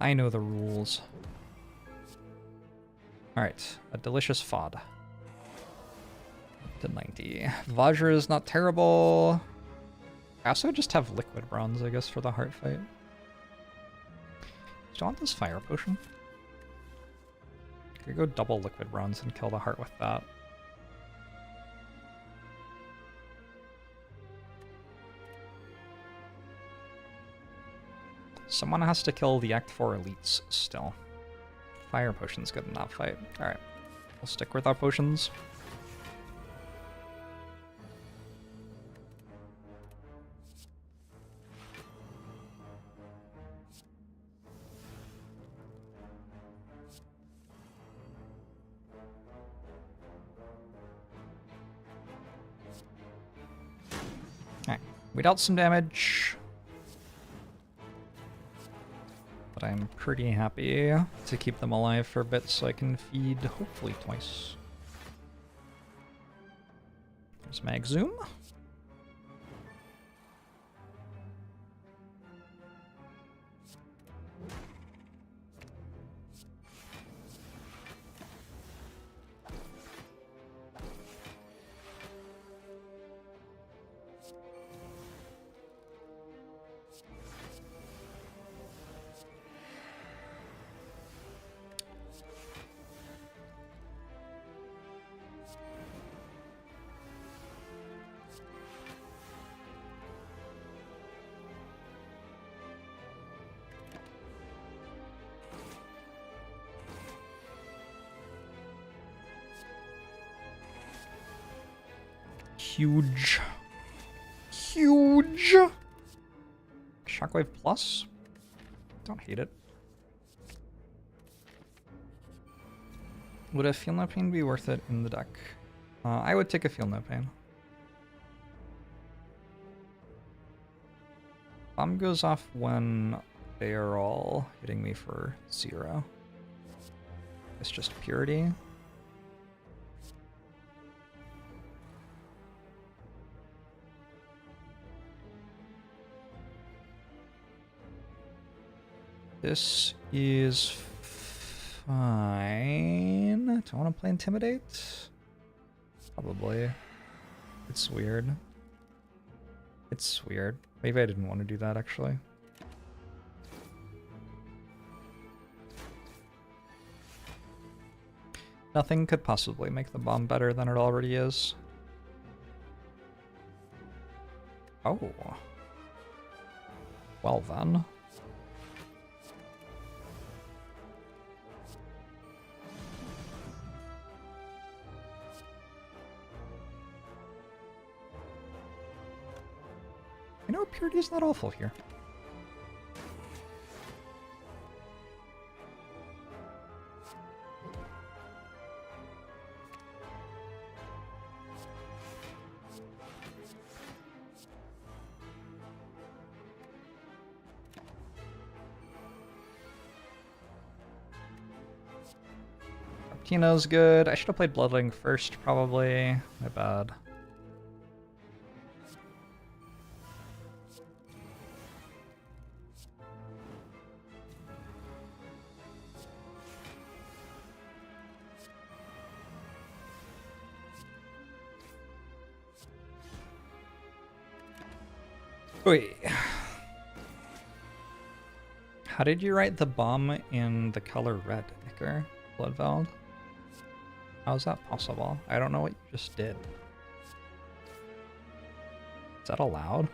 I know the rules. Alright, a delicious FOD. To 90. Vajra is not terrible. I also just have liquid bronze, I guess, for the heart fight. Do you want this fire potion? Could go double liquid bronze and kill the heart with that. Someone has to kill the Act 4 elites still. Fire potion's good in that fight. Alright, we'll stick with our potions. Alright, we dealt some damage. But I'm pretty happy to keep them alive for a bit so I can feed hopefully twice. There's Mag Zoom. Huge. Huge! Shockwave Plus? Don't hate it. Would a Feel No Pain be worth it in the deck? I would take a Feel No Pain. Bomb goes off when they are all hitting me for 0. It's just purity. This is fine. Do I want to play Intimidate? Probably. It's weird. It's weird. Maybe I didn't want to do that, actually. Nothing could possibly make the bomb better than it already is. Oh. Well then. You know, purity is not awful here. Tino's good. I should have played Bloodling first, probably. My bad. Wait. How did you write the bomb in the color red, Iker? Bloodveld? How is that possible? I don't know what you just did. Is that allowed?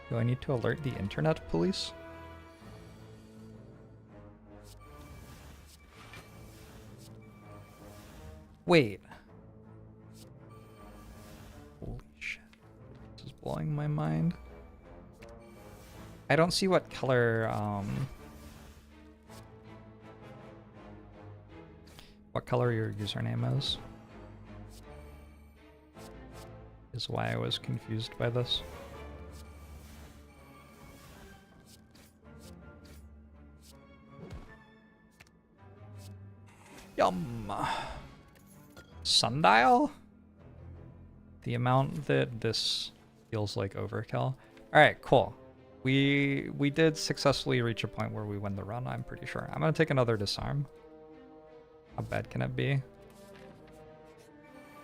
Do I need to alert the internet police? Wait. Holy shit. This is blowing my mind. I don't see what color, what color your username is why I was confused by this. Yum! Sundial? The amount that this feels like overkill. Alright, cool. We did successfully reach a point where we win the run, I'm pretty sure. I'm gonna take another disarm. How bad can it be? Do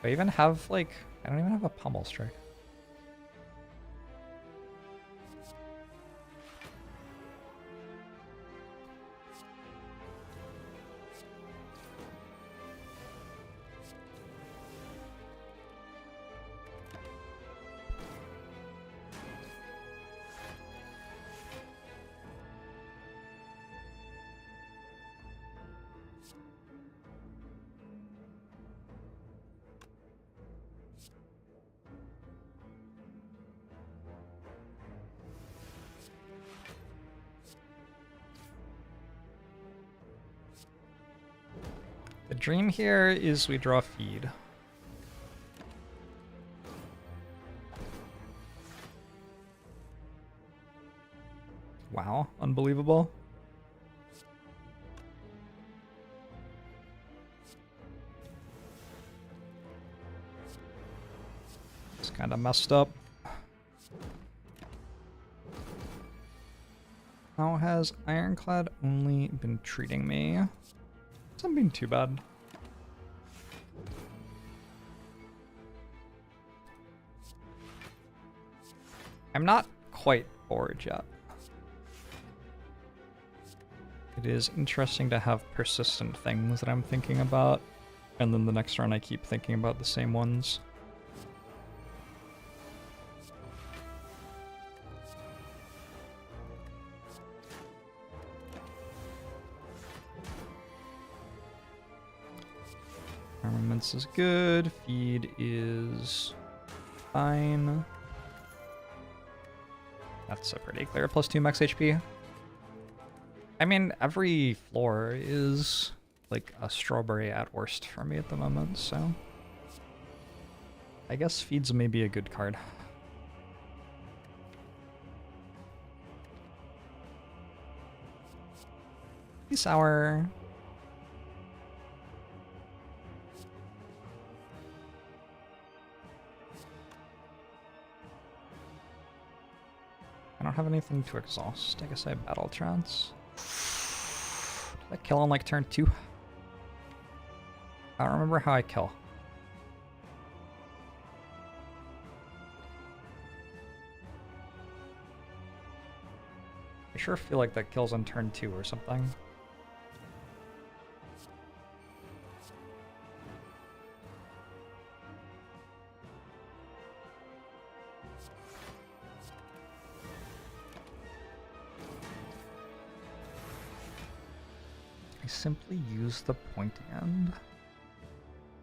I even have, like... I don't even have a pummel strike. The dream here is we draw feed. Wow, unbelievable. It's kind of messed up. How has Ironclad only been treating me? Hasn't been too bad. I'm not quite bored yet. It is interesting to have persistent things that I'm thinking about, and then the next round I keep thinking about the same ones. Armaments is good, feed is fine. That's a pretty clear. +2 max HP. I mean, every floor is like a strawberry at worst for me at the moment, so... I guess feeds may be a good card. Sour. I don't have anything to exhaust. I guess I have Battle Trance. Did I kill on like turn 2? I don't remember how I kill. I sure feel like that kills on turn 2 or something. I simply use the pointy end.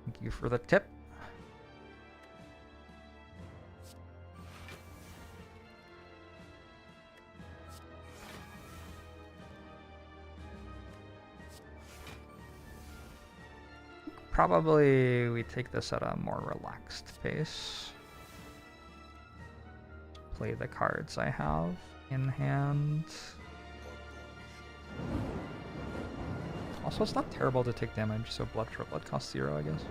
Thank you for the tip. Probably we take this at a more relaxed pace. Play the cards I have in hand. Also, it's not terrible to take damage, so blood triplet costs 0, I guess.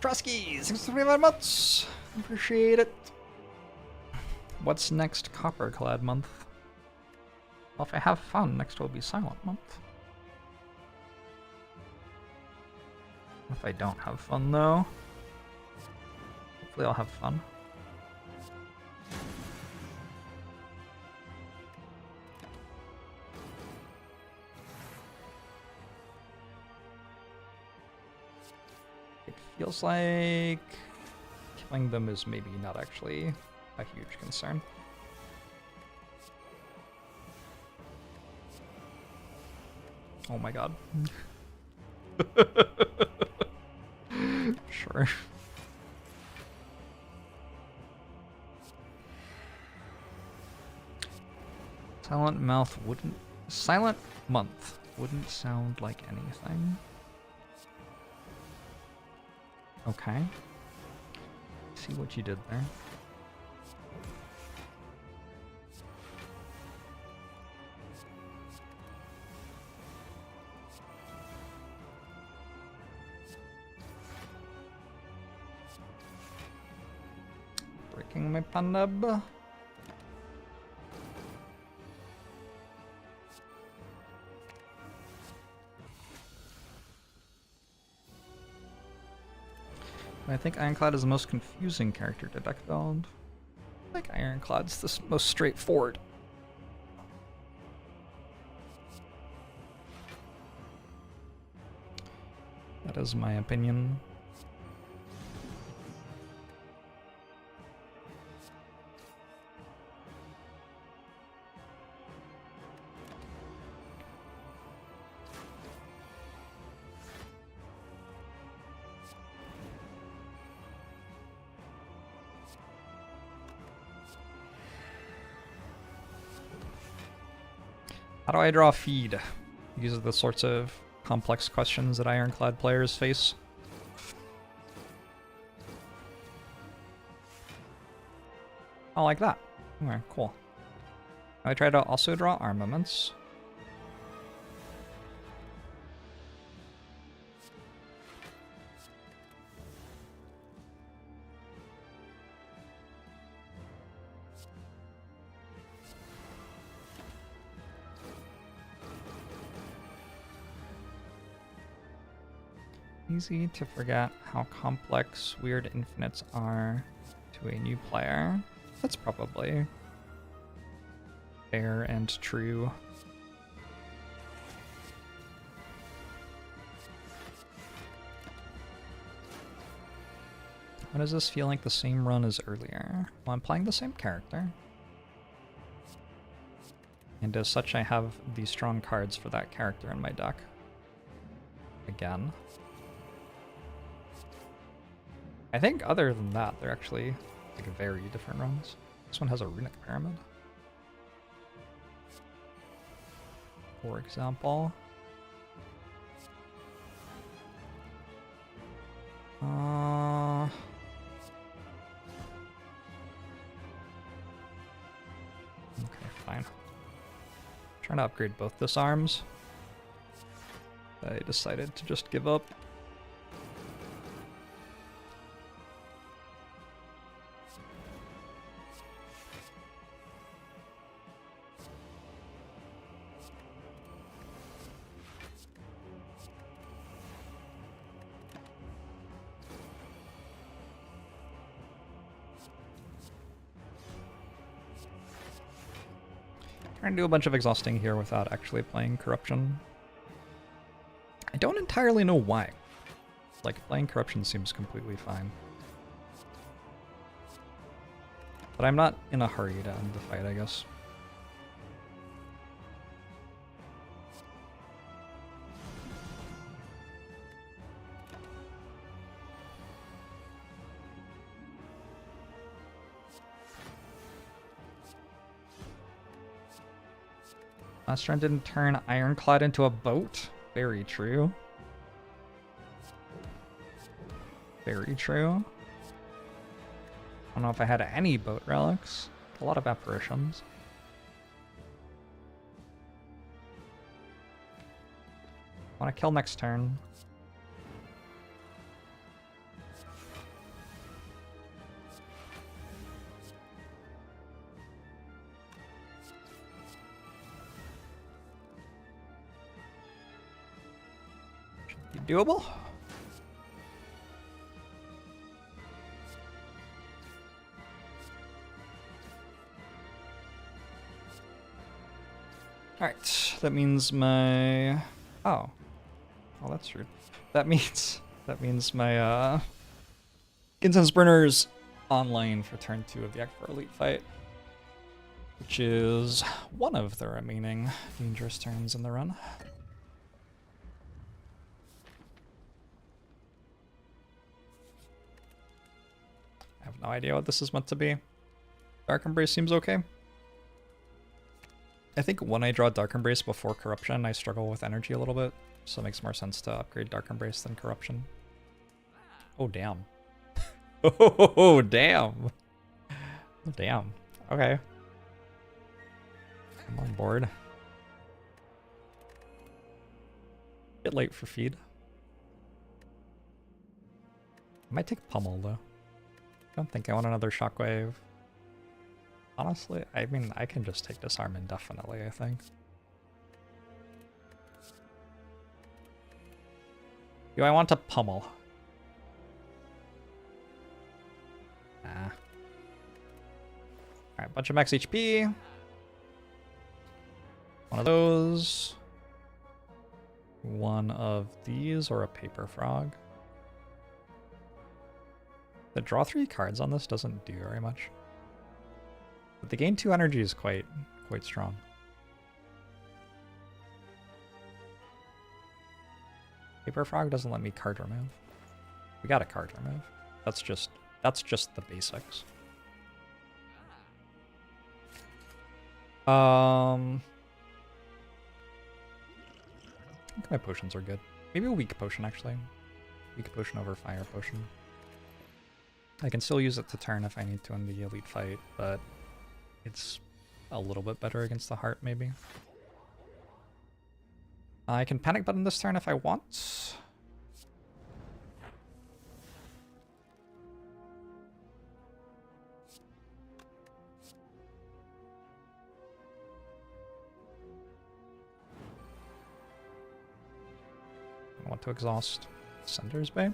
Trusky, thanks very much. Appreciate it. What's next? Copperclad month. Well, if I have fun, next will be Silent month. If I don't have fun, though, hopefully I'll have fun. It feels like killing them is maybe not actually a huge concern. Oh my god. Sure. Silent month wouldn't sound like anything. Okay. See what you did there. Breaking my panab. I think Ironclad is the most confusing character to deck build. I think Ironclad's the most straightforward. That is my opinion. How do I draw feed? These are the sorts of complex questions that Ironclad players face. Oh, like that. Alright, cool. I try to also draw armaments. Easy to forget how complex weird infinites are to a new player. That's probably fair and true. Why does this feel like the same run as earlier? Well, I'm playing the same character. And as such, I have the strong cards for that character in my deck. Again. I think other than that, they're actually like very different runs. This one has a runic pyramid, for example. Okay, fine. Trying to upgrade both disarms. I decided to just give up. Trying to do a bunch of exhausting here without actually playing corruption. I don't entirely know why. Like, playing Corruption seems completely fine. But I'm not in a hurry to end the fight, I guess. Last turn didn't turn Ironclad into a boat. Very true. Very true. I don't know if I had any boat relics. A lot of apparitions. Want to kill next turn. Should be doable. Alright, that means my... Oh. Oh, that's rude. That means my Incense Burner's online for turn 2 of the Act 4 Elite fight. Which is one of the remaining dangerous turns in the run. I have no idea what this is meant to be. Dark Embrace seems okay. I think when I draw Dark Embrace before Corruption, I struggle with energy a little bit, so it makes more sense to upgrade Dark Embrace than Corruption. Oh, damn. Oh, damn. Oh, damn. Okay. I'm on board. Bit late for feed. I might take Pummel, though. I don't think I want another Shockwave. Honestly, I mean, I can just take Disarm indefinitely, I think. Do I want to Pummel? Nah. Alright, bunch of max HP. One of those. One of these, or a Paper Frog. The draw 3 cards on this doesn't do very much. But the gain 2 energy is quite strong. Paper Frog doesn't let me card remove. We got a card remove. That's just the basics. I think my potions are good. Maybe a weak potion, actually. Weak potion over fire potion. I can still use it to turn if I need to in the elite fight, but it's a little bit better against the heart, maybe. I can panic button this turn if I want. I want to exhaust Sender's Bay.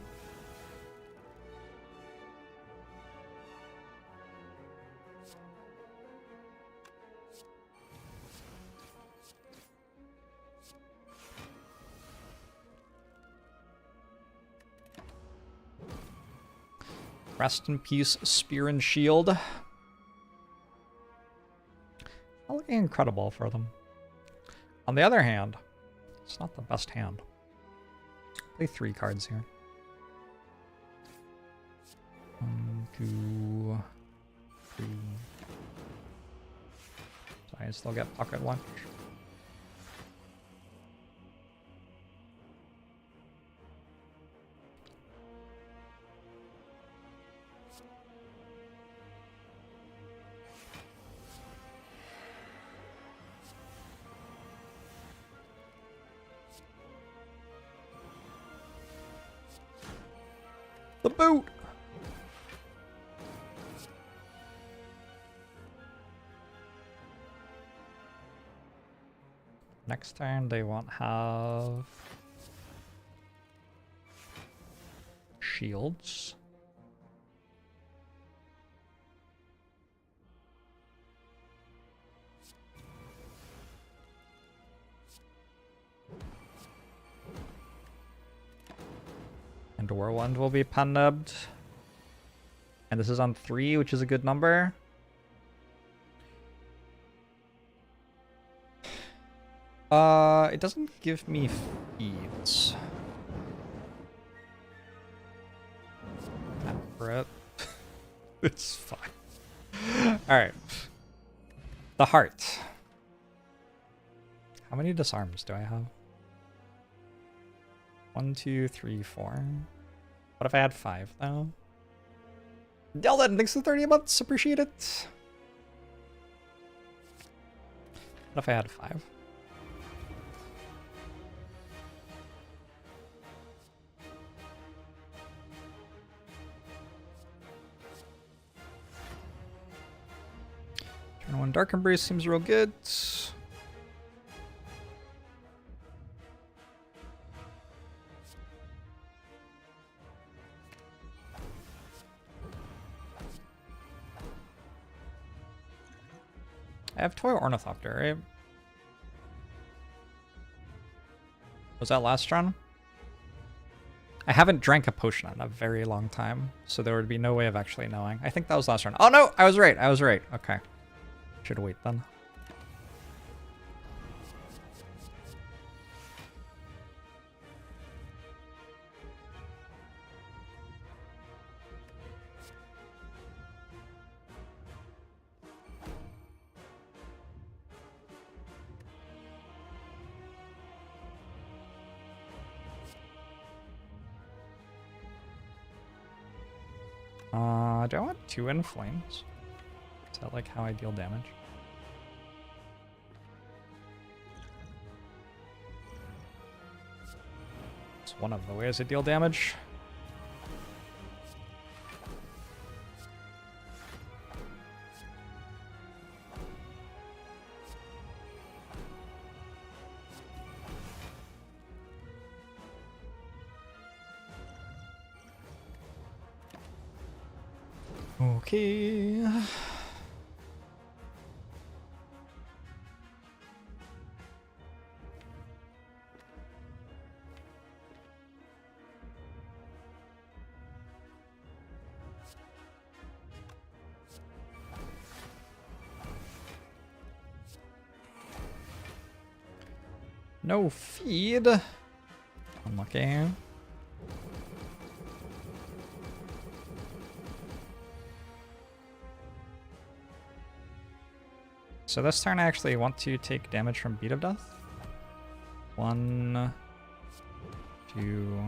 Rest in peace, Spear and Shield. Not looking incredible for them. On the other hand, it's not the best hand. Play 3 cards here. 1, 2, 3. So I still get Pocket Watch. The boot! Next turn they won't have shields. and Whirlwind will be pen-nibbed. And this is on 3, which is a good number. It doesn't give me feeds. Brett. It's fine. Alright. The heart. How many disarms do I have? 1, 2, 3, 4. What if I had 5 though? Delden, thanks for 30 months. Appreciate it. What if I had 5? Turn 1 Dark Embrace seems real good. I have Toy Ornithopter, right? Was that last run? I haven't drank a potion in a very long time, so there would be no way of actually knowing. I think that was last run. Oh no, I was right. I was right. Okay. Should wait then. Do I want 2 in flames? Is that like how I deal damage? It's one of the ways I deal damage. Okay. No feed. Unlucky. So this turn I actually want to take damage from Beat of Death. 1, 2.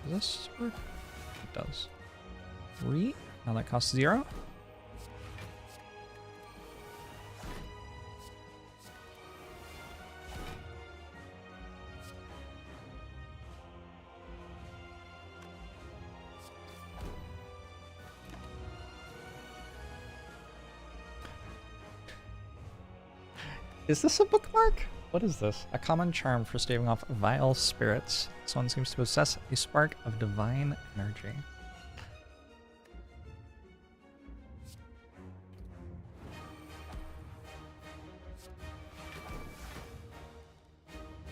Does this work? It does. 3. Now that costs 0. Is this a bookmark? What is this? A common charm for staving off vile spirits. This one seems to possess a spark of divine energy.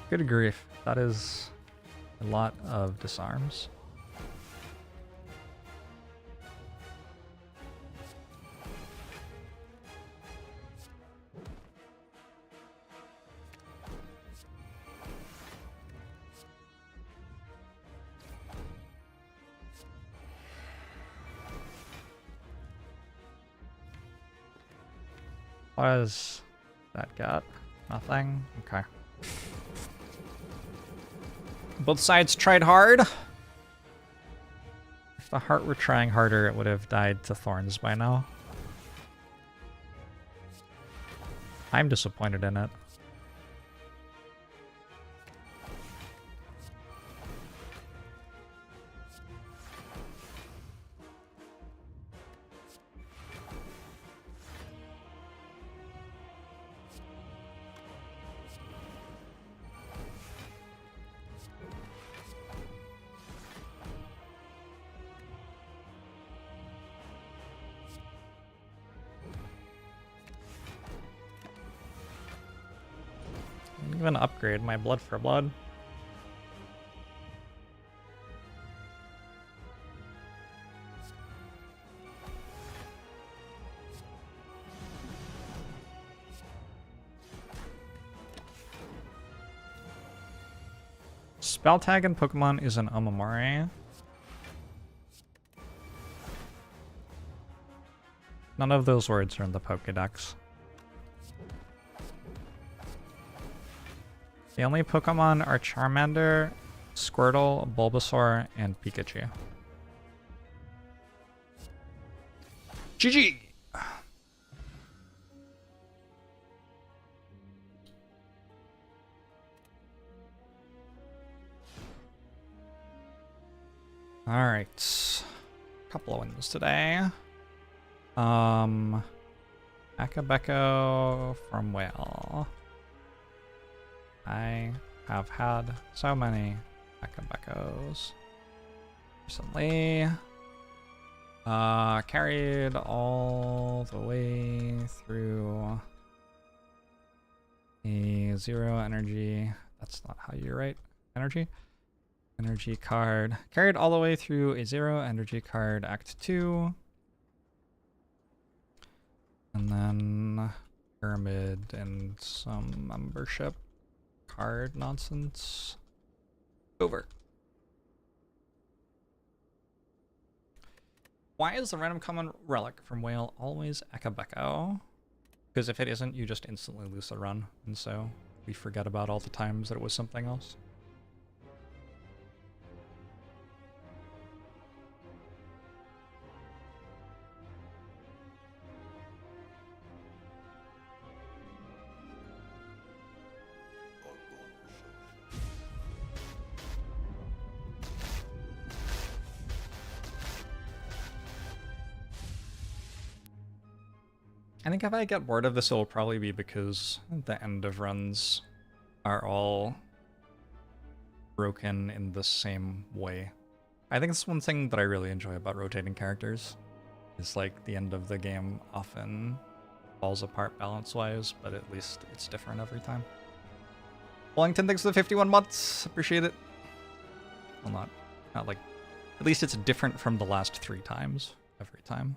Good grief. That is a lot of disarms. What has that got? Nothing? Okay. Both sides tried hard. If the heart were trying harder, it would have died to thorns by now. I'm disappointed in it. Even upgrade my blood for blood. Spell tag in Pokemon is an Omamori. None of those words are in the Pokédex. The only Pokemon are Charmander, Squirtle, Bulbasaur, and Pikachu. GG! Alright. Couple of wins today. Akabeko from Whale. I have had so many Akabekos recently. Carried all the way through a 0 energy. That's not how you write energy. Energy card. Carried all the way through a 0 energy card Act 2. And then Pyramid and some membership card nonsense. Over. Why is the random common relic from Whale always Akabeko? Because if it isn't, you just instantly lose the run. And so we forget about all the times that it was something else. I think if I get bored of this, it'll probably be because the end of runs are all broken in the same way. I think it's one thing that I really enjoy about rotating characters. Is like the end of the game often falls apart balance-wise, but at least it's different every time. Wellington, thanks for the 51 months. Appreciate it. Well, not like... At least it's different from the last 3 times every time.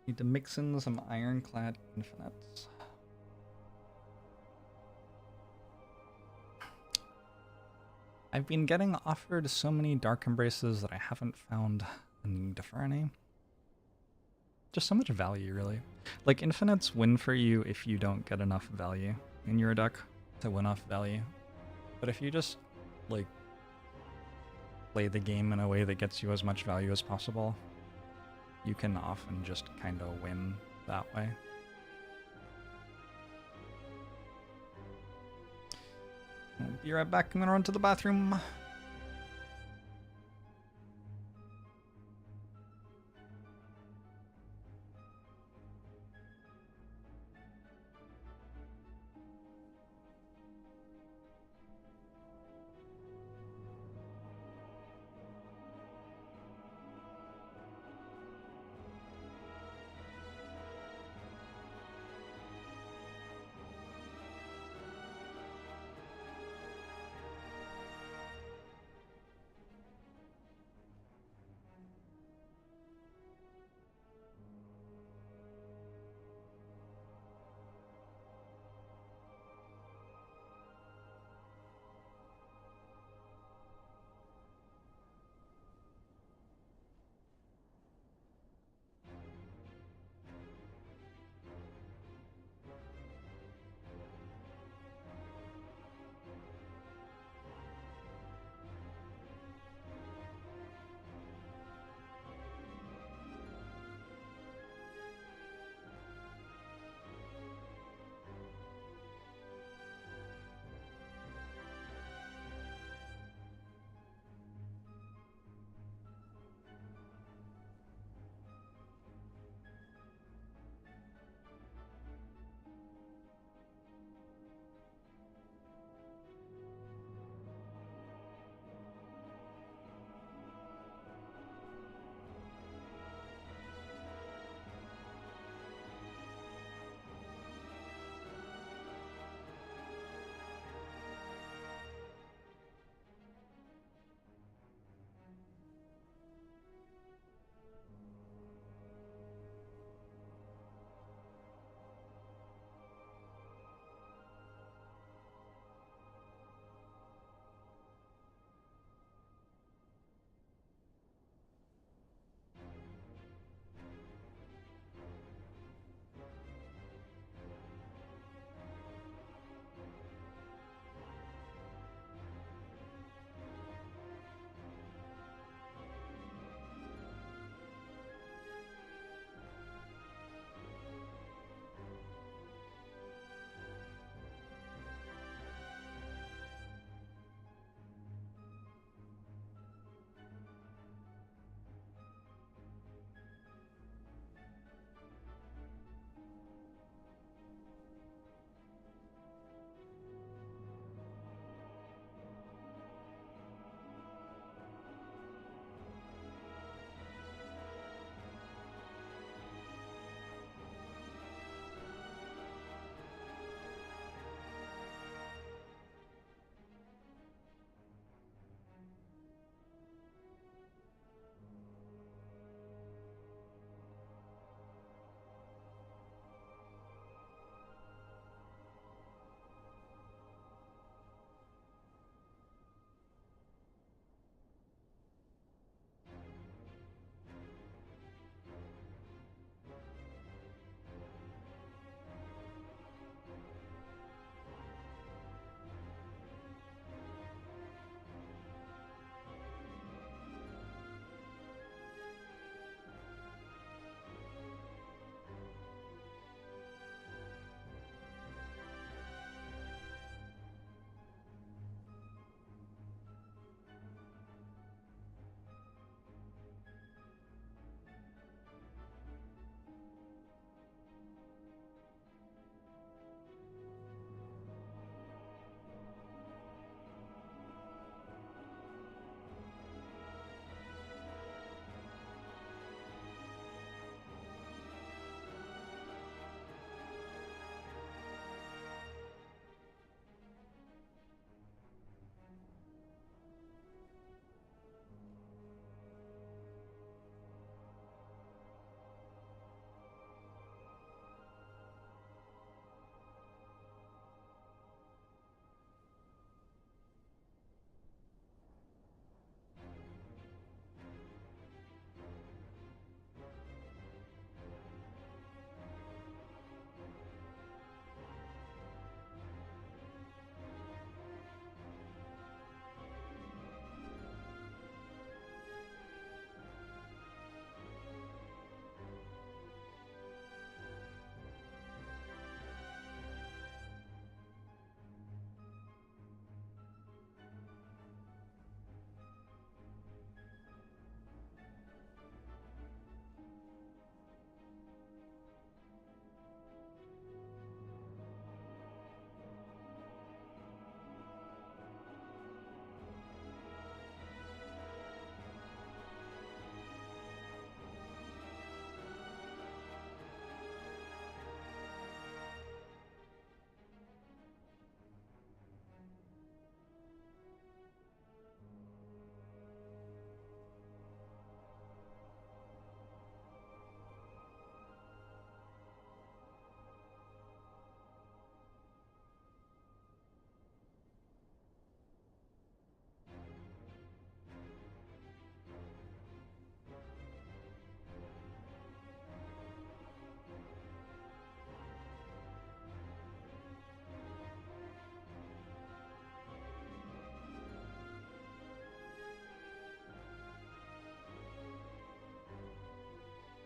Need to mix in some Ironclad infinites. I've been getting offered so many Dark Embraces that I haven't found a need for any. Just so much value, really. Like, infinites win for you if you don't get enough value in your deck to win off value. But if you just, like, play the game in a way that gets you as much value as possible, you can often just kind of win that way. I'll be right back. I'm gonna run to the bathroom.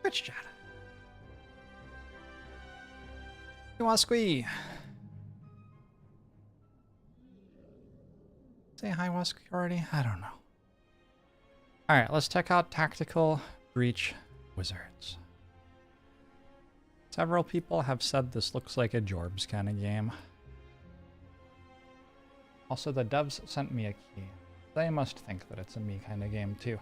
Twitch chat. You want to squee? Say hi, Wasky, already? I don't know. Alright, let's check out Tactical Breach Wizards. Several people have said this looks like a Jorbs kind of game. Also, the devs sent me a key. They must think that it's a me kind of game too.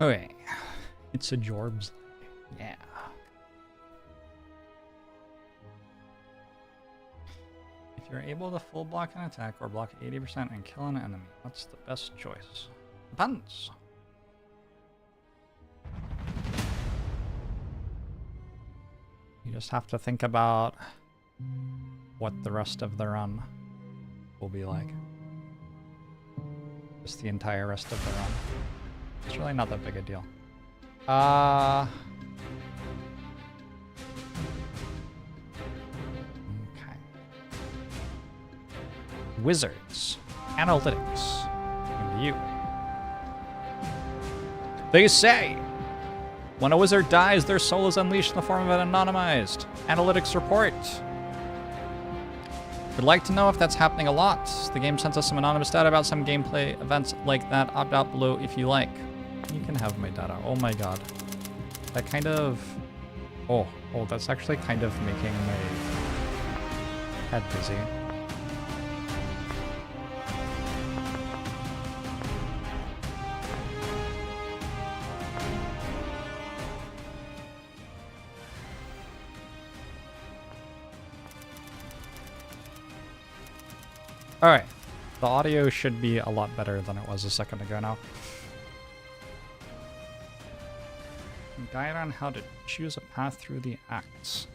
Okay, it's a Jorbs. Yeah. If you're able to full block an attack or block 80% and kill an enemy, what's the best choice? Depends. You just have to think about what the rest of the run will be like. Just the entire rest of the run. It's really not that big a deal. Okay. Wizards. Analytics. And you. They say, when a wizard dies, their soul is unleashed in the form of an anonymized analytics report. Would like to know if that's happening a lot. The game sends us some anonymous data about some gameplay events like that. Opt out below if you like. You can have my data. Oh my god. That kind of... Oh, that's actually kind of making my head dizzy. Alright. The audio should be a lot better than it was a second ago now. Guide on how to choose a path through the acts.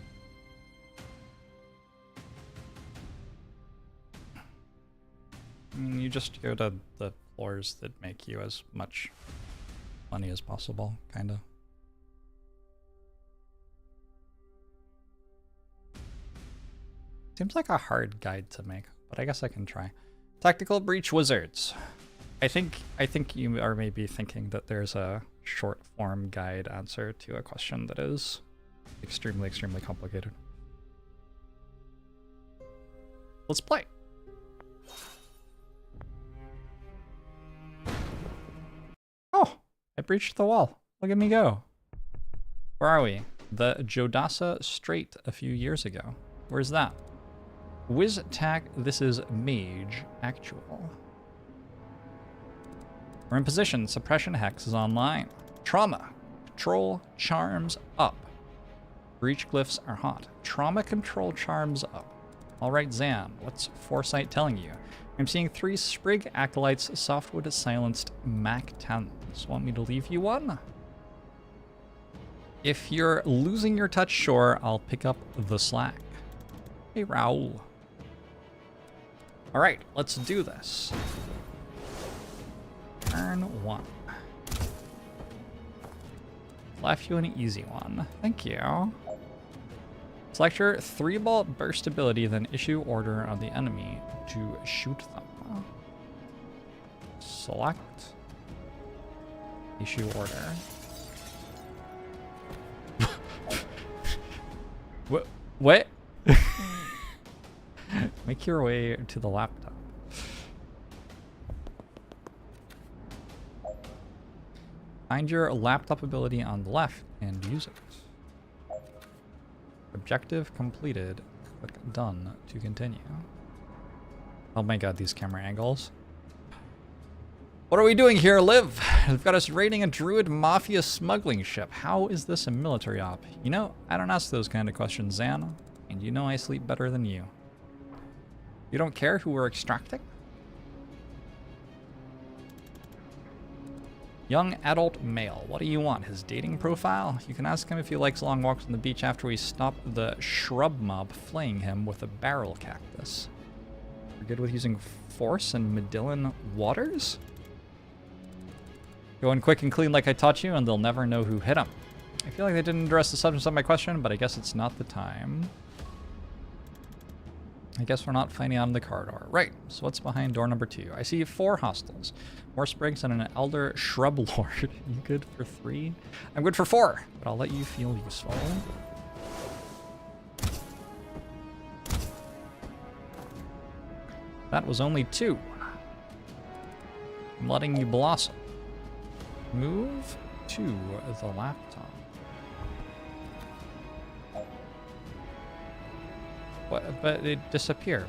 I mean, you just go to the floors that make you as much money as possible, kinda. Seems like a hard guide to make, but I guess I can try. Tactical Breach Wizards. I think you are maybe thinking that there's a short form guide answer to a question that is extremely, extremely complicated. Let's play. Oh, I breached the wall. Look at me go. Where are we? The Jodasa Strait a few years ago. Where's that? Wiz attack. This is Mage Actual. We're in position. Suppression Hex is online. Trauma. Control charms up. Breach glyphs are hot. Trauma control charms up. Alright, Zan, what's Foresight telling you? I'm seeing 3 Sprig Acolytes, Softwood Silenced Mac 10s. Want me to leave you one? If you're losing your touch, sure, I'll pick up the slack. Hey, Raoul. Alright, let's do this. Turn 1. Left you an easy one. Thank you. Select your 3-bolt burst ability, then issue order on the enemy to shoot them. Select. Issue order. What? Make your way to the laptop. Find your laptop ability on the left and use it. Objective completed. Click done to continue. Oh my god, these camera angles. What are we doing here, Liv? They've got us raiding a Druid Mafia smuggling ship. How is this a military op? You know, I don't ask those kind of questions, Zan. And you know I sleep better than you. You don't care who we're extracting? Young adult male. What do you want? His dating profile? You can ask him if he likes long walks on the beach after we stop the shrub mob flaying him with a barrel cactus. We're good with using force and Medillion waters? Go in quick and clean like I taught you, and they'll never know who hit him. I feel like they didn't address the substance of my question, but I guess it's not the time. I guess we're not finding out in the corridor. Right, so what's behind door number 2? I see 4 hostiles. More sprigs and an elder shrub lord. You good for 3? I'm good for 4, but I'll let you feel useful. That was only 2. I'm letting you blossom. Move to the laptop. What? But it disappeared.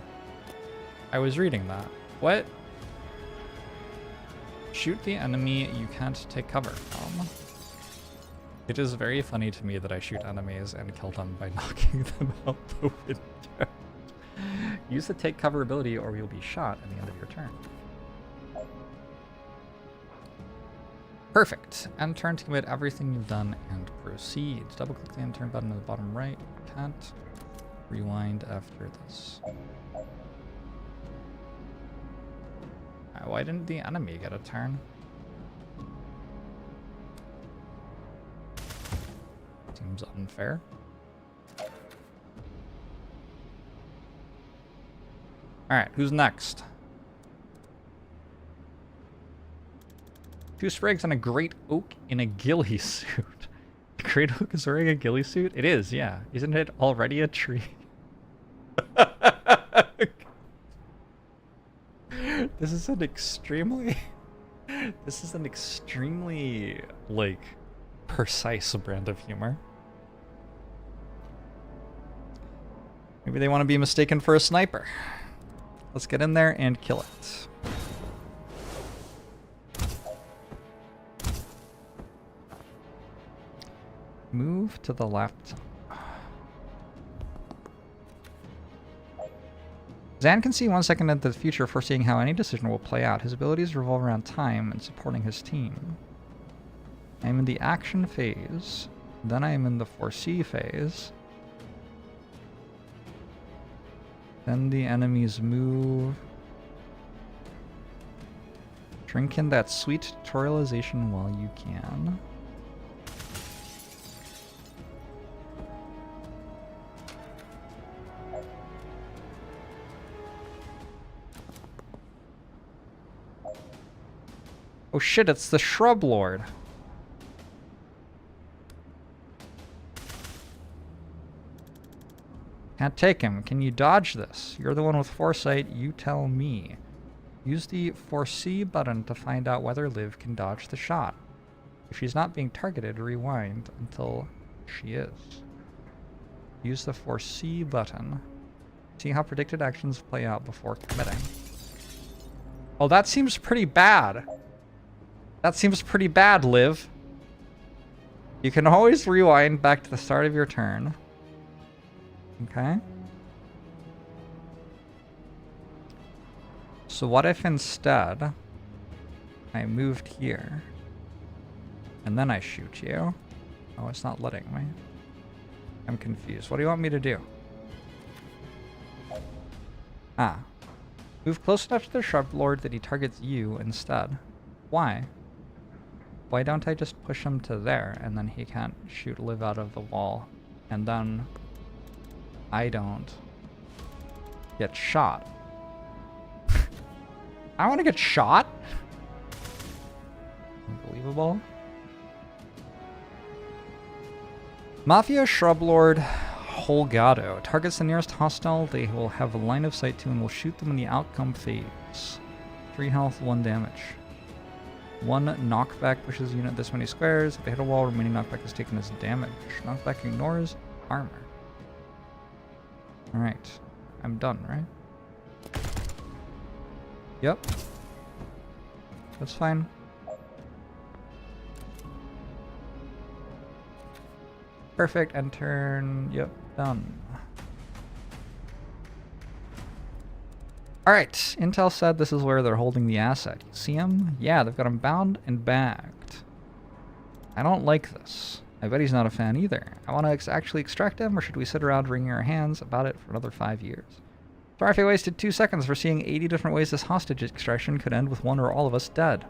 I was reading that. What? Shoot the enemy you can't take cover from. It is very funny to me that I shoot enemies and kill them by knocking them out the window. Use the take cover ability or you'll be shot at the end of your turn. Perfect. End turn to commit everything you've done and proceed. Double click the end turn button at the bottom right. Can't. Rewind after this. Why didn't the enemy get a turn? Seems unfair. Alright, who's next? 2 sprigs and a great oak in a ghillie suit. Great oak is wearing a ghillie suit? It is, yeah. Isn't it already a tree? This is an extremely, like, precise brand of humor. Maybe they want to be mistaken for a sniper. Let's get in there and kill it. Move to the left. Zan can see 1 second into the future, foreseeing how any decision will play out. His abilities revolve around time and supporting his team. I am in the action phase. Then I am in the foresee phase. Then the enemies move. Drink in that sweet tutorialization while you can. Oh shit, it's the Shrub Lord. Can't take him. Can you dodge this? You're the one with foresight, you tell me. Use the foresee button to find out whether Liv can dodge the shot. If she's not being targeted, rewind until she is. Use the foresee button. See how predicted actions play out before committing. Oh, that seems pretty bad. That seems pretty bad, Liv. You can always rewind back to the start of your turn. Okay. So what if instead I moved here and then I shoot you? Oh, it's not letting me. I'm confused. What do you want me to do? Ah. Move close enough to the Shrub Lord that he targets you instead. Why? Why don't I just push him to there and then he can't shoot Liv out of the wall and then I don't get shot? I want to get shot? Unbelievable. Mafia Shrub Lord Holgado targets the nearest hostile they will have a line of sight to and will shoot them in the outcome phase. 3 health, 1 damage. 1 knockback pushes the unit this many squares. If they hit a wall, remaining knockback is taken as damage. Knockback ignores armor. Alright. I'm done, right? Yep. That's fine. Perfect. End turn. Yep. Done. Alright, Intel said this is where they're holding the asset. You see him? Yeah, they've got him bound and bagged. I don't like this. I bet he's not a fan either. I want to actually extract him, or should we sit around wringing our hands about it for another 5 years? Sorry if I wasted 2 seconds for seeing 80 different ways this hostage extraction could end with one or all of us dead.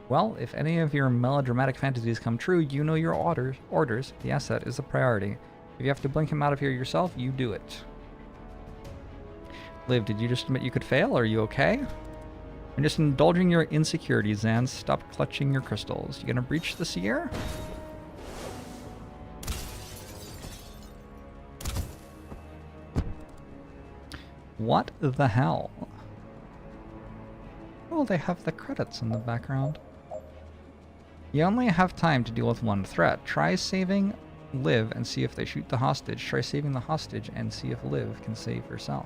Well, if any of your melodramatic fantasies come true, you know your orders. The asset is a priority. If you have to blink him out of here yourself, you do it. Liv, did you just admit you could fail? Are you okay? I'm just indulging your insecurities, Zan. Stop clutching your crystals. You gonna breach the seer? What the hell? Oh, they have the credits in the background. You only have time to deal with one threat. Try saving Liv and see if they shoot the hostage. Try saving the hostage and see if Liv can save herself.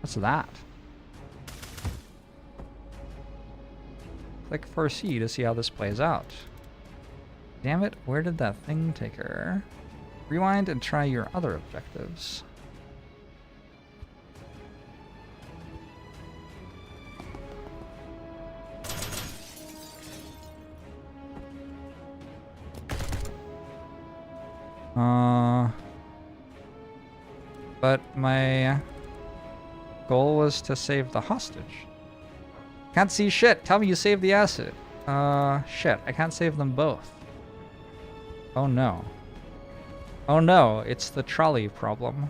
What's that? Click foresee to see how this plays out. Damn it, where did that thing take her? Rewind and try your other objectives. But my goal was to save the hostage. Can't see shit. Tell me you saved the asset. Shit. I can't save them both. Oh no. Oh no, it's the trolley problem.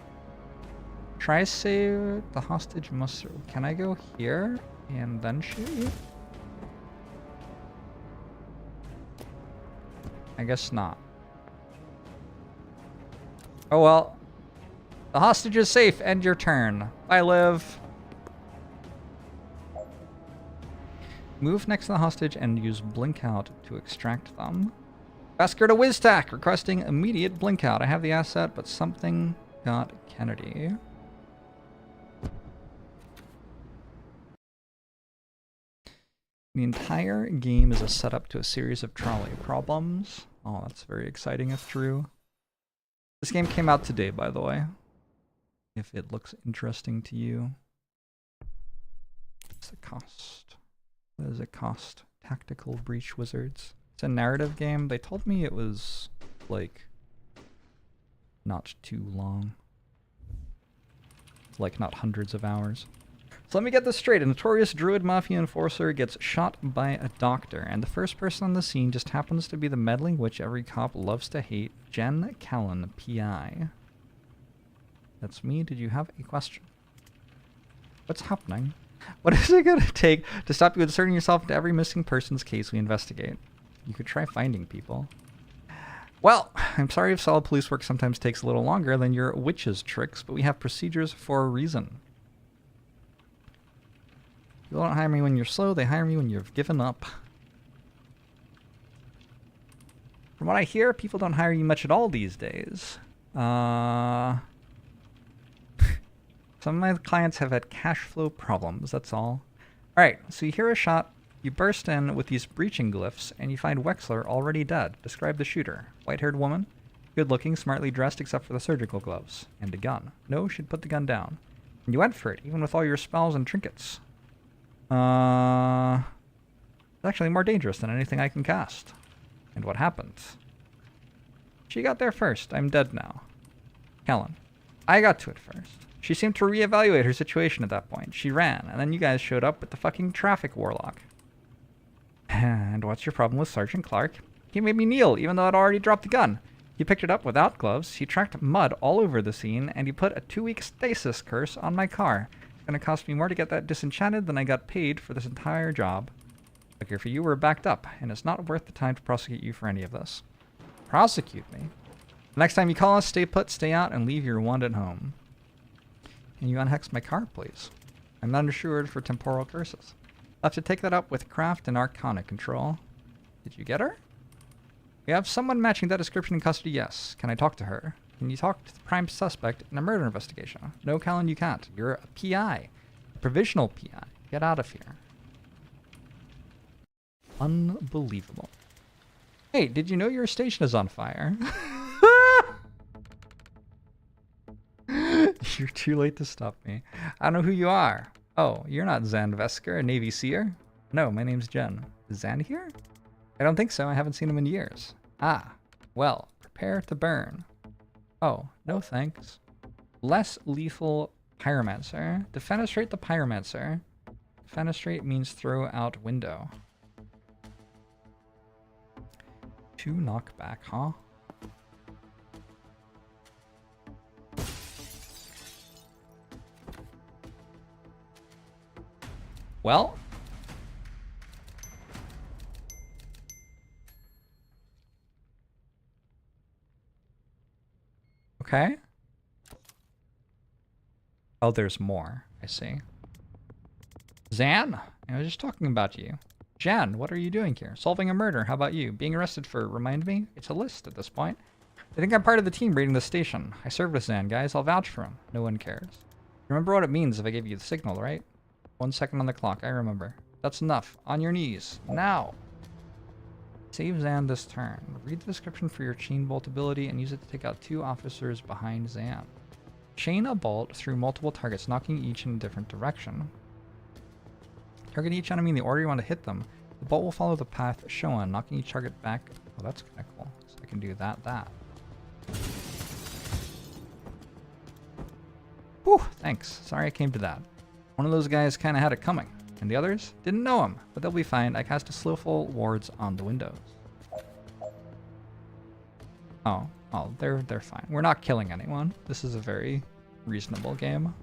Try save the hostage must... Can I go here and then shoot you? I guess not. Oh well. The hostage is safe. End your turn. Bye, Liv. Move next to the hostage and use blink out to extract them. Ask her to WizTac, requesting immediate blink out. I have the asset, but something got Kennedy. The entire game is a setup to a series of trolley problems. Oh, that's very exciting if true. This game came out today, by the way. If it looks interesting to you. What's the cost? What does it cost? Tactical Breach Wizards. It's a narrative game. They told me it was, like, not too long. Like, not hundreds of hours. So let me get this straight. A notorious druid mafia enforcer gets shot by a doctor, and the first person on the scene just happens to be the meddling witch every cop loves to hate, Jen Callan, PI. That's me. Did you have a question? What's happening? What is it going to take to stop you inserting yourself into every missing person's case we investigate? You could try finding people. Well, I'm sorry if solid police work sometimes takes a little longer than your witch's tricks, but we have procedures for a reason. People don't hire me when you're slow, they hire me when you've given up. From what I hear, people don't hire you much at all these days. Some of my clients have had cash flow problems, that's all. Alright, so you hear a shot, you burst in with these breaching glyphs, and you find Wexler already dead. Describe the shooter. White-haired woman, good-looking, smartly dressed except for the surgical gloves, and a gun. No, she'd put the gun down. And you went for it, even with all your spells and trinkets. It's actually more dangerous than anything I can cast. And what happened? She got there first. I'm dead now. Helen. I got to it first. She seemed to reevaluate her situation at that point. She ran, and then you guys showed up with the fucking traffic warlock. And what's your problem with Sergeant Clark? He made me kneel, even though I'd already dropped the gun. He picked it up without gloves, he tracked mud all over the scene, and he put a 2-week stasis curse on my car. It's gonna cost me more to get that disenchanted than I got paid for this entire job. Lucky for you, we're backed up, and it's not worth the time to prosecute you for any of this. Prosecute me? The next time you call us, stay put, stay out, and leave your wand at home. Can you unhex my car, please? I'm not insured for temporal curses. I'll have to take that up with craft and arcana control. Did you get her? We have someone matching that description in custody, yes. Can I talk to her? Can you talk to the prime suspect in a murder investigation? No, Callan, you can't. You're a PI. A provisional PI. Get out of here. Unbelievable. Hey, did you know your station is on fire? You're too late to stop me. I don't know who you are. Oh, you're not Zan Vesker, a Navy Seer? No, my name's Jen. Is Zan here? I don't think so. I haven't seen him in years. Ah, well, prepare to burn. Oh, no thanks. Less lethal pyromancer. Defenestrate the pyromancer. Defenestrate means throw out window. 2 knockback, huh? Well. Okay. Oh, there's more. I see. Zan, I was just talking about you. Jen, what are you doing here? Solving a murder. How about you? Being arrested for, remind me? It's a list at this point. I think I'm part of the team raiding the station. I served with Zan, guys. I'll vouch for him. No one cares. Remember what it means if I give you the signal, right? 1 second on the clock. I remember. That's enough. On your knees. Now. Save Zan this turn. Read the description for your chain bolt ability and use it to take out 2 officers behind Zan. Chain a bolt through multiple targets, knocking each in a different direction. Target each enemy in the order you want to hit them. The bolt will follow the path shown, knocking each target back. Oh, that's kind of cool. So I can do that. Whew, thanks. Sorry I came to that. One of those guys kind of had it coming, and the others didn't know him, but they'll be fine. I cast a slowful wards on the windows. Oh, they're fine. We're not killing anyone. This is a very reasonable game.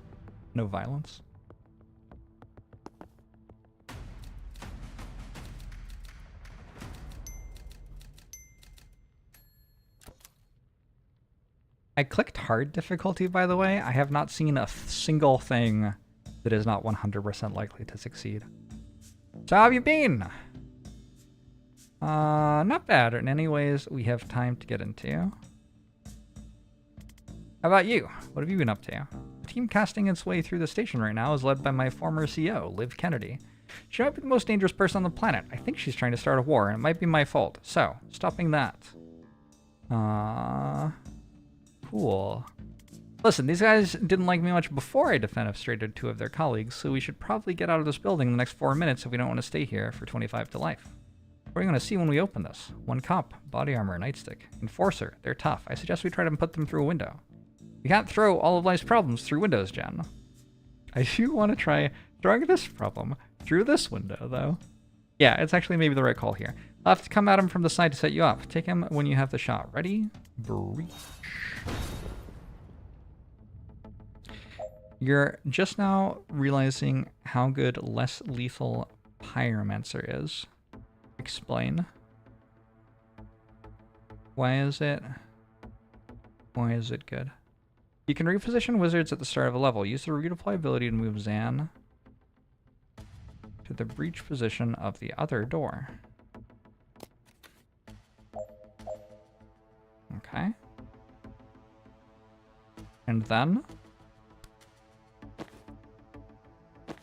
No violence. I clicked hard difficulty, by the way. I have not seen a single thing that is not 100% likely to succeed. So how have you been? Not bad. In any ways we have time to get into. How about you? What have you been up to? The team casting its way through the station right now is led by my former CEO, Liv Kennedy. She might be the most dangerous person on the planet. I think she's trying to start a war, and it might be my fault. So, stopping that. Cool. Listen, these guys didn't like me much before I defenestrated 2 of their colleagues, so we should probably get out of this building in the next 4 minutes if we don't want to stay here for 25 to life. What are you going to see when we open this? 1 cop, body armor, nightstick. Enforcer, they're tough. I suggest we try to put them through a window. You can't throw all of life's problems through windows, Jen. I do want to try throwing this problem through this window, though. Yeah, it's actually maybe the right call here. I'll have to come at him from the side to set you up. Take him when you have the shot. Ready? Breach. You're just now realizing how good less lethal pyromancer is. Explain. Why is it good? You can reposition wizards at the start of a level. Use the redeploy ability to move Zan to the breach position of the other door. Okay. And then?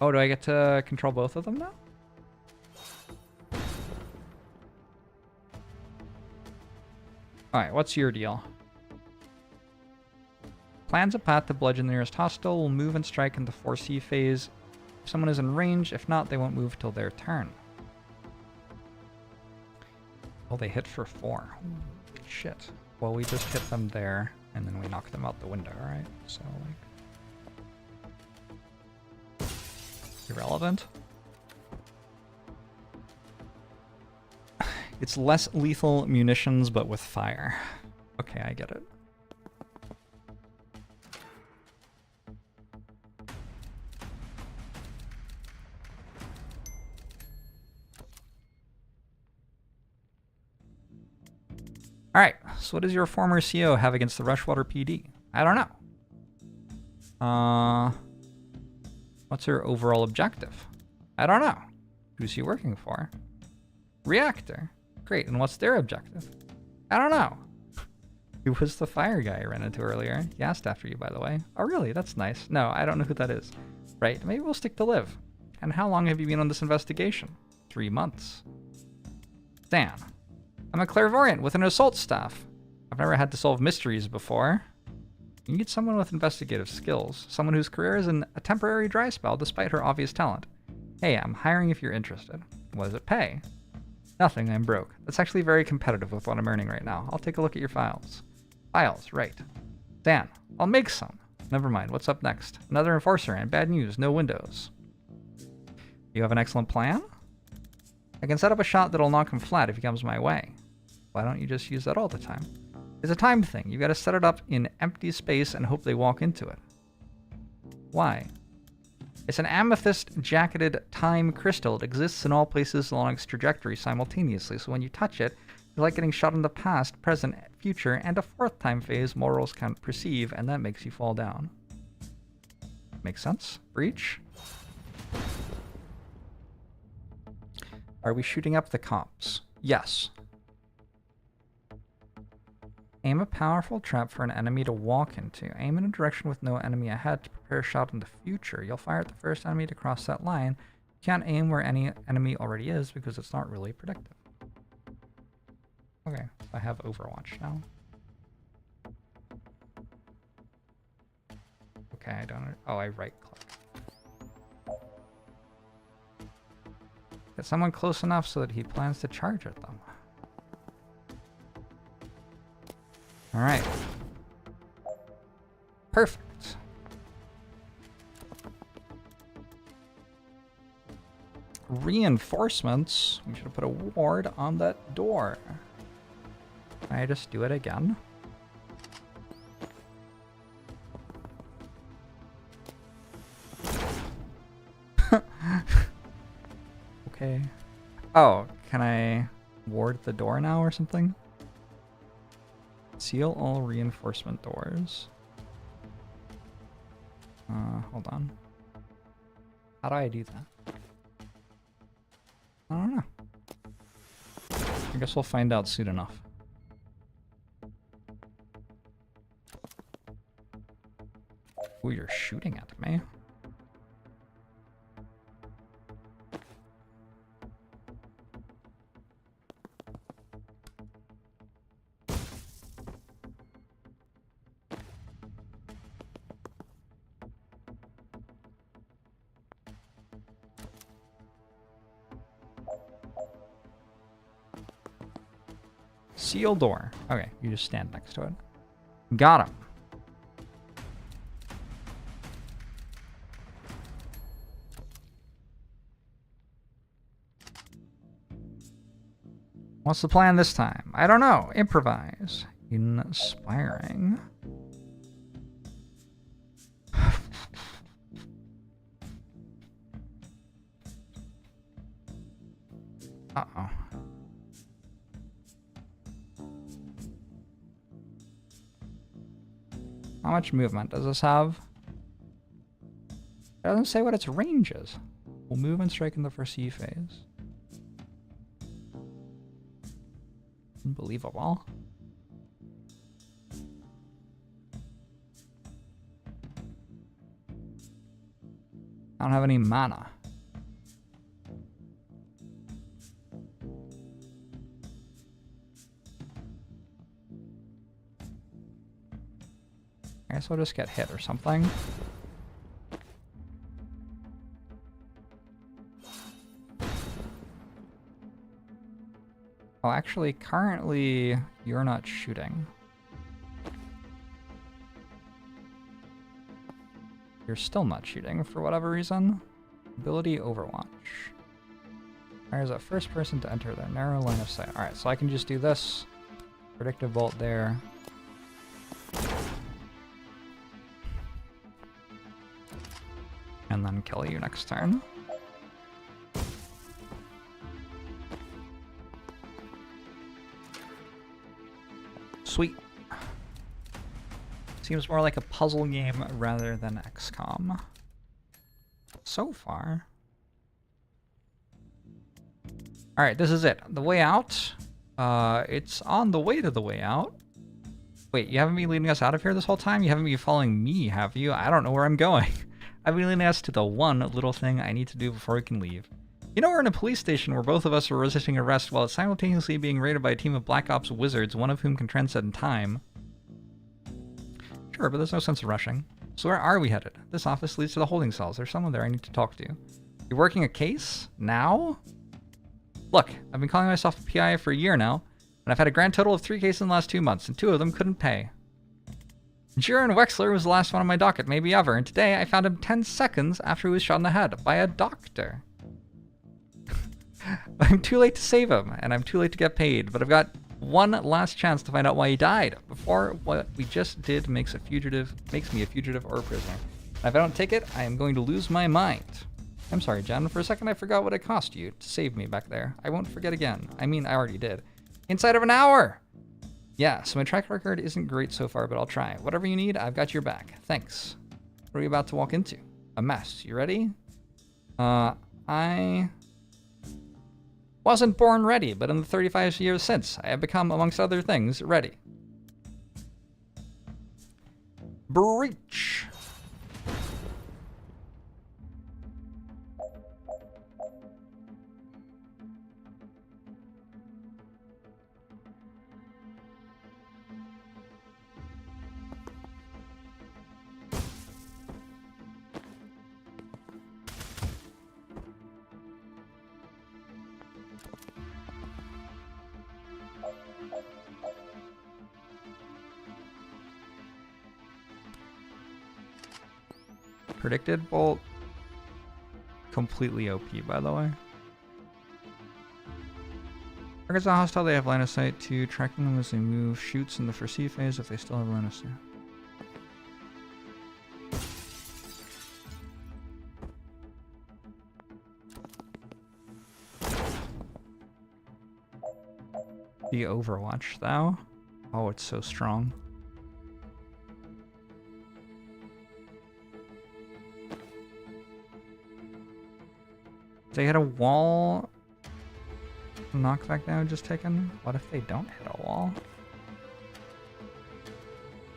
Oh, do I get to control both of them now? Alright, what's your deal? Plans a path to bludgeon the nearest hostile, will move and strike in the 4C phase. If someone is in range, if not, they won't move till their turn. Oh, they hit for 4. Ooh, shit. Well, we just hit them there, and then we knock them out the window, right? So, like... irrelevant. It's less lethal munitions, but with fire. Okay, I get it. Alright, so what does your former CEO have against the Rushwater PD? I don't know. What's her overall objective? I don't know. Who's he working for? Reactor. Great, and what's their objective? I don't know. Who was the fire guy I ran into earlier? He asked after you, by the way. Oh, really? That's nice. No, I don't know who that is. Right, maybe we'll stick to Liv. And how long have you been on this investigation? 3 months. Zan. I'm a clairvoyant with an assault staff. I've never had to solve mysteries before. You need someone with investigative skills. Someone whose career is in a temporary dry spell despite her obvious talent. Hey, I'm hiring if you're interested. What does it pay? Nothing, I'm broke. That's actually very competitive with what I'm earning right now. I'll take a look at your files. Files, right. Dan, I'll make some. Never mind, what's up next? Another enforcer and bad news, no windows. You have an excellent plan? I can set up a shot that'll knock him flat if he comes my way. Why don't you just use that all the time? It's a time thing. You gotta set it up in empty space and hope they walk into it. Why? It's an amethyst-jacketed time crystal. It exists in all places along its trajectory simultaneously, so when you touch it, it's like getting shot in the past, present, future, and a fourth time phase mortals can't perceive, and that makes you fall down. Makes sense? Breach? Are we shooting up the cops? Yes. Aim a powerful trap for an enemy to walk into. Aim in a direction with no enemy ahead to prepare a shot in the future. You'll fire at the first enemy to cross that line. You can't aim where any enemy already is because it's not really predictive. Okay, I have Overwatch now. Okay, I don't... Oh, I right-click. Get someone close enough so that he plans to charge at them. Alright. Perfect. Reinforcements. We should have put a ward on that door. Can I just do it again? Okay. Oh, can I ward the door now or something? Seal all reinforcement doors. Hold on. How do I do that? I don't know. I guess we'll find out soon enough. Ooh, you're shooting at me. Seal door. Okay, you just stand next to it. Got him. What's the plan this time? I don't know. Improvise. Inspiring. Uh-oh. How much movement does this have? It doesn't say what its range is. We'll move and strike in the foresee phase. Unbelievable. I don't have any mana. I guess we'll just get hit or something. Oh, actually, currently, you're not shooting. You're still not shooting for whatever reason. Ability Overwatch. Requires a first person to enter the narrow line of sight. Alright, so I can just do this. Predictive bolt there. And then kill you next turn. Sweet. Seems more like a puzzle game rather than XCOM. So far. Alright, this is it. The way out. It's on the way to the way out. Wait, you haven't been leading us out of here this whole time? You haven't been following me, have you? I don't know where I'm going. I've been leading us to the one little thing I need to do before we can leave. You know, we're in a police station where both of us are resisting arrest while simultaneously being raided by a team of Black Ops wizards, one of whom can transcend time. Sure, but there's no sense of rushing. So where are we headed? This office leads to the holding cells. There's someone there I need to talk to. You're working a case? Now? Look, I've been calling myself a PI for a year now, and I've had a grand total of 3 cases in the last 2 months, and 2 of them couldn't pay. Jiren Wexler was the last one on my docket, maybe ever, and today I found him 10 seconds after he was shot in the head by a doctor. I'm too late to save him, and I'm too late to get paid, but I've got one last chance to find out why he died before what we just did makes me a fugitive or a prisoner. And if I don't take it, I am going to lose my mind. I'm sorry, Jen. For a second, I forgot what it cost you to save me back there. I won't forget again. I mean, I already did. Inside of an hour! Yeah, so my track record isn't great so far, but I'll try. Whatever you need, I've got your back. Thanks. What are we about to walk into? A mess. You ready? I wasn't born ready, but in the 35 years since, I have become, amongst other things, ready. Breach. Predicted bolt. Completely OP, by the way. Targets are hostile, they have line of sight to tracking them as they move. Shoots in the foresee phase if they still have line of sight. The Overwatch, thou? Oh, it's so strong. They hit a wall. Knockback damage just taken. What if they don't hit a wall?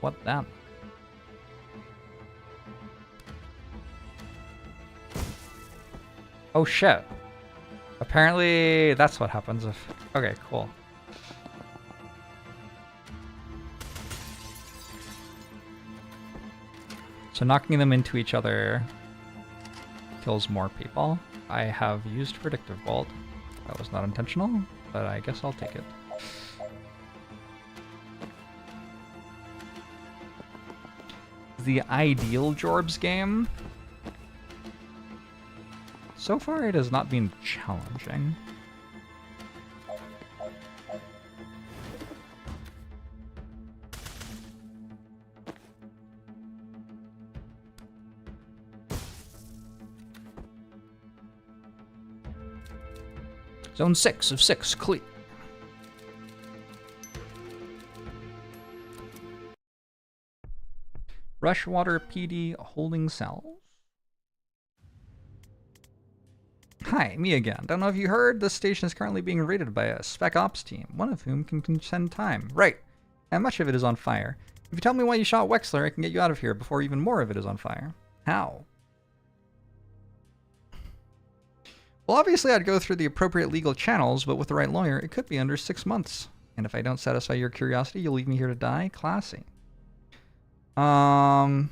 What then? Oh shit. Apparently that's what happens if... Okay, cool. So knocking them into each other kills more people. I have used Predictive Bolt. That was not intentional, but I guess I'll take it. The ideal Jorbs game. So far it has not been challenging. Zone 6 of 6, clear. Rushwater PD holding cells. Hi, me again. Don't know if you heard, this station is currently being raided by a spec ops team, one of whom can transcend time. Right, and much of it is on fire. If you tell me why you shot Wexler, I can get you out of here before even more of it is on fire. How? Well, obviously I'd go through the appropriate legal channels, but with the right lawyer, it could be under 6 months. And if I don't satisfy your curiosity, you'll leave me here to die? Classy. Fine.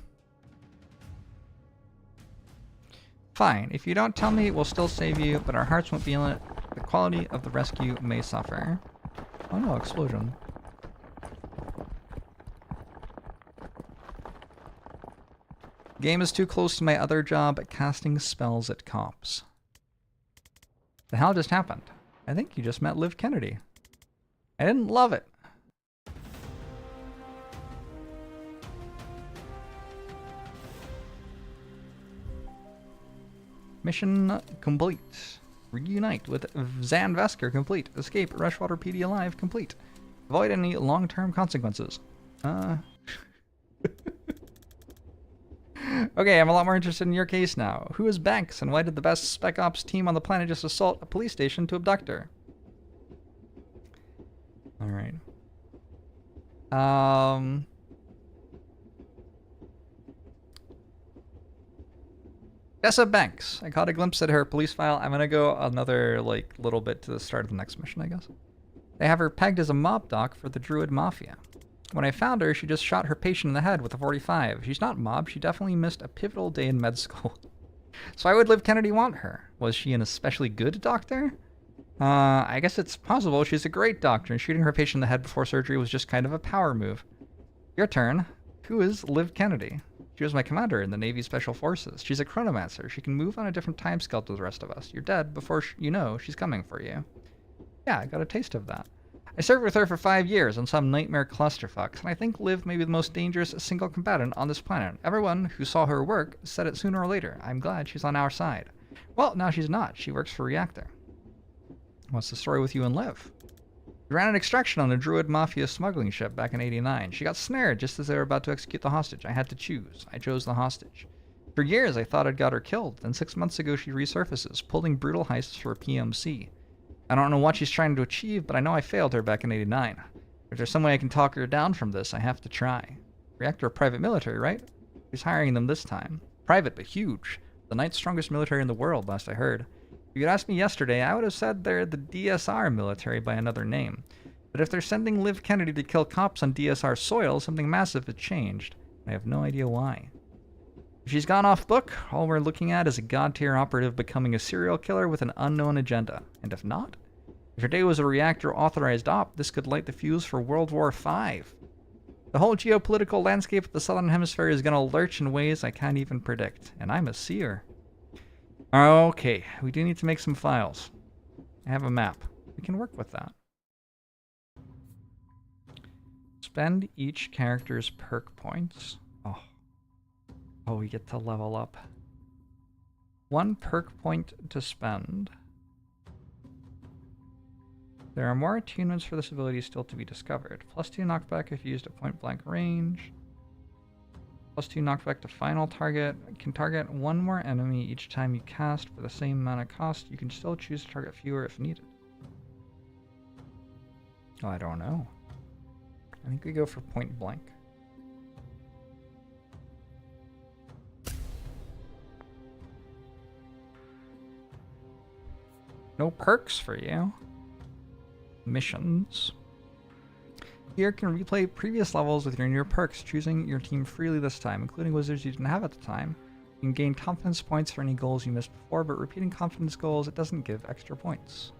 If you don't tell me, we'll still save you, but our hearts won't be in it. The quality of the rescue may suffer. Oh no, explosion. Game is too close to my other job at casting spells at cops. The hell just happened? I think you just met Liv Kennedy. I didn't love it. Mission complete. Reunite with Zan Vesker complete. Escape Rushwater PD alive complete. Avoid any long-term consequences. Okay, I'm a lot more interested in your case now. Who is Banks, and why did the best spec ops team on the planet just assault a police station to abduct her? Alright. I, 'cause Tessa Banks. I caught a glimpse at her police file. I'm gonna go another, like, little bit to the start of the next mission, I guess. They have her pegged as a mob doc for the Druid Mafia. When I found her, she just shot her patient in the head with a 45. She's not mob. She definitely missed a pivotal day in med school. So why would Liv Kennedy want her? Was she an especially good doctor? I guess it's possible. She's a great doctor, and shooting her patient in the head before surgery was just kind of a power move. Your turn. Who is Liv Kennedy? She was my commander in the Navy Special Forces. She's a chronomancer. She can move on a different time scale to the rest of us. You're dead before you know she's coming for you. Yeah, I got a taste of that. I served with her for 5 years on some nightmare clusterfucks, and I think Liv may be the most dangerous single combatant on this planet. Everyone who saw her work said it sooner or later. I'm glad she's on our side. Well, now she's not. She works for Reactor. What's the story with you and Liv? We ran an extraction on a Druid Mafia smuggling ship back in '89. She got snared just as they were about to execute the hostage. I had to choose. I chose the hostage. For years, I thought I'd got her killed. Then 6 months ago, she resurfaces, pulling brutal heists for PMC. I don't know what she's trying to achieve, but I know I failed her back in '89. If there's some way I can talk her down from this, I have to try. Reactor private military, right? Who's hiring them this time? Private, but huge. The ninth strongest military in the world, last I heard. If you'd asked me yesterday, I would have said they're the DSR military by another name. But if they're sending Liv Kennedy to kill cops on DSR soil, something massive has changed. I have no idea why. If she's gone off book, all we're looking at is a god-tier operative becoming a serial killer with an unknown agenda. And if not? If her day was a Reactor-authorized op, this could light the fuse for World War V. The whole geopolitical landscape of the Southern Hemisphere is going to lurch in ways I can't even predict. And I'm a seer. Okay, we do need to make some files. I have a map. We can work with that. Spend each character's perk points. Oh, we get to level up. 1 perk point to spend. There are more attunements for this ability still to be discovered. +2 knockback if used at point-blank range. +2 knockback to final target. Can target 1 more enemy each time you cast for the same amount of cost. You can still choose to target fewer if needed. Oh, I don't know. I think we go for point-blank. No perks for you. Missions. Here can replay previous levels with your new perks, choosing your team freely this time, including wizards you didn't have at the time. You can gain confidence points for any goals you missed before, but repeating confidence goals, it doesn't give extra points.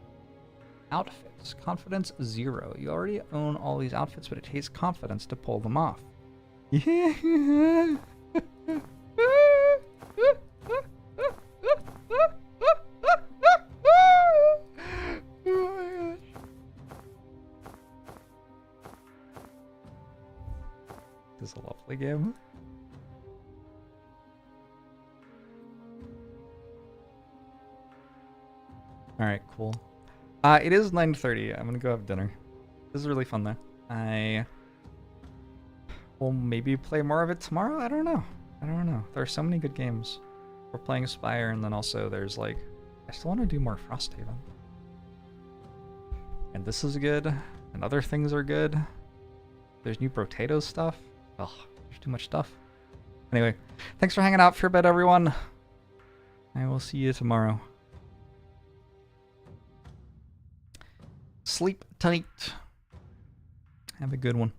Outfits. Confidence 0. You already own all these outfits, but it takes confidence to pull them off. Yeah. This is a lovely game. Alright, cool. It is 9:30. I'm gonna go have dinner. This is really fun though. I will maybe play more of it tomorrow? I don't know. There are so many good games. We're playing Spire, and then also there's like... I still want to do more Frosthaven. And this is good, and other things are good. There's new Brotato stuff. Ugh, there's too much stuff. Anyway, thanks for hanging out for a bit, everyone. I will see you tomorrow. Sleep tight. Have a good one.